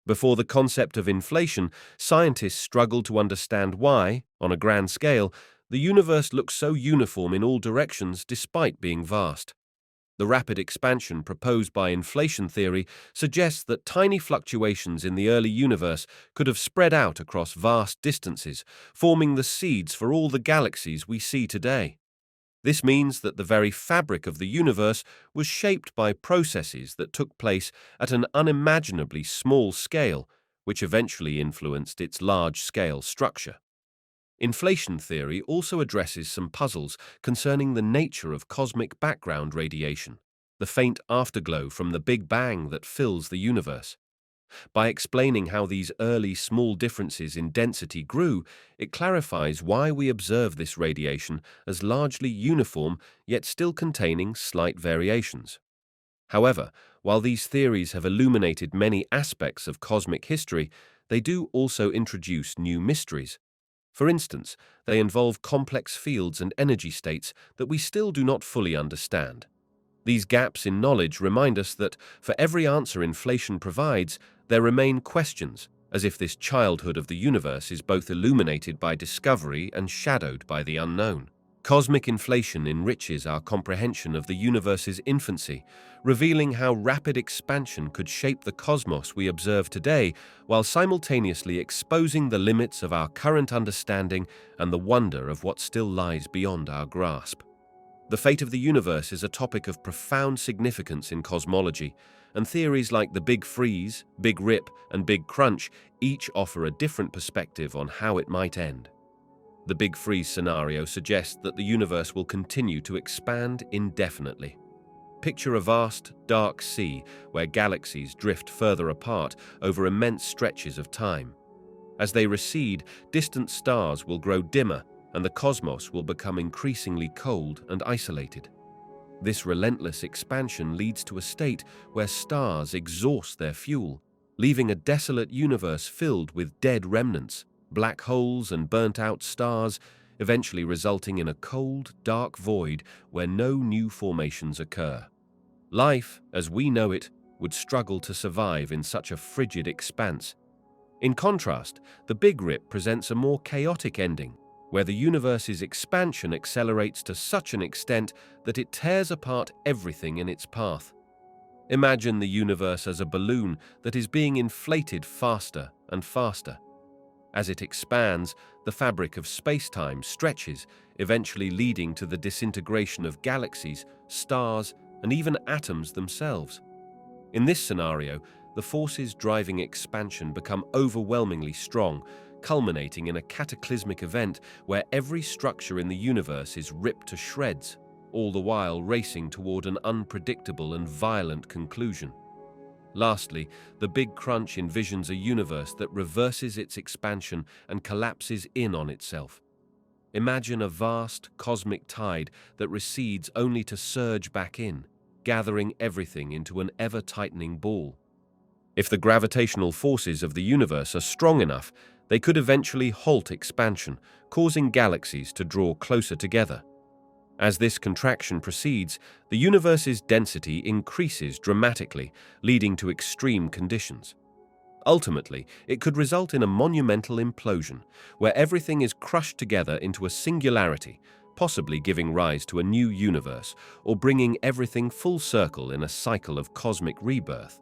Before the concept of inflation, scientists struggled to understand why, on a grand scale, the universe looks so uniform in all directions despite being vast. The rapid expansion proposed by inflation theory suggests that tiny fluctuations in the early universe could have spread out across vast distances, forming the seeds for all the galaxies we see today. This means that the very fabric of the universe was shaped by processes that took place at an unimaginably small scale, which eventually influenced its large-scale structure. Inflation theory also addresses some puzzles concerning the nature of cosmic background radiation, the faint afterglow from the Big Bang that fills the universe. By explaining how these early small differences in density grew, it clarifies why we observe this radiation as largely uniform yet still containing slight variations. However, while these theories have illuminated many aspects of cosmic history, they do also introduce new mysteries. For instance, they involve complex fields and energy states that we still do not fully understand. These gaps in knowledge remind us that, for every answer inflation provides, there remain questions, as if this childhood of the universe is both illuminated by discovery and shadowed by the unknown. Cosmic inflation enriches our comprehension of the universe's infancy, revealing how rapid expansion could shape the cosmos we observe today, while simultaneously exposing the limits of our current understanding and the wonder of what still lies beyond our grasp. The fate of the universe is a topic of profound significance in cosmology, and theories like the Big Freeze, Big Rip, and Big Crunch each offer a different perspective on how it might end. The Big Freeze scenario suggests that the universe will continue to expand indefinitely. Picture a vast, dark sea where galaxies drift further apart over immense stretches of time. As they recede, distant stars will grow dimmer, and the cosmos will become increasingly cold and isolated. This relentless expansion leads to a state where stars exhaust their fuel, leaving a desolate universe filled with dead remnants, black holes and burnt-out stars, eventually resulting in a cold, dark void where no new formations occur. Life, as we know it, would struggle to survive in such a frigid expanse. In contrast, the Big Rip presents a more chaotic ending, where the universe's expansion accelerates to such an extent that it tears apart everything in its path. Imagine the universe as a balloon that is being inflated faster and faster. As it expands, the fabric of space-time stretches, eventually leading to the disintegration of galaxies, stars, and even atoms themselves. In this scenario, the forces driving expansion become overwhelmingly strong, culminating in a cataclysmic event where every structure in the universe is ripped to shreds, all the while racing toward an unpredictable and violent conclusion. Lastly, the Big Crunch envisions a universe that reverses its expansion and collapses in on itself. Imagine a vast cosmic tide that recedes only to surge back in, gathering everything into an ever-tightening ball. If the gravitational forces of the universe are strong enough, they could eventually halt expansion, causing galaxies to draw closer together. As this contraction proceeds, the universe's density increases dramatically, leading to extreme conditions. Ultimately, it could result in a monumental implosion, where everything is crushed together into a singularity, possibly giving rise to a new universe, or bringing everything full circle in a cycle of cosmic rebirth.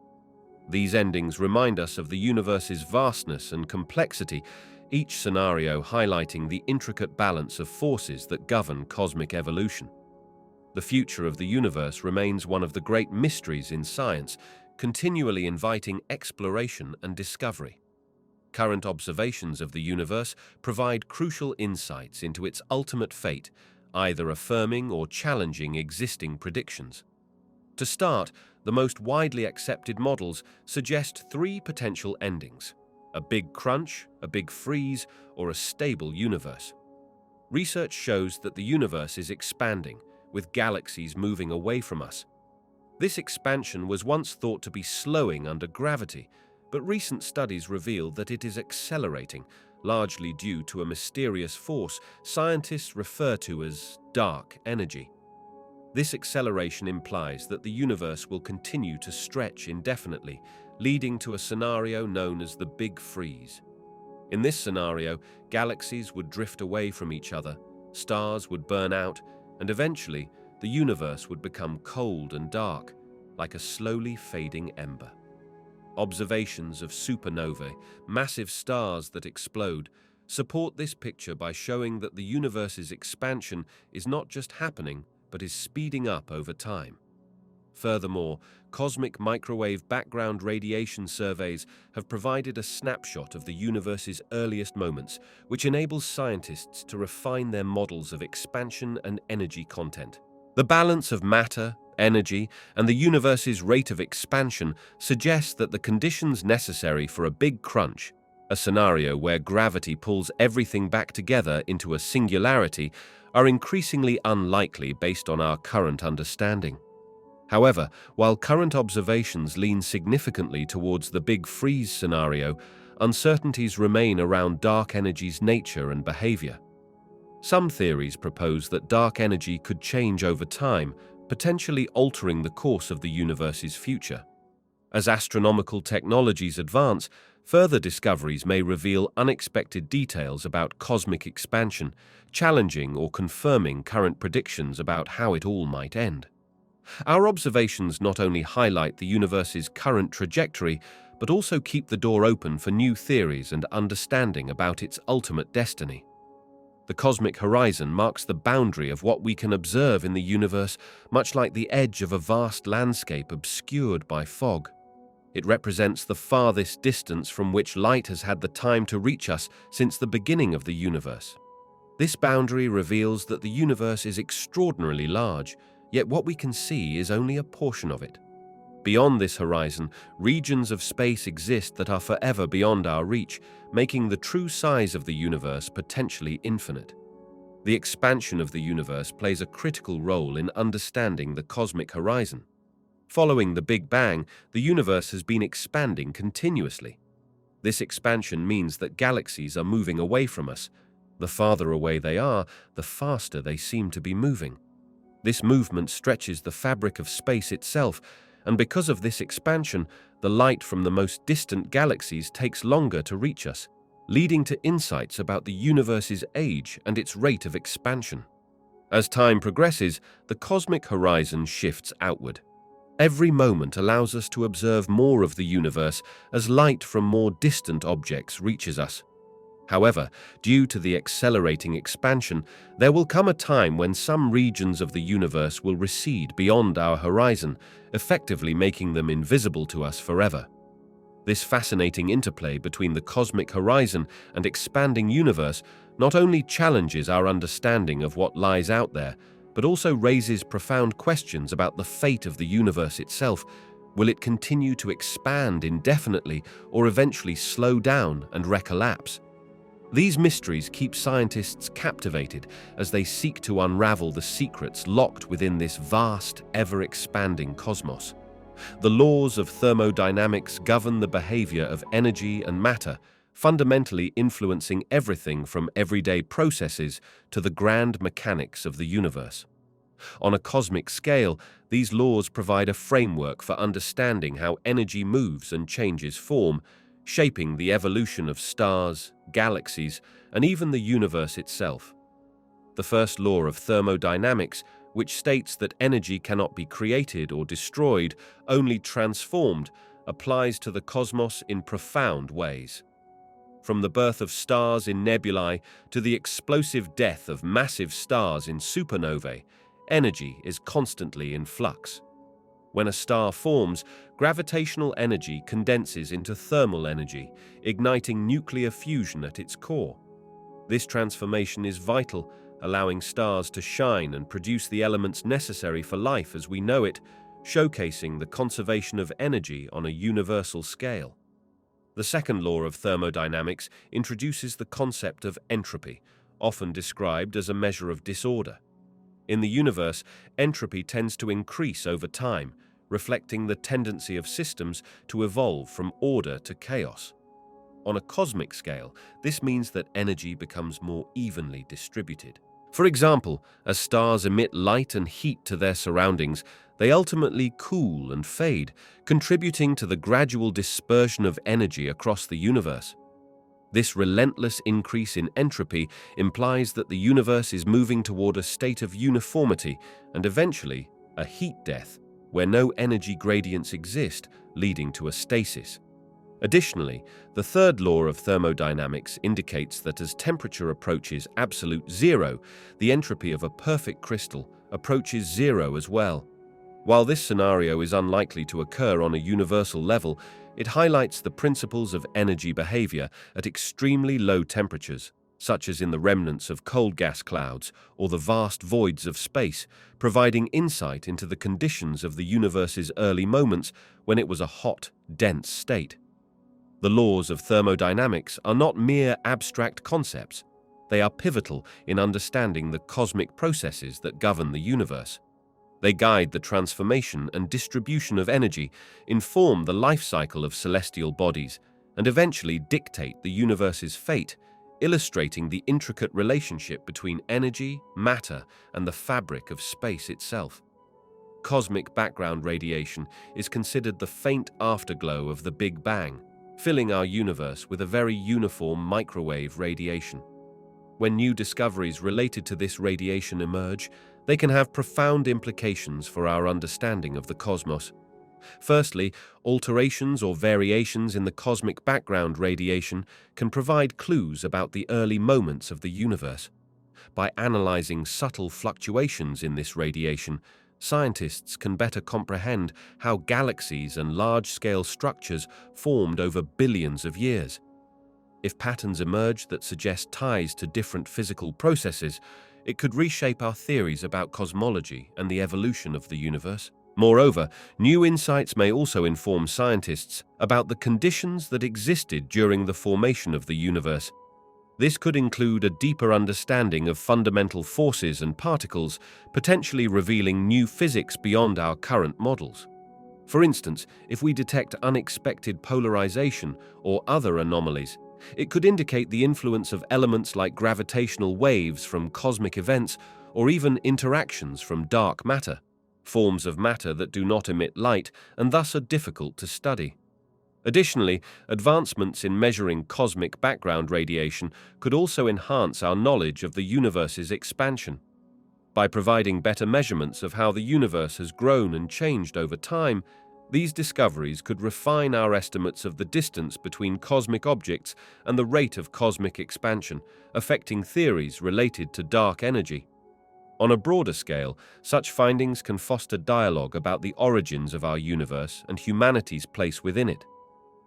These endings remind us of the universe's vastness and complexity, each scenario highlighting the intricate balance of forces that govern cosmic evolution. The future of the universe remains one of the great mysteries in science, continually inviting exploration and discovery. Current observations of the universe provide crucial insights into its ultimate fate, either affirming or challenging existing predictions. To start, the most widely accepted models suggest three potential endings: a Big Crunch, a Big Freeze, or a stable universe. Research shows that the universe is expanding, with galaxies moving away from us. This expansion was once thought to be slowing under gravity, but recent studies reveal that it is accelerating, largely due to a mysterious force scientists refer to as dark energy. This acceleration implies that the universe will continue to stretch indefinitely, leading to a scenario known as the Big Freeze. In this scenario, galaxies would drift away from each other, stars would burn out, and eventually, the universe would become cold and dark, like a slowly fading ember. Observations of supernovae, massive stars that explode, support this picture by showing that the universe's expansion is not just happening, but is speeding up over time. Furthermore, cosmic microwave background radiation surveys have provided a snapshot of the universe's earliest moments, which enables scientists to refine their models of expansion and energy content. The balance of matter, energy, and the universe's rate of expansion suggests that the conditions necessary for a Big Crunch, a scenario where gravity pulls everything back together into a singularity, are increasingly unlikely based on our current understanding. However, while current observations lean significantly towards the Big Freeze scenario, uncertainties remain around dark energy's nature and behavior. Some theories propose that dark energy could change over time, potentially altering the course of the universe's future. As astronomical technologies advance, further discoveries may reveal unexpected details about cosmic expansion, challenging or confirming current predictions about how it all might end. Our observations not only highlight the universe's current trajectory, but also keep the door open for new theories and understanding about its ultimate destiny. The cosmic horizon marks the boundary of what we can observe in the universe, much like the edge of a vast landscape obscured by fog. It represents the farthest distance from which light has had the time to reach us since the beginning of the universe. This boundary reveals that the universe is extraordinarily large, yet what we can see is only a portion of it. Beyond this horizon, regions of space exist that are forever beyond our reach, making the true size of the universe potentially infinite. The expansion of the universe plays a critical role in understanding the cosmic horizon. Following the Big Bang, the universe has been expanding continuously. This expansion means that galaxies are moving away from us. The farther away they are, the faster they seem to be moving. This movement stretches the fabric of space itself, and because of this expansion, the light from the most distant galaxies takes longer to reach us, leading to insights about the universe's age and its rate of expansion. As time progresses, the cosmic horizon shifts outward. Every moment allows us to observe more of the universe as light from more distant objects reaches us. However, due to the accelerating expansion, there will come a time when some regions of the universe will recede beyond our horizon, effectively making them invisible to us forever. This fascinating interplay between the cosmic horizon and expanding universe not only challenges our understanding of what lies out there, but also raises profound questions about the fate of the universe itself. Will it continue to expand indefinitely or eventually slow down and recollapse? These mysteries keep scientists captivated as they seek to unravel the secrets locked within this vast, ever-expanding cosmos. The laws of thermodynamics govern the behavior of energy and matter, fundamentally influencing everything from everyday processes to the grand mechanics of the universe. On a cosmic scale, these laws provide a framework for understanding how energy moves and changes form, shaping the evolution of stars, galaxies, and even the universe itself. The first law of thermodynamics, which states that energy cannot be created or destroyed, only transformed, applies to the cosmos in profound ways. From the birth of stars in nebulae to the explosive death of massive stars in supernovae, energy is constantly in flux. When a star forms, gravitational energy condenses into thermal energy, igniting nuclear fusion at its core. This transformation is vital, allowing stars to shine and produce the elements necessary for life as we know it, showcasing the conservation of energy on a universal scale. The second law of thermodynamics introduces the concept of entropy, often described as a measure of disorder. In the universe, entropy tends to increase over time, reflecting the tendency of systems to evolve from order to chaos. On a cosmic scale, this means that energy becomes more evenly distributed. For example, as stars emit light and heat to their surroundings, they ultimately cool and fade, contributing to the gradual dispersion of energy across the universe. This relentless increase in entropy implies that the universe is moving toward a state of uniformity and eventually a heat death, where no energy gradients exist, leading to a stasis. Additionally, the third law of thermodynamics indicates that as temperature approaches absolute zero, the entropy of a perfect crystal approaches zero as well. While this scenario is unlikely to occur on a universal level, it highlights the principles of energy behavior at extremely low temperatures, such as in the remnants of cold gas clouds or the vast voids of space, providing insight into the conditions of the universe's early moments when it was a hot, dense state. The laws of thermodynamics are not mere abstract concepts. They are pivotal in understanding the cosmic processes that govern the universe. They guide the transformation and distribution of energy, inform the life cycle of celestial bodies, and eventually dictate the universe's fate, illustrating the intricate relationship between energy, matter, and the fabric of space itself. Cosmic background radiation is considered the faint afterglow of the Big Bang, filling our universe with a very uniform microwave radiation. When new discoveries related to this radiation emerge, they can have profound implications for our understanding of the cosmos. Firstly, alterations or variations in the cosmic background radiation can provide clues about the early moments of the universe. By analyzing subtle fluctuations in this radiation, scientists can better comprehend how galaxies and large-scale structures formed over billions of years. If patterns emerge that suggest ties to different physical processes, it could reshape our theories about cosmology and the evolution of the universe. Moreover, new insights may also inform scientists about the conditions that existed during the formation of the universe. This could include a deeper understanding of fundamental forces and particles, potentially revealing new physics beyond our current models. For instance, if we detect unexpected polarization or other anomalies, it could indicate the influence of elements like gravitational waves from cosmic events or even interactions from dark matter, forms of matter that do not emit light and thus are difficult to study. Additionally, advancements in measuring cosmic background radiation could also enhance our knowledge of the universe's expansion. By providing better measurements of how the universe has grown and changed over time, these discoveries could refine our estimates of the distance between cosmic objects and the rate of cosmic expansion, affecting theories related to dark energy. On a broader scale, such findings can foster dialogue about the origins of our universe and humanity's place within it.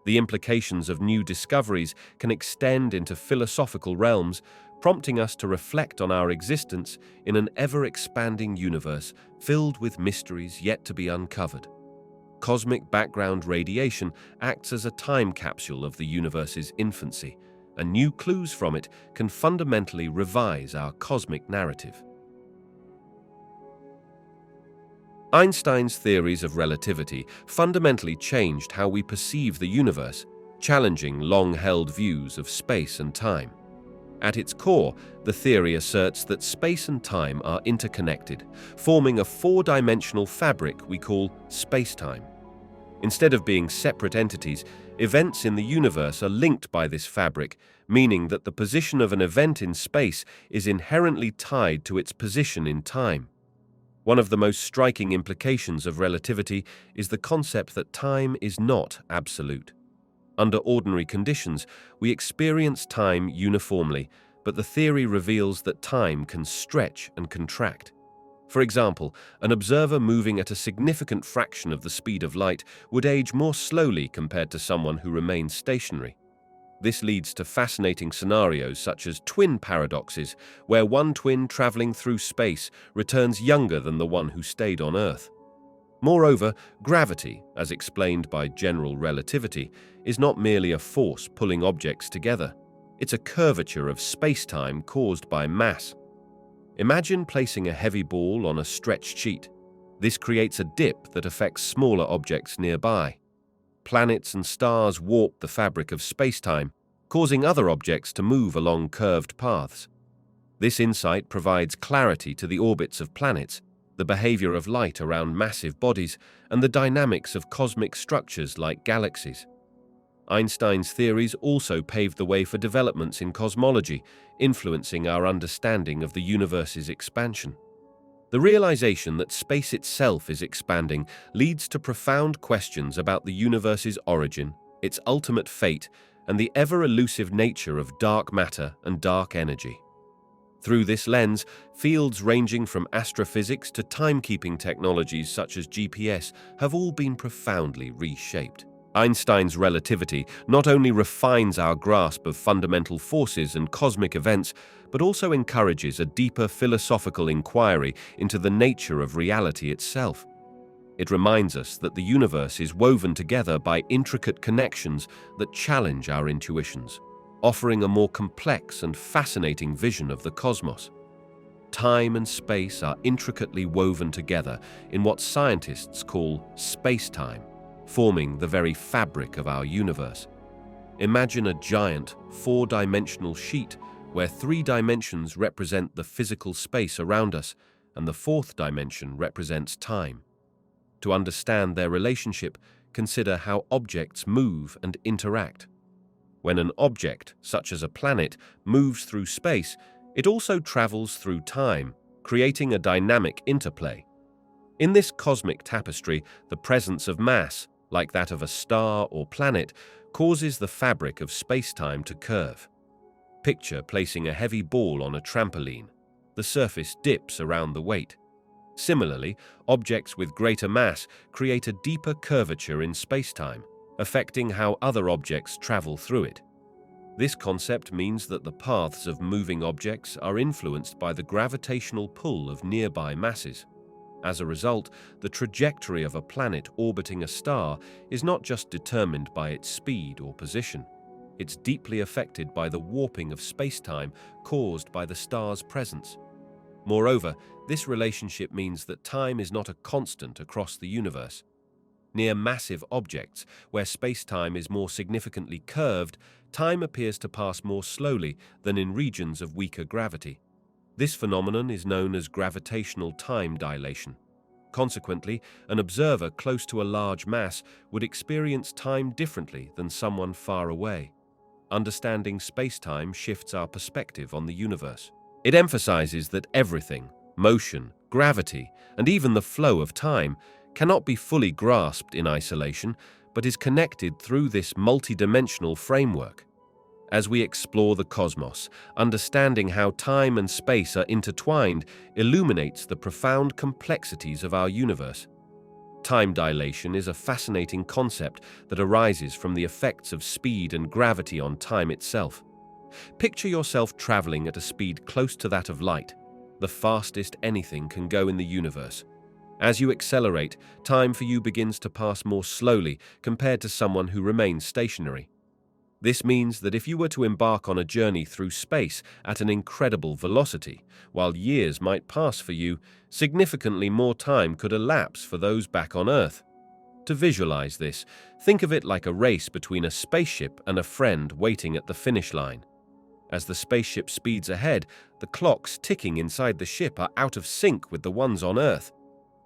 The implications of new discoveries can extend into philosophical realms, prompting us to reflect on our existence in an ever-expanding universe filled with mysteries yet to be uncovered. Cosmic background radiation acts as a time capsule of the universe's infancy, and new clues from it can fundamentally revise our cosmic narrative. Einstein's theories of relativity fundamentally changed how we perceive the universe, challenging long-held views of space and time. At its core, the theory asserts that space and time are interconnected, forming a four-dimensional fabric we call spacetime. Instead of being separate entities, events in the universe are linked by this fabric, meaning that the position of an event in space is inherently tied to its position in time. One of the most striking implications of relativity is the concept that time is not absolute. Under ordinary conditions, we experience time uniformly, but the theory reveals that time can stretch and contract. For example, an observer moving at a significant fraction of the speed of light would age more slowly compared to someone who remains stationary. This leads to fascinating scenarios such as twin paradoxes, where one twin traveling through space returns younger than the one who stayed on Earth. Moreover, gravity, as explained by general relativity, is not merely a force pulling objects together. It's a curvature of space-time caused by mass. Imagine placing a heavy ball on a stretched sheet. This creates a dip that affects smaller objects nearby. Planets and stars warp the fabric of space-time, causing other objects to move along curved paths. This insight provides clarity to the orbits of planets, the behavior of light around massive bodies, and the dynamics of cosmic structures like galaxies. Einstein's theories also paved the way for developments in cosmology, influencing our understanding of the universe's expansion. The realization that space itself is expanding leads to profound questions about the universe's origin, its ultimate fate, and the ever-elusive nature of dark matter and dark energy. Through this lens, fields ranging from astrophysics to timekeeping technologies such as GPS have all been profoundly reshaped. Einstein's relativity not only refines our grasp of fundamental forces and cosmic events, but also encourages a deeper philosophical inquiry into the nature of reality itself. It reminds us that the universe is woven together by intricate connections that challenge our intuitions, offering a more complex and fascinating vision of the cosmos. Time and space are intricately woven together in what scientists call space-time, forming the very fabric of our universe. Imagine a giant, four-dimensional sheet where three dimensions represent the physical space around us and the fourth dimension represents time. To understand their relationship, consider how objects move and interact. When an object, such as a planet, moves through space, it also travels through time, creating a dynamic interplay. In this cosmic tapestry, the presence of mass, like that of a star or planet, causes the fabric of space-time to curve. Picture placing a heavy ball on a trampoline. The surface dips around the weight. Similarly, objects with greater mass create a deeper curvature in space-time, affecting how other objects travel through it. This concept means that the paths of moving objects are influenced by the gravitational pull of nearby masses. As a result, the trajectory of a planet orbiting a star is not just determined by its speed or position. It's deeply affected by the warping of space-time caused by the star's presence. Moreover, this relationship means that time is not a constant across the universe. Near massive objects, where space-time is more significantly curved, time appears to pass more slowly than in regions of weaker gravity. This phenomenon is known as gravitational time dilation. Consequently, an observer close to a large mass would experience time differently than someone far away. Understanding space-time shifts our perspective on the universe. It emphasizes that everything, motion, gravity, and even the flow of time, cannot be fully grasped in isolation, but is connected through this multidimensional framework. As we explore the cosmos, understanding how time and space are intertwined illuminates the profound complexities of our universe. Time dilation is a fascinating concept that arises from the effects of speed and gravity on time itself. Picture yourself traveling at a speed close to that of light, the fastest anything can go in the universe. As you accelerate, time for you begins to pass more slowly compared to someone who remains stationary. This means that if you were to embark on a journey through space at an incredible velocity, while years might pass for you, significantly more time could elapse for those back on Earth. To visualize this, think of it like a race between a spaceship and a friend waiting at the finish line. As the spaceship speeds ahead, the clocks ticking inside the ship are out of sync with the ones on Earth.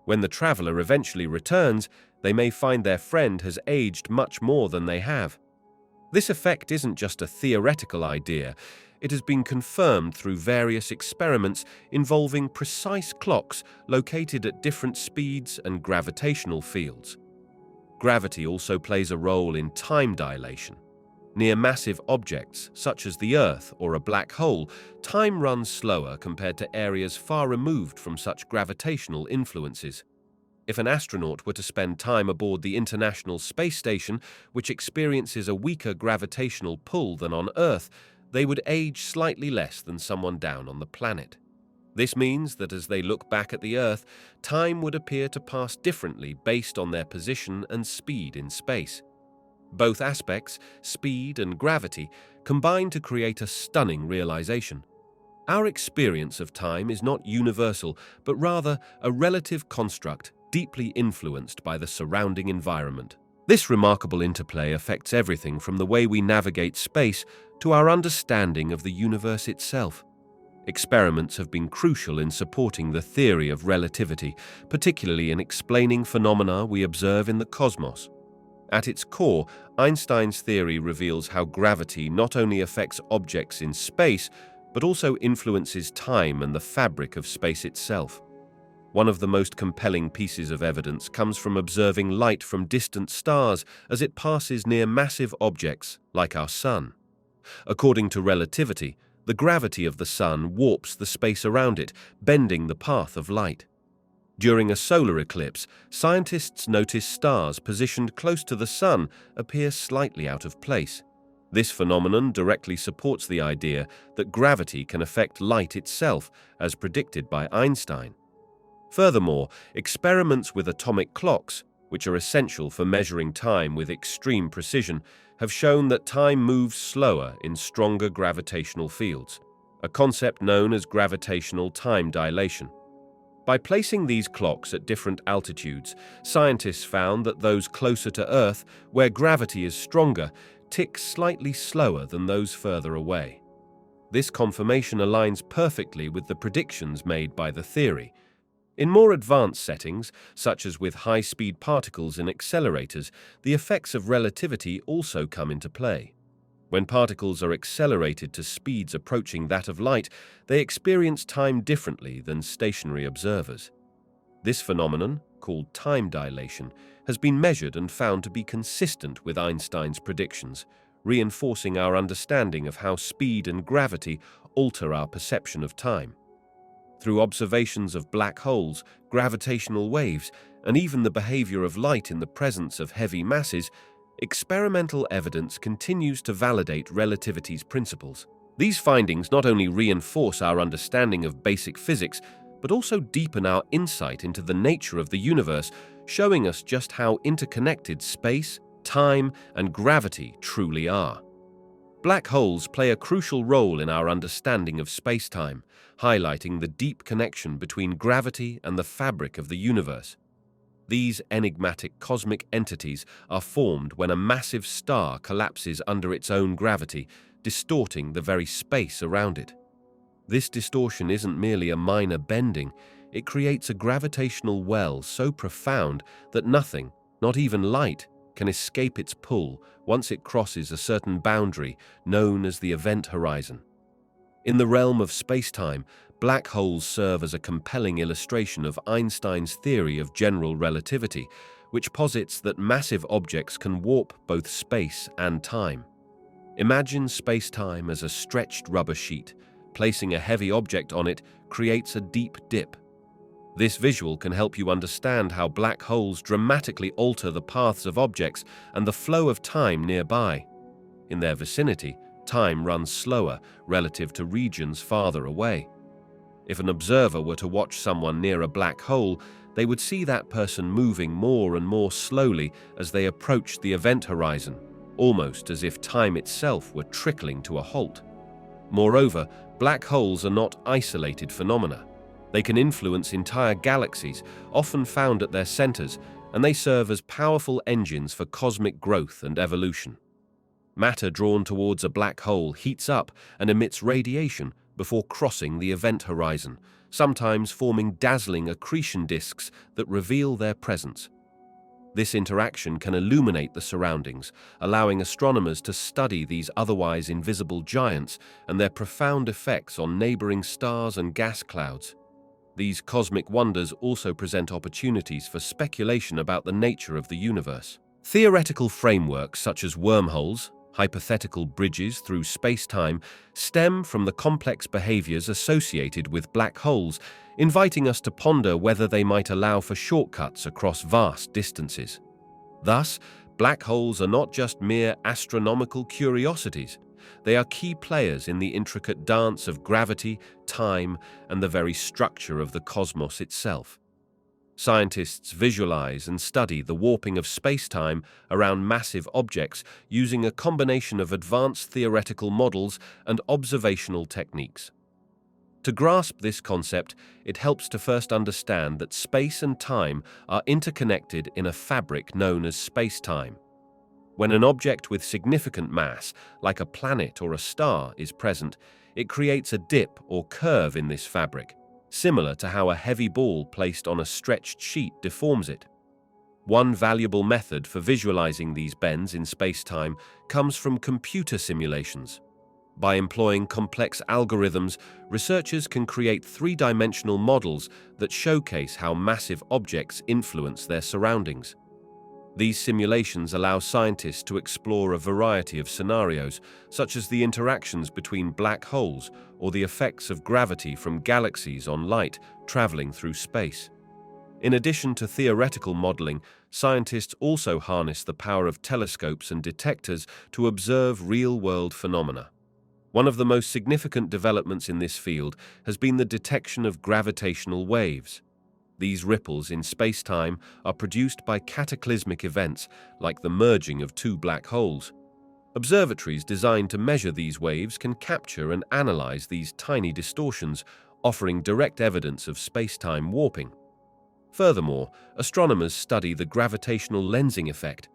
When the traveler eventually returns, they may find their friend has aged much more than they have. This effect isn't just a theoretical idea, it has been confirmed through various experiments involving precise clocks located at different speeds and gravitational fields. Gravity also plays a role in time dilation. Near massive objects, such as the Earth or a black hole, time runs slower compared to areas far removed from such gravitational influences. If an astronaut were to spend time aboard the International Space Station, which experiences a weaker gravitational pull than on Earth, they would age slightly less than someone down on the planet. This means that as they look back at the Earth, time would appear to pass differently based on their position and speed in space. Both aspects, speed and gravity, combine to create a stunning realization. Our experience of time is not universal, but rather a relative construct deeply influenced by the surrounding environment. This remarkable interplay affects everything from the way we navigate space to our understanding of the universe itself. Experiments have been crucial in supporting the theory of relativity, particularly in explaining phenomena we observe in the cosmos. At its core, Einstein's theory reveals how gravity not only affects objects in space, but also influences time and the fabric of space itself. One of the most compelling pieces of evidence comes from observing light from distant stars as it passes near massive objects like our Sun. According to relativity, the gravity of the Sun warps the space around it, bending the path of light. During a solar eclipse, scientists notice stars positioned close to the Sun appear slightly out of place. This phenomenon directly supports the idea that gravity can affect light itself, as predicted by Einstein. Furthermore, experiments with atomic clocks, which are essential for measuring time with extreme precision, have shown that time moves slower in stronger gravitational fields, a concept known as gravitational time dilation. By placing these clocks at different altitudes, scientists found that those closer to Earth, where gravity is stronger, tick slightly slower than those further away. This confirmation aligns perfectly with the predictions made by the theory. In more advanced settings, such as with high-speed particles in accelerators, the effects of relativity also come into play. When particles are accelerated to speeds approaching that of light, they experience time differently than stationary observers. This phenomenon, called time dilation, has been measured and found to be consistent with Einstein's predictions, reinforcing our understanding of how speed and gravity alter our perception of time. Through observations of black holes, gravitational waves, and even the behavior of light in the presence of heavy masses, experimental evidence continues to validate relativity's principles. These findings not only reinforce our understanding of basic physics, but also deepen our insight into the nature of the universe, showing us just how interconnected space, time, and gravity truly are. Black holes play a crucial role in our understanding of space-time, highlighting the deep connection between gravity and the fabric of the universe. These enigmatic cosmic entities are formed when a massive star collapses under its own gravity, distorting the very space around it. This distortion isn't merely a minor bending, it creates a gravitational well so profound that nothing, not even light, can escape its pull once it crosses a certain boundary known as the event horizon. In the realm of space-time, black holes serve as a compelling illustration of Einstein's theory of general relativity, which posits that massive objects can warp both space and time. Imagine space-time as a stretched rubber sheet. Placing a heavy object on it creates a deep dip. This visual can help you understand how black holes dramatically alter the paths of objects and the flow of time nearby. In their vicinity, time runs slower relative to regions farther away. If an observer were to watch someone near a black hole, they would see that person moving more and more slowly as they approached the event horizon, almost as if time itself were trickling to a halt. Moreover, black holes are not isolated phenomena. They can influence entire galaxies, often found at their centers, and they serve as powerful engines for cosmic growth and evolution. Matter drawn towards a black hole heats up and emits radiation before crossing the event horizon, sometimes forming dazzling accretion disks that reveal their presence. This interaction can illuminate the surroundings, allowing astronomers to study these otherwise invisible giants and their profound effects on neighboring stars and gas clouds. These cosmic wonders also present opportunities for speculation about the nature of the universe. Theoretical frameworks such as wormholes, hypothetical bridges through space-time, stem from the complex behaviors associated with black holes, inviting us to ponder whether they might allow for shortcuts across vast distances. Thus, black holes are not just mere astronomical curiosities. They are key players in the intricate dance of gravity, time, and the very structure of the cosmos itself. Scientists visualize and study the warping of space-time around massive objects using a combination of advanced theoretical models and observational techniques. To grasp this concept, it helps to first understand that space and time are interconnected in a fabric known as space-time. When an object with significant mass, like a planet or a star, is present, it creates a dip or curve in this fabric, similar to how a heavy ball placed on a stretched sheet deforms it. One valuable method for visualizing these bends in space-time comes from computer simulations. By employing complex algorithms, researchers can create three-dimensional models that showcase how massive objects influence their surroundings. These simulations allow scientists to explore a variety of scenarios, such as the interactions between black holes or the effects of gravity from galaxies on light traveling through space. In addition to theoretical modeling, scientists also harness the power of telescopes and detectors to observe real-world phenomena. One of the most significant developments in this field has been the detection of gravitational waves. These ripples in space-time are produced by cataclysmic events like the merging of two black holes. Observatories designed to measure these waves can capture and analyze these tiny distortions, offering direct evidence of space-time warping. Furthermore, astronomers study the gravitational lensing effect.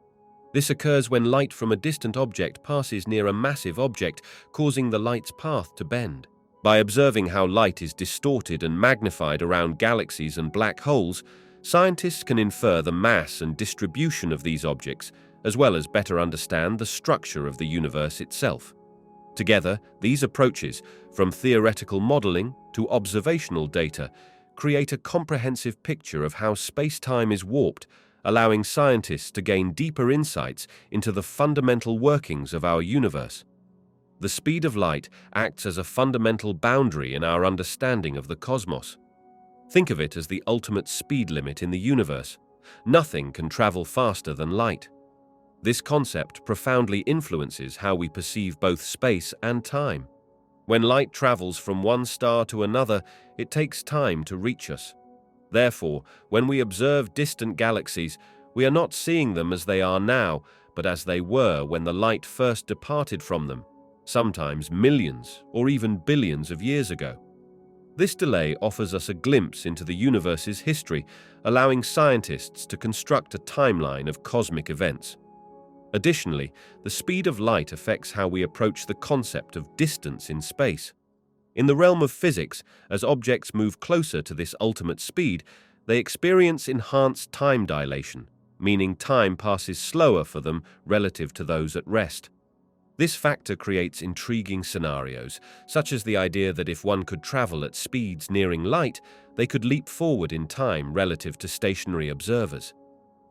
This occurs when light from a distant object passes near a massive object, causing the light's path to bend. By observing how light is distorted and magnified around galaxies and black holes, scientists can infer the mass and distribution of these objects, as well as better understand the structure of the universe itself. Together, these approaches, from theoretical modeling to observational data, create a comprehensive picture of how space-time is warped, allowing scientists to gain deeper insights into the fundamental workings of our universe. The speed of light acts as a fundamental boundary in our understanding of the cosmos. Think of it as the ultimate speed limit in the universe. Nothing can travel faster than light. This concept profoundly influences how we perceive both space and time. When light travels from one star to another, it takes time to reach us. Therefore, when we observe distant galaxies, we are not seeing them as they are now, but as they were when the light first departed from them, sometimes millions or even billions of years ago. This delay offers us a glimpse into the universe's history, allowing scientists to construct a timeline of cosmic events. Additionally, the speed of light affects how we approach the concept of distance in space. In the realm of physics, as objects move closer to this ultimate speed, they experience enhanced time dilation, meaning time passes slower for them relative to those at rest. This factor creates intriguing scenarios, such as the idea that if one could travel at speeds nearing light, they could leap forward in time relative to stationary observers.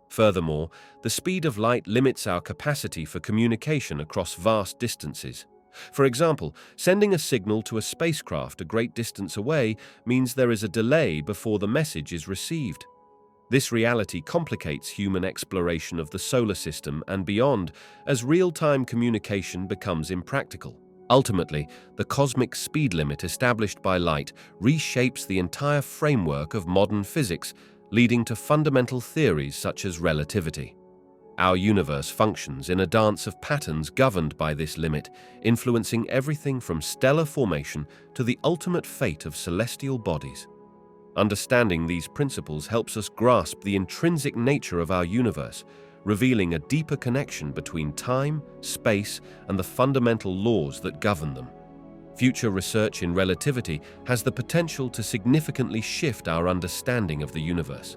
Furthermore, the speed of light limits our capacity for communication across vast distances. For example, sending a signal to a spacecraft a great distance away means there is a delay before the message is received. This reality complicates human exploration of the solar system and beyond, as real-time communication becomes impractical. Ultimately, the cosmic speed limit established by light reshapes the entire framework of modern physics, leading to fundamental theories such as relativity. Our universe functions in a dance of patterns governed by this limit, influencing everything from stellar formation to the ultimate fate of celestial bodies. Understanding these principles helps us grasp the intrinsic nature of our universe, revealing a deeper connection between time, space, and the fundamental laws that govern them. Future research in relativity has the potential to significantly shift our understanding of the universe.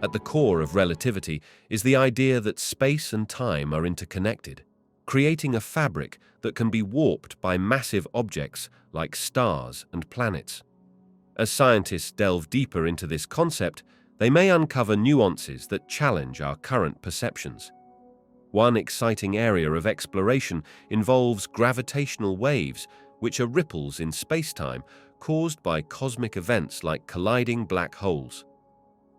At the core of relativity is the idea that space and time are interconnected, creating a fabric that can be warped by massive objects like stars and planets. As scientists delve deeper into this concept, they may uncover nuances that challenge our current perceptions. One exciting area of exploration involves gravitational waves, which are ripples in space-time caused by cosmic events like colliding black holes.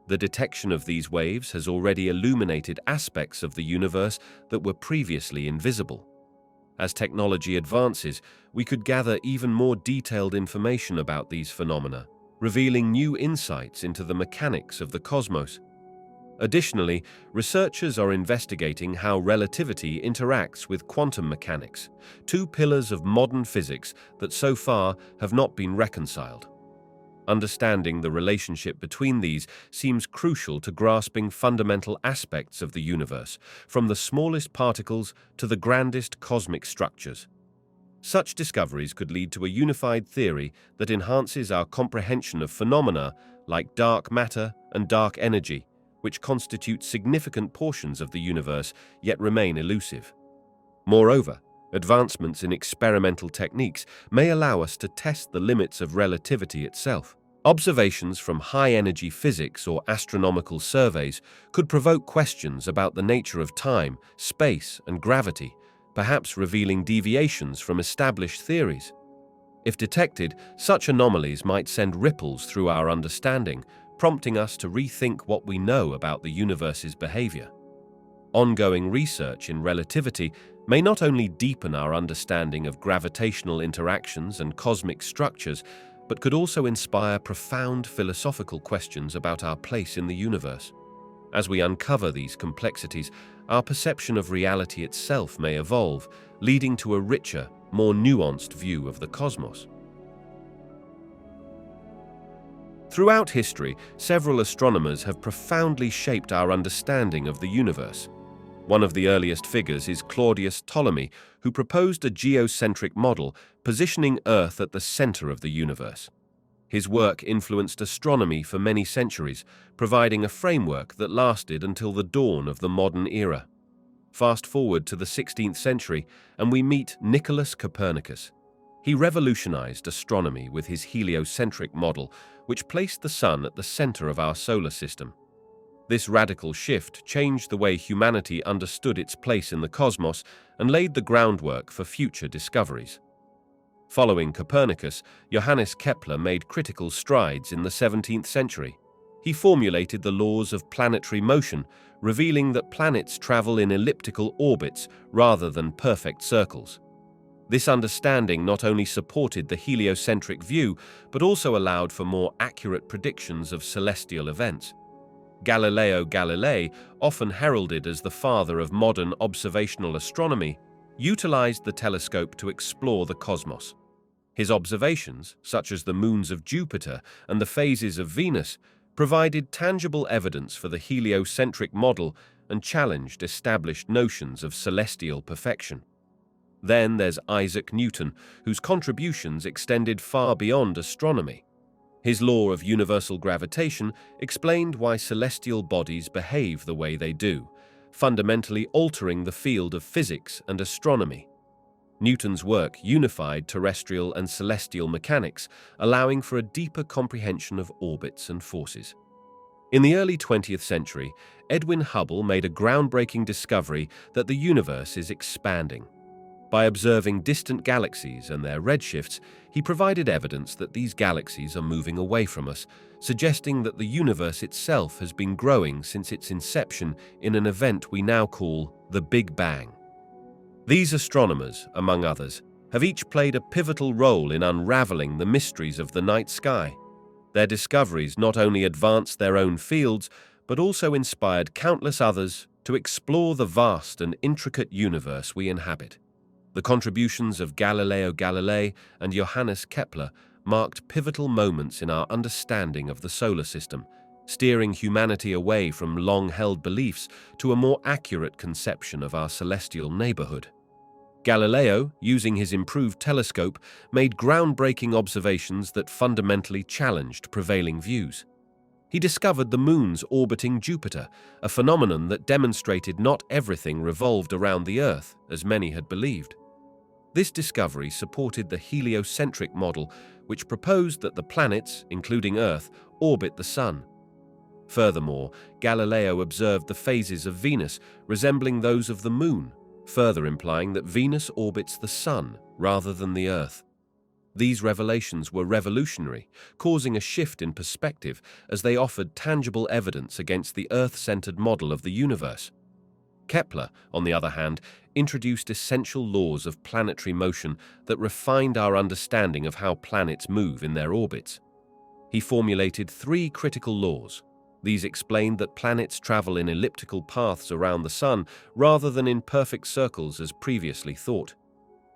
The detection of these waves has already illuminated aspects of the universe that were previously invisible. As technology advances, we could gather even more detailed information about these phenomena, revealing new insights into the mechanics of the cosmos. Additionally, researchers are investigating how relativity interacts with quantum mechanics, two pillars of modern physics that so far have not been reconciled. Understanding the relationship between these seems crucial to grasping fundamental aspects of the universe, from the smallest particles to the grandest cosmic structures. Such discoveries could lead to a unified theory that enhances our comprehension of phenomena like dark matter and dark energy, which constitute significant portions of the universe yet remain elusive. Moreover, advancements in experimental techniques may allow us to test the limits of relativity itself. Observations from high-energy physics or astronomical surveys could provoke questions about the nature of time, space, and gravity, perhaps revealing deviations from established theories. If detected, such anomalies might send ripples through our understanding, prompting us to rethink what we know about the universe's behavior. Ongoing research in relativity may not only deepen our understanding of gravitational interactions and cosmic structures, but could also inspire profound philosophical questions about our place in the universe. As we uncover these complexities, our perception of reality itself may evolve, leading to a richer, more nuanced view of the cosmos. Throughout history, several astronomers have profoundly shaped our understanding of the universe. One of the earliest figures is Claudius Ptolemy, who proposed a geocentric model positioning Earth at the center of the universe. His work influenced astronomy for many centuries, providing a framework that lasted until the dawn of the modern era. Fast forward to the 16th century, and we meet Nicholas Copernicus. He revolutionized astronomy with his heliocentric model, which placed the Sun at the center of our solar system. This radical shift changed the way humanity understood its place in the cosmos and laid the groundwork for future discoveries. Following Copernicus, Johannes Kepler made critical strides in the 17th century. He formulated the laws of planetary motion, revealing that planets travel in elliptical orbits rather than perfect circles. This understanding not only supported the heliocentric view, but also allowed for more accurate predictions of celestial events. Galileo Galilei, often heralded as the father of modern observational astronomy, utilized the telescope to explore the cosmos. His observations, such as the moons of Jupiter and the phases of Venus, provided tangible evidence for the heliocentric model and challenged established notions of celestial perfection. Then there's Isaac Newton, whose contributions extended far beyond astronomy. His law of universal gravitation explained why celestial bodies behave the way they do, fundamentally altering the field of physics and astronomy. Newton's work unified terrestrial and celestial mechanics, allowing for a deeper comprehension of orbits and forces. In the early 20th century, Edwin Hubble made a groundbreaking discovery that the universe is expanding. By observing distant galaxies and their redshifts, he provided evidence that these galaxies are moving away from us, suggesting that the universe itself has been growing since its inception in an event we now call the Big Bang. These astronomers, among others, have each played a pivotal role in unraveling the mysteries of the night sky. Their discoveries not only advanced their own fields, but also inspired countless others to explore the vast and intricate universe we inhabit. The contributions of Galileo Galilei and Johannes Kepler marked pivotal moments in our understanding of the solar system, steering humanity away from long-held beliefs to a more accurate conception of our celestial neighborhood. Galileo, using his improved telescope, made groundbreaking observations that fundamentally challenged prevailing views. He discovered the moons orbiting Jupiter, a phenomenon that demonstrated not everything revolved around the Earth, as many had believed. This discovery supported the heliocentric model, which proposed that the planets, including Earth, orbit the Sun. Furthermore, Galileo observed the phases of Venus resembling those of the Moon, further implying that Venus orbits the Sun rather than the Earth. These revelations were revolutionary, causing a shift in perspective as they offered tangible evidence against the Earth-centered model of the universe. Kepler, on the other hand, introduced essential laws of planetary motion that refined our understanding of how planets move in their orbits. He formulated 3 critical laws. These explained that planets travel in elliptical paths around the Sun rather than in perfect circles as previously thought.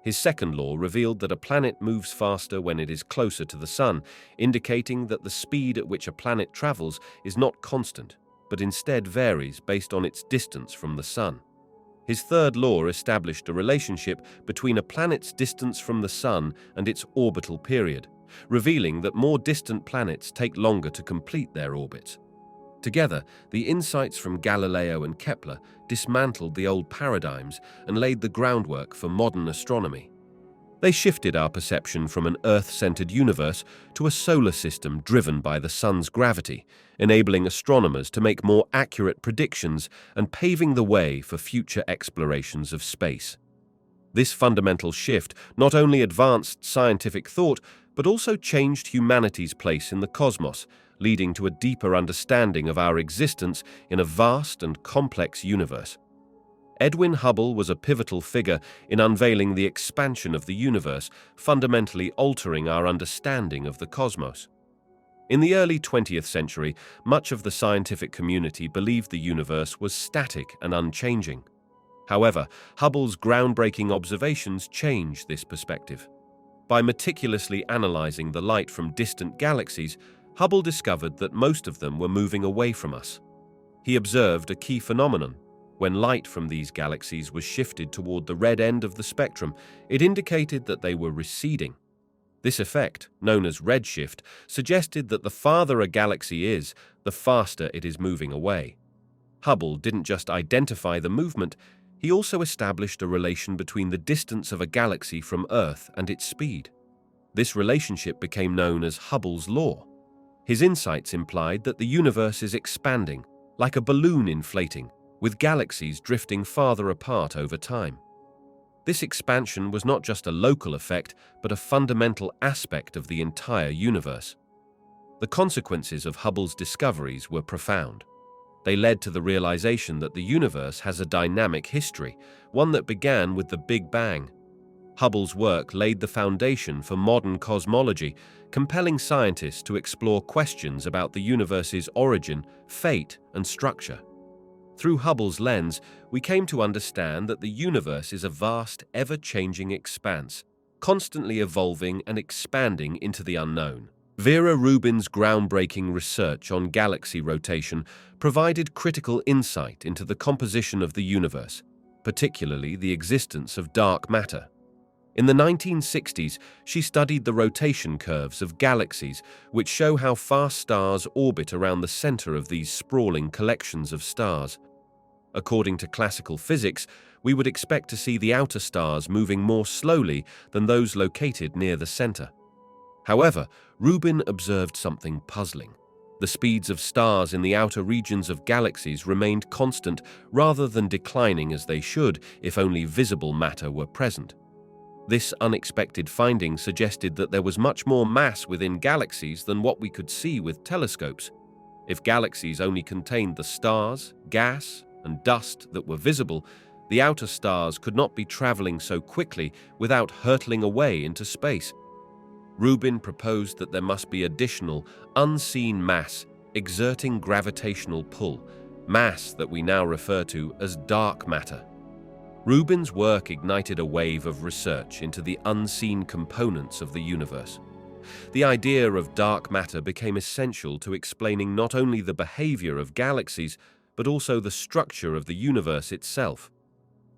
His second law revealed that a planet moves faster when it is closer to the Sun, indicating that the speed at which a planet travels is not constant, but instead varies based on its distance from the Sun. His third law established a relationship between a planet's distance from the Sun and its orbital period, revealing that more distant planets take longer to complete their orbits. Together, the insights from Galileo and Kepler dismantled the old paradigms and laid the groundwork for modern astronomy. They shifted our perception from an Earth-centered universe to a solar system driven by the Sun's gravity, enabling astronomers to make more accurate predictions and paving the way for future explorations of space. This fundamental shift not only advanced scientific thought, but also changed humanity's place in the cosmos, leading to a deeper understanding of our existence in a vast and complex universe. Edwin Hubble was a pivotal figure in unveiling the expansion of the universe, fundamentally altering our understanding of the cosmos. In the early 20th century, much of the scientific community believed the universe was static and unchanging. However, Hubble's groundbreaking observations changed this perspective. By meticulously analyzing the light from distant galaxies, Hubble discovered that most of them were moving away from us. He observed a key phenomenon. When light from these galaxies was shifted toward the red end of the spectrum, it indicated that they were receding. This effect, known as redshift, suggested that the farther a galaxy is, the faster it is moving away. Hubble didn't just identify the movement, he also established a relation between the distance of a galaxy from Earth and its speed. This relationship became known as Hubble's law. His insights implied that the universe is expanding, like a balloon inflating, with galaxies drifting farther apart over time. This expansion was not just a local effect, but a fundamental aspect of the entire universe. The consequences of Hubble's discoveries were profound. They led to the realization that the universe has a dynamic history, one that began with the Big Bang. Hubble's work laid the foundation for modern cosmology, compelling scientists to explore questions about the universe's origin, fate, and structure. Through Hubble's lens, we came to understand that the universe is a vast, ever-changing expanse, constantly evolving and expanding into the unknown. Vera Rubin's groundbreaking research on galaxy rotation provided critical insight into the composition of the universe, particularly the existence of dark matter. In the 1960s, she studied the rotation curves of galaxies, which show how fast stars orbit around the center of these sprawling collections of stars. According to classical physics, we would expect to see the outer stars moving more slowly than those located near the center. However, Rubin observed something puzzling. The speeds of stars in the outer regions of galaxies remained constant rather than declining as they should if only visible matter were present. This unexpected finding suggested that there was much more mass within galaxies than what we could see with telescopes. If galaxies only contained the stars, gas, and dust that were visible, the outer stars could not be traveling so quickly without hurtling away into space. Rubin proposed that there must be additional, unseen mass exerting gravitational pull, mass that we now refer to as dark matter. Rubin's work ignited a wave of research into the unseen components of the universe. The idea of dark matter became essential to explaining not only the behavior of galaxies, but also the structure of the universe itself.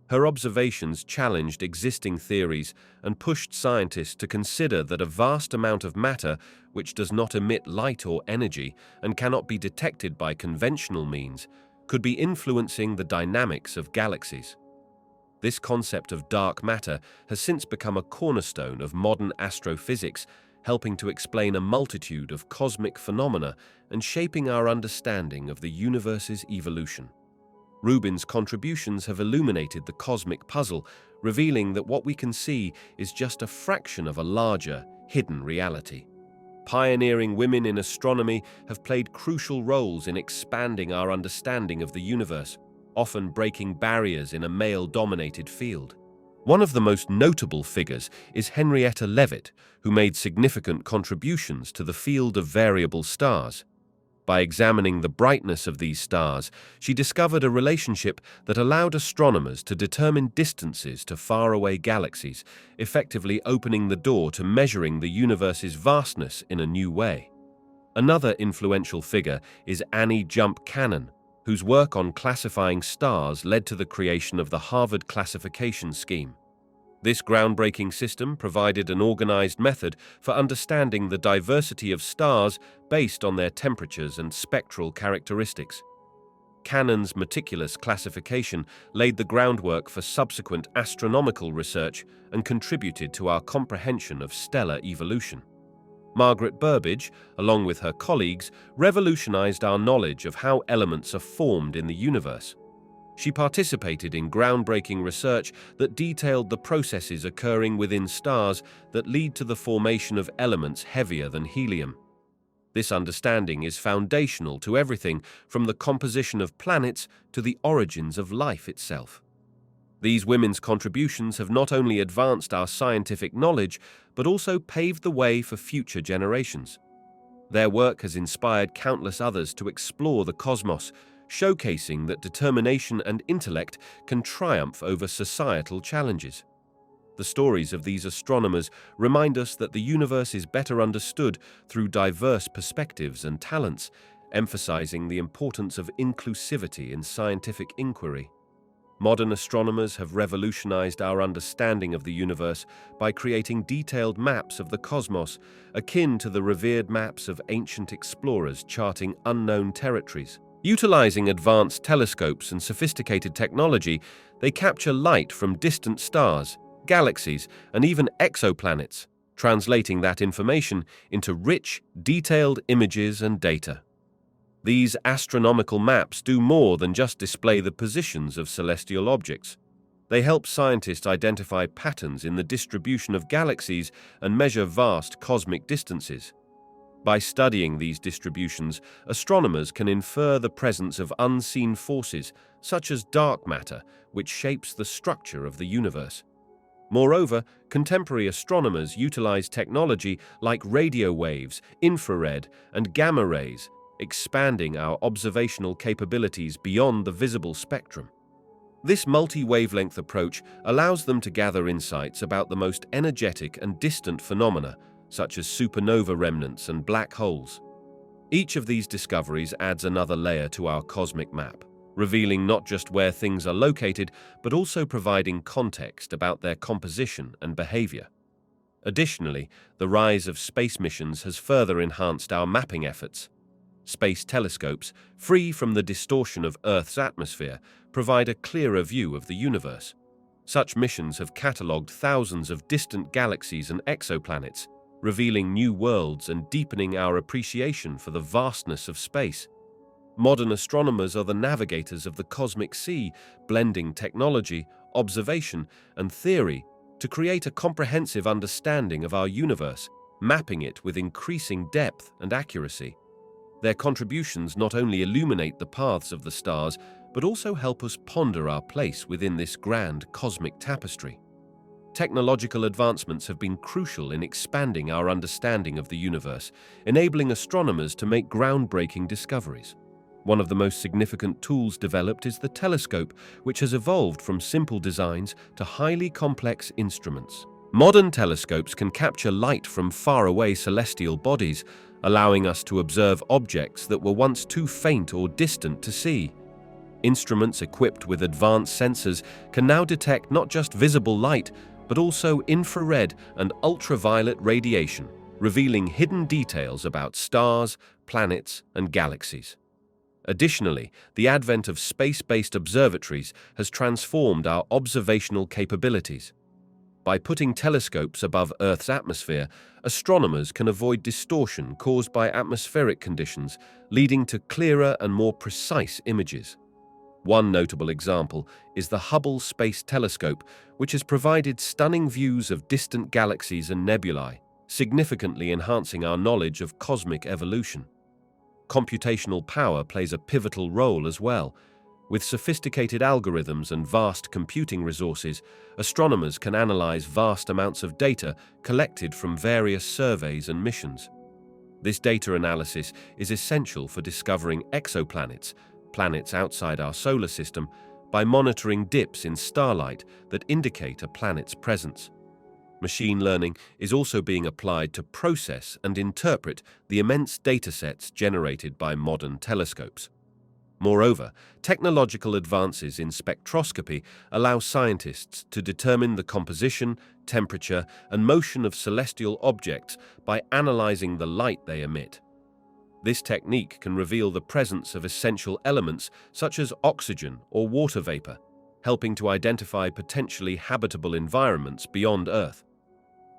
Her observations challenged existing theories and pushed scientists to consider that a vast amount of matter, which does not emit light or energy and cannot be detected by conventional means, could be influencing the dynamics of galaxies. This concept of dark matter has since become a cornerstone of modern astrophysics, helping to explain a multitude of cosmic phenomena and shaping our understanding of the universe's evolution. Rubin's contributions have illuminated the cosmic puzzle, revealing that what we can see is just a fraction of a larger, hidden reality. Pioneering women in astronomy have played crucial roles in expanding our understanding of the universe, often breaking barriers in a male-dominated field. One of the most notable figures is Henrietta Leavitt, who made significant contributions to the field of variable stars. By examining the brightness of these stars, she discovered a relationship that allowed astronomers to determine distances to faraway galaxies, effectively opening the door to measuring the universe's vastness in a new way. Another influential figure is Annie Jump Cannon, whose work on classifying stars led to the creation of the Harvard classification scheme. This groundbreaking system provided an organized method for understanding the diversity of stars based on their temperatures and spectral characteristics. Cannon's meticulous classification laid the groundwork for subsequent astronomical research and contributed to our comprehension of stellar evolution. Margaret Burbidge, along with her colleagues, revolutionized our knowledge of how elements are formed in the universe. She participated in groundbreaking research that detailed the processes occurring within stars that lead to the formation of elements heavier than helium. This understanding is foundational to everything from the composition of planets to the origins of life itself. These women's contributions have not only advanced our scientific knowledge, but also paved the way for future generations. Their work has inspired countless others to explore the cosmos, showcasing that determination and intellect can triumph over societal challenges. The stories of these astronomers remind us that the universe is better understood through diverse perspectives and talents, emphasizing the importance of inclusivity in scientific inquiry. Modern astronomers have revolutionized our understanding of the universe by creating detailed maps of the cosmos, akin to the revered maps of ancient explorers charting unknown territories. Utilizing advanced telescopes and sophisticated technology, they capture light from distant stars, galaxies, and even exoplanets, translating that information into rich, detailed images and data. These astronomical maps do more than just display the positions of celestial objects. They help scientists identify patterns in the distribution of galaxies and measure vast cosmic distances. By studying these distributions, astronomers can infer the presence of unseen forces, such as dark matter, which shapes the structure of the universe. Moreover, contemporary astronomers utilize technology like radio waves, infrared, and gamma rays, expanding our observational capabilities beyond the visible spectrum. This multi-wavelength approach allows them to gather insights about the most energetic and distant phenomena, such as supernova remnants and black holes. Each of these discoveries adds another layer to our cosmic map, revealing not just where things are located, but also providing context about their composition and behavior. Additionally, the rise of space missions has further enhanced our mapping efforts. Space telescopes, free from the distortion of Earth's atmosphere, provide a clearer view of the universe. Such missions have catalogued thousands of distant galaxies and exoplanets, revealing new worlds and deepening our appreciation for the vastness of space. Modern astronomers are the navigators of the cosmic sea, blending technology, observation, and theory to create a comprehensive understanding of our universe, mapping it with increasing depth and accuracy. Their contributions not only illuminate the paths of the stars, but also help us ponder our place within this grand cosmic tapestry. Technological advancements have been crucial in expanding our understanding of the universe, enabling astronomers to make groundbreaking discoveries. One of the most significant tools developed is the telescope, which has evolved from simple designs to highly complex instruments. Modern telescopes can capture light from faraway celestial bodies, allowing us to observe objects that were once too faint or distant to see. Instruments equipped with advanced sensors can now detect not just visible light, but also infrared and ultraviolet radiation, revealing hidden details about stars, planets, and galaxies. Additionally, the advent of space-based observatories has transformed our observational capabilities. By putting telescopes above Earth's atmosphere, astronomers can avoid distortion caused by atmospheric conditions, leading to clearer and more precise images. One notable example is the Hubble Space Telescope, which has provided stunning views of distant galaxies and nebulae, significantly enhancing our knowledge of cosmic evolution. Computational power plays a pivotal role as well. With sophisticated algorithms and vast computing resources, astronomers can analyze vast amounts of data collected from various surveys and missions. This data analysis is essential for discovering exoplanets, planets outside our solar system, by monitoring dips in starlight that indicate a planet's presence. Machine learning is also being applied to process and interpret the immense datasets generated by modern telescopes. Moreover, technological advances in spectroscopy allow scientists to determine the composition, temperature, and motion of celestial objects by analyzing the light they emit. This technique can reveal the presence of essential elements such as oxygen or water vapor, helping to identify potentially habitable environments beyond Earth.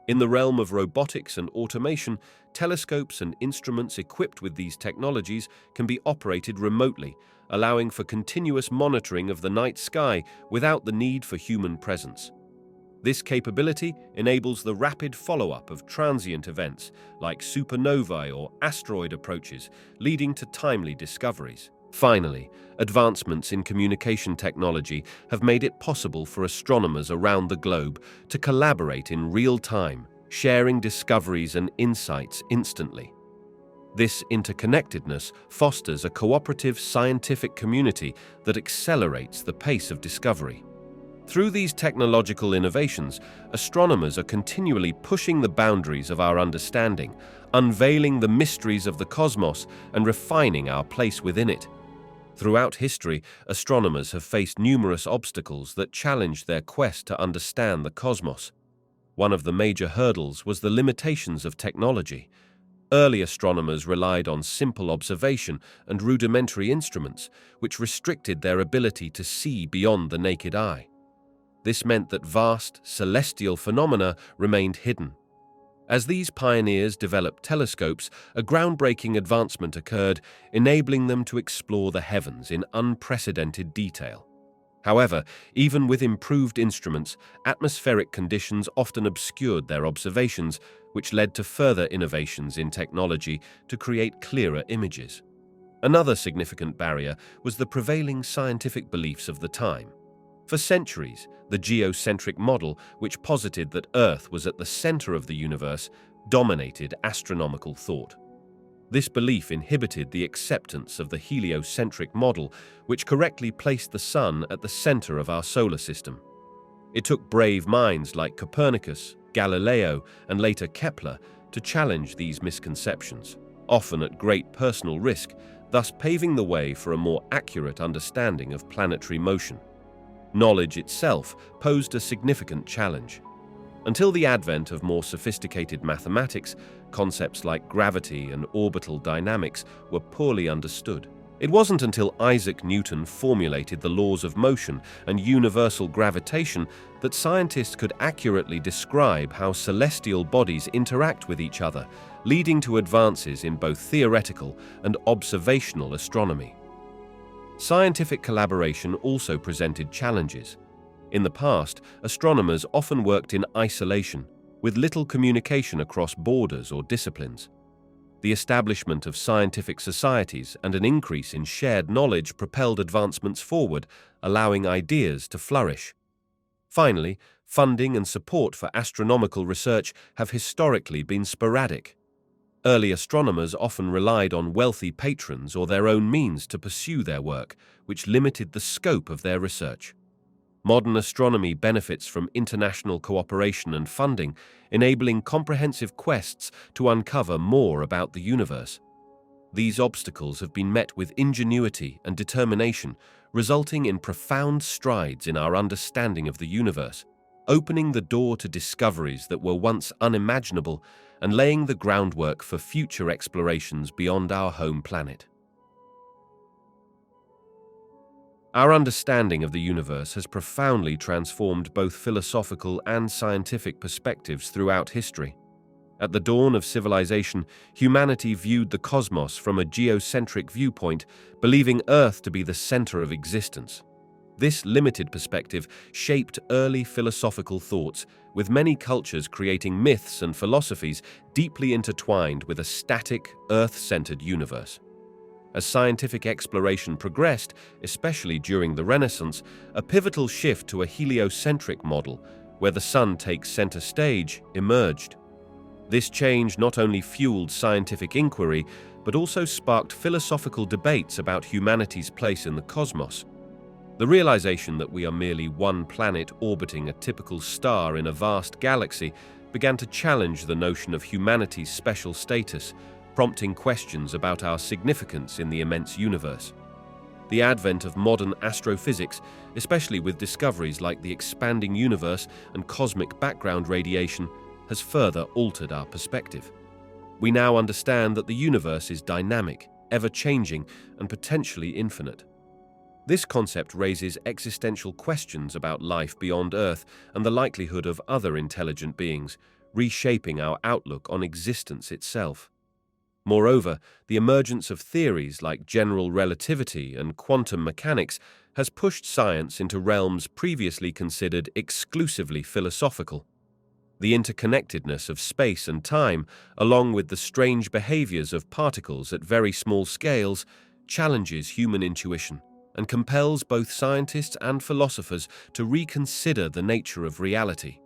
In the realm of robotics and automation, telescopes and instruments equipped with these technologies can be operated remotely, allowing for continuous monitoring of the night sky without the need for human presence. This capability enables the rapid follow-up of transient events like supernovae or asteroid approaches, leading to timely discoveries. Finally, advancements in communication technology have made it possible for astronomers around the globe to collaborate in real time, sharing discoveries and insights instantly. This interconnectedness fosters a cooperative scientific community that accelerates the pace of discovery. Through these technological innovations, astronomers are continually pushing the boundaries of our understanding, unveiling the mysteries of the cosmos, and refining our place within it. Throughout history, astronomers have faced numerous obstacles that challenged their quest to understand the cosmos. One of the major hurdles was the limitations of technology. Early astronomers relied on simple observation and rudimentary instruments, which restricted their ability to see beyond the naked eye. This meant that vast, celestial phenomena remained hidden. As these pioneers developed telescopes, a groundbreaking advancement occurred, enabling them to explore the heavens in unprecedented detail. However, even with improved instruments, atmospheric conditions often obscured their observations, which led to further innovations in technology to create clearer images. Another significant barrier was the prevailing scientific beliefs of the time. For centuries, the geocentric model, which posited that Earth was at the center of the universe, dominated astronomical thought. This belief inhibited the acceptance of the heliocentric model, which correctly placed the Sun at the center of our solar system. It took brave minds like Copernicus, Galileo, and later Kepler to challenge these misconceptions, often at great personal risk, thus paving the way for a more accurate understanding of planetary motion. Knowledge itself posed a significant challenge. Until the advent of more sophisticated mathematics, concepts like gravity and orbital dynamics were poorly understood. It wasn't until Isaac Newton formulated the laws of motion and universal gravitation that scientists could accurately describe how celestial bodies interact with each other, leading to advances in both theoretical and observational astronomy. Scientific collaboration also presented challenges. In the past, astronomers often worked in isolation, with little communication across borders or disciplines. The establishment of scientific societies and an increase in shared knowledge propelled advancements forward, allowing ideas to flourish. Finally, funding and support for astronomical research have historically been sporadic. Early astronomers often relied on wealthy patrons or their own means to pursue their work, which limited the scope of their research. Modern astronomy benefits from international cooperation and funding, enabling comprehensive quests to uncover more about the universe. These obstacles have been met with ingenuity and determination, resulting in profound strides in our understanding of the universe, opening the door to discoveries that were once unimaginable and laying the groundwork for future explorations beyond our home planet. Our understanding of the universe has profoundly transformed both philosophical and scientific perspectives throughout history. At the dawn of civilization, humanity viewed the cosmos from a geocentric viewpoint, believing Earth to be the center of existence. This limited perspective shaped early philosophical thoughts, with many cultures creating myths and philosophies deeply intertwined with a static, Earth-centered universe. As scientific exploration progressed, especially during the Renaissance, a pivotal shift to a heliocentric model, where the Sun takes center stage, emerged. This change not only fueled scientific inquiry, but also sparked philosophical debates about humanity's place in the cosmos. The realization that we are merely one planet orbiting a typical star in a vast galaxy began to challenge the notion of humanity's special status, prompting questions about our significance in the immense universe. The advent of modern astrophysics, especially with discoveries like the expanding universe and cosmic background radiation, has further altered our perspective. We now understand that the universe is dynamic, ever-changing, and potentially infinite. This concept raises existential questions about life beyond Earth and the likelihood of other intelligent beings, reshaping our outlook on existence itself. Moreover, the emergence of theories like general relativity and quantum mechanics has pushed science into realms previously considered exclusively philosophical. The interconnectedness of space and time, along with the strange behaviors of particles at very small scales, challenges human intuition and compels both scientists and philosophers to reconsider the nature of reality.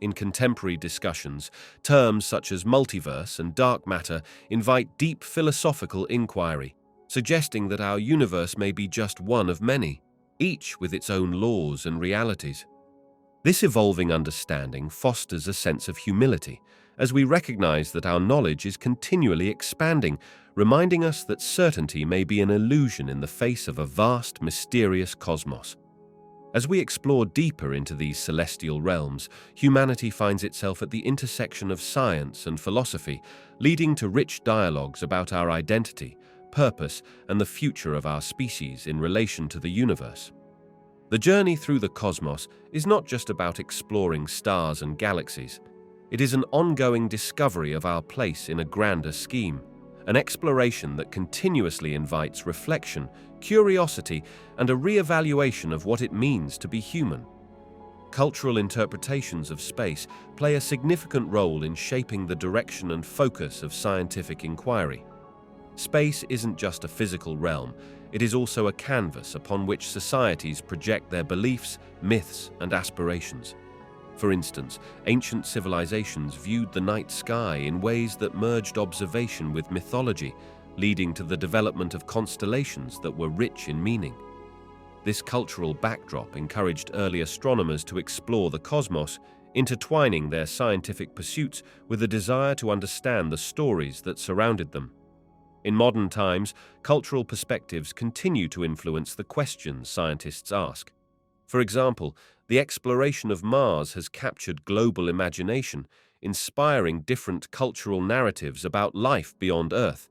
In contemporary discussions, terms such as multiverse and dark matter invite deep philosophical inquiry, suggesting that our universe may be just one of many, each with its own laws and realities. This evolving understanding fosters a sense of humility, as we recognize that our knowledge is continually expanding, reminding us that certainty may be an illusion in the face of a vast, mysterious cosmos. As we explore deeper into these celestial realms, humanity finds itself at the intersection of science and philosophy, leading to rich dialogues about our identity, purpose, and the future of our species in relation to the universe. The journey through the cosmos is not just about exploring stars and galaxies. It is an ongoing discovery of our place in a grander scheme, an exploration that continuously invites reflection, curiosity, and a re-evaluation of what it means to be human. Cultural interpretations of space play a significant role in shaping the direction and focus of scientific inquiry. Space isn't just a physical realm, it is also a canvas upon which societies project their beliefs, myths, and aspirations. For instance, ancient civilizations viewed the night sky in ways that merged observation with mythology, leading to the development of constellations that were rich in meaning. This cultural backdrop encouraged early astronomers to explore the cosmos, intertwining their scientific pursuits with a desire to understand the stories that surrounded them. In modern times, cultural perspectives continue to influence the questions scientists ask. For example, the exploration of Mars has captured global imagination, inspiring different cultural narratives about life beyond Earth.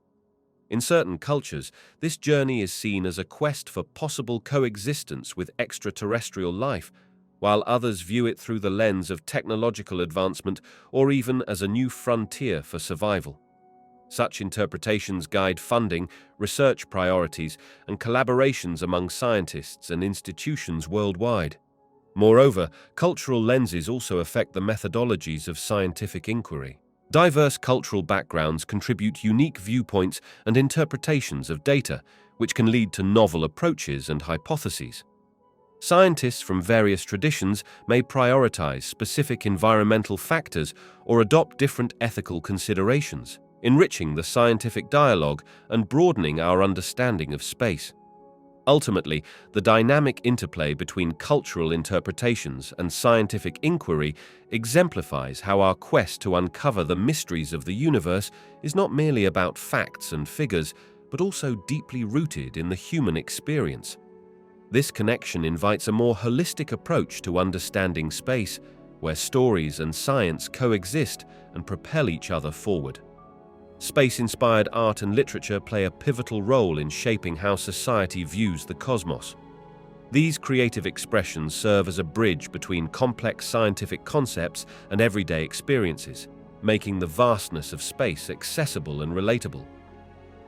In certain cultures, this journey is seen as a quest for possible coexistence with extraterrestrial life, while others view it through the lens of technological advancement or even as a new frontier for survival. Such interpretations guide funding, research priorities, and collaborations among scientists and institutions worldwide. Moreover, cultural lenses also affect the methodologies of scientific inquiry. Diverse cultural backgrounds contribute unique viewpoints and interpretations of data, which can lead to novel approaches and hypotheses. Scientists from various traditions may prioritize specific environmental factors or adopt different ethical considerations, enriching the scientific dialogue and broadening our understanding of space. Ultimately, the dynamic interplay between cultural interpretations and scientific inquiry exemplifies how our quest to uncover the mysteries of the universe is not merely about facts and figures, but also deeply rooted in the human experience. This connection invites a more holistic approach to understanding space, where stories and science coexist and propel each other forward. Space-inspired art and literature play a pivotal role in shaping how society views the cosmos. These creative expressions serve as a bridge between complex scientific concepts and everyday experiences, making the vastness of space accessible and relatable.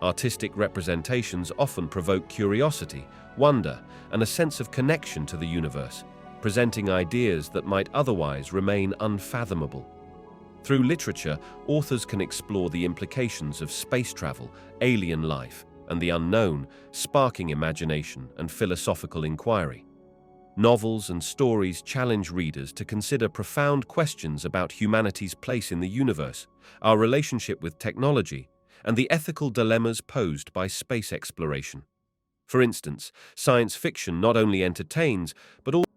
Artistic representations often provoke curiosity, wonder, and a sense of connection to the universe, presenting ideas that might otherwise remain unfathomable. Through literature, authors can explore the implications of space travel, alien life, and the unknown, sparking imagination and philosophical inquiry. Novels and stories challenge readers to consider profound questions about humanity's place in the universe, our relationship with technology, and the ethical dilemmas posed by space exploration. For instance, science fiction not only entertains, but also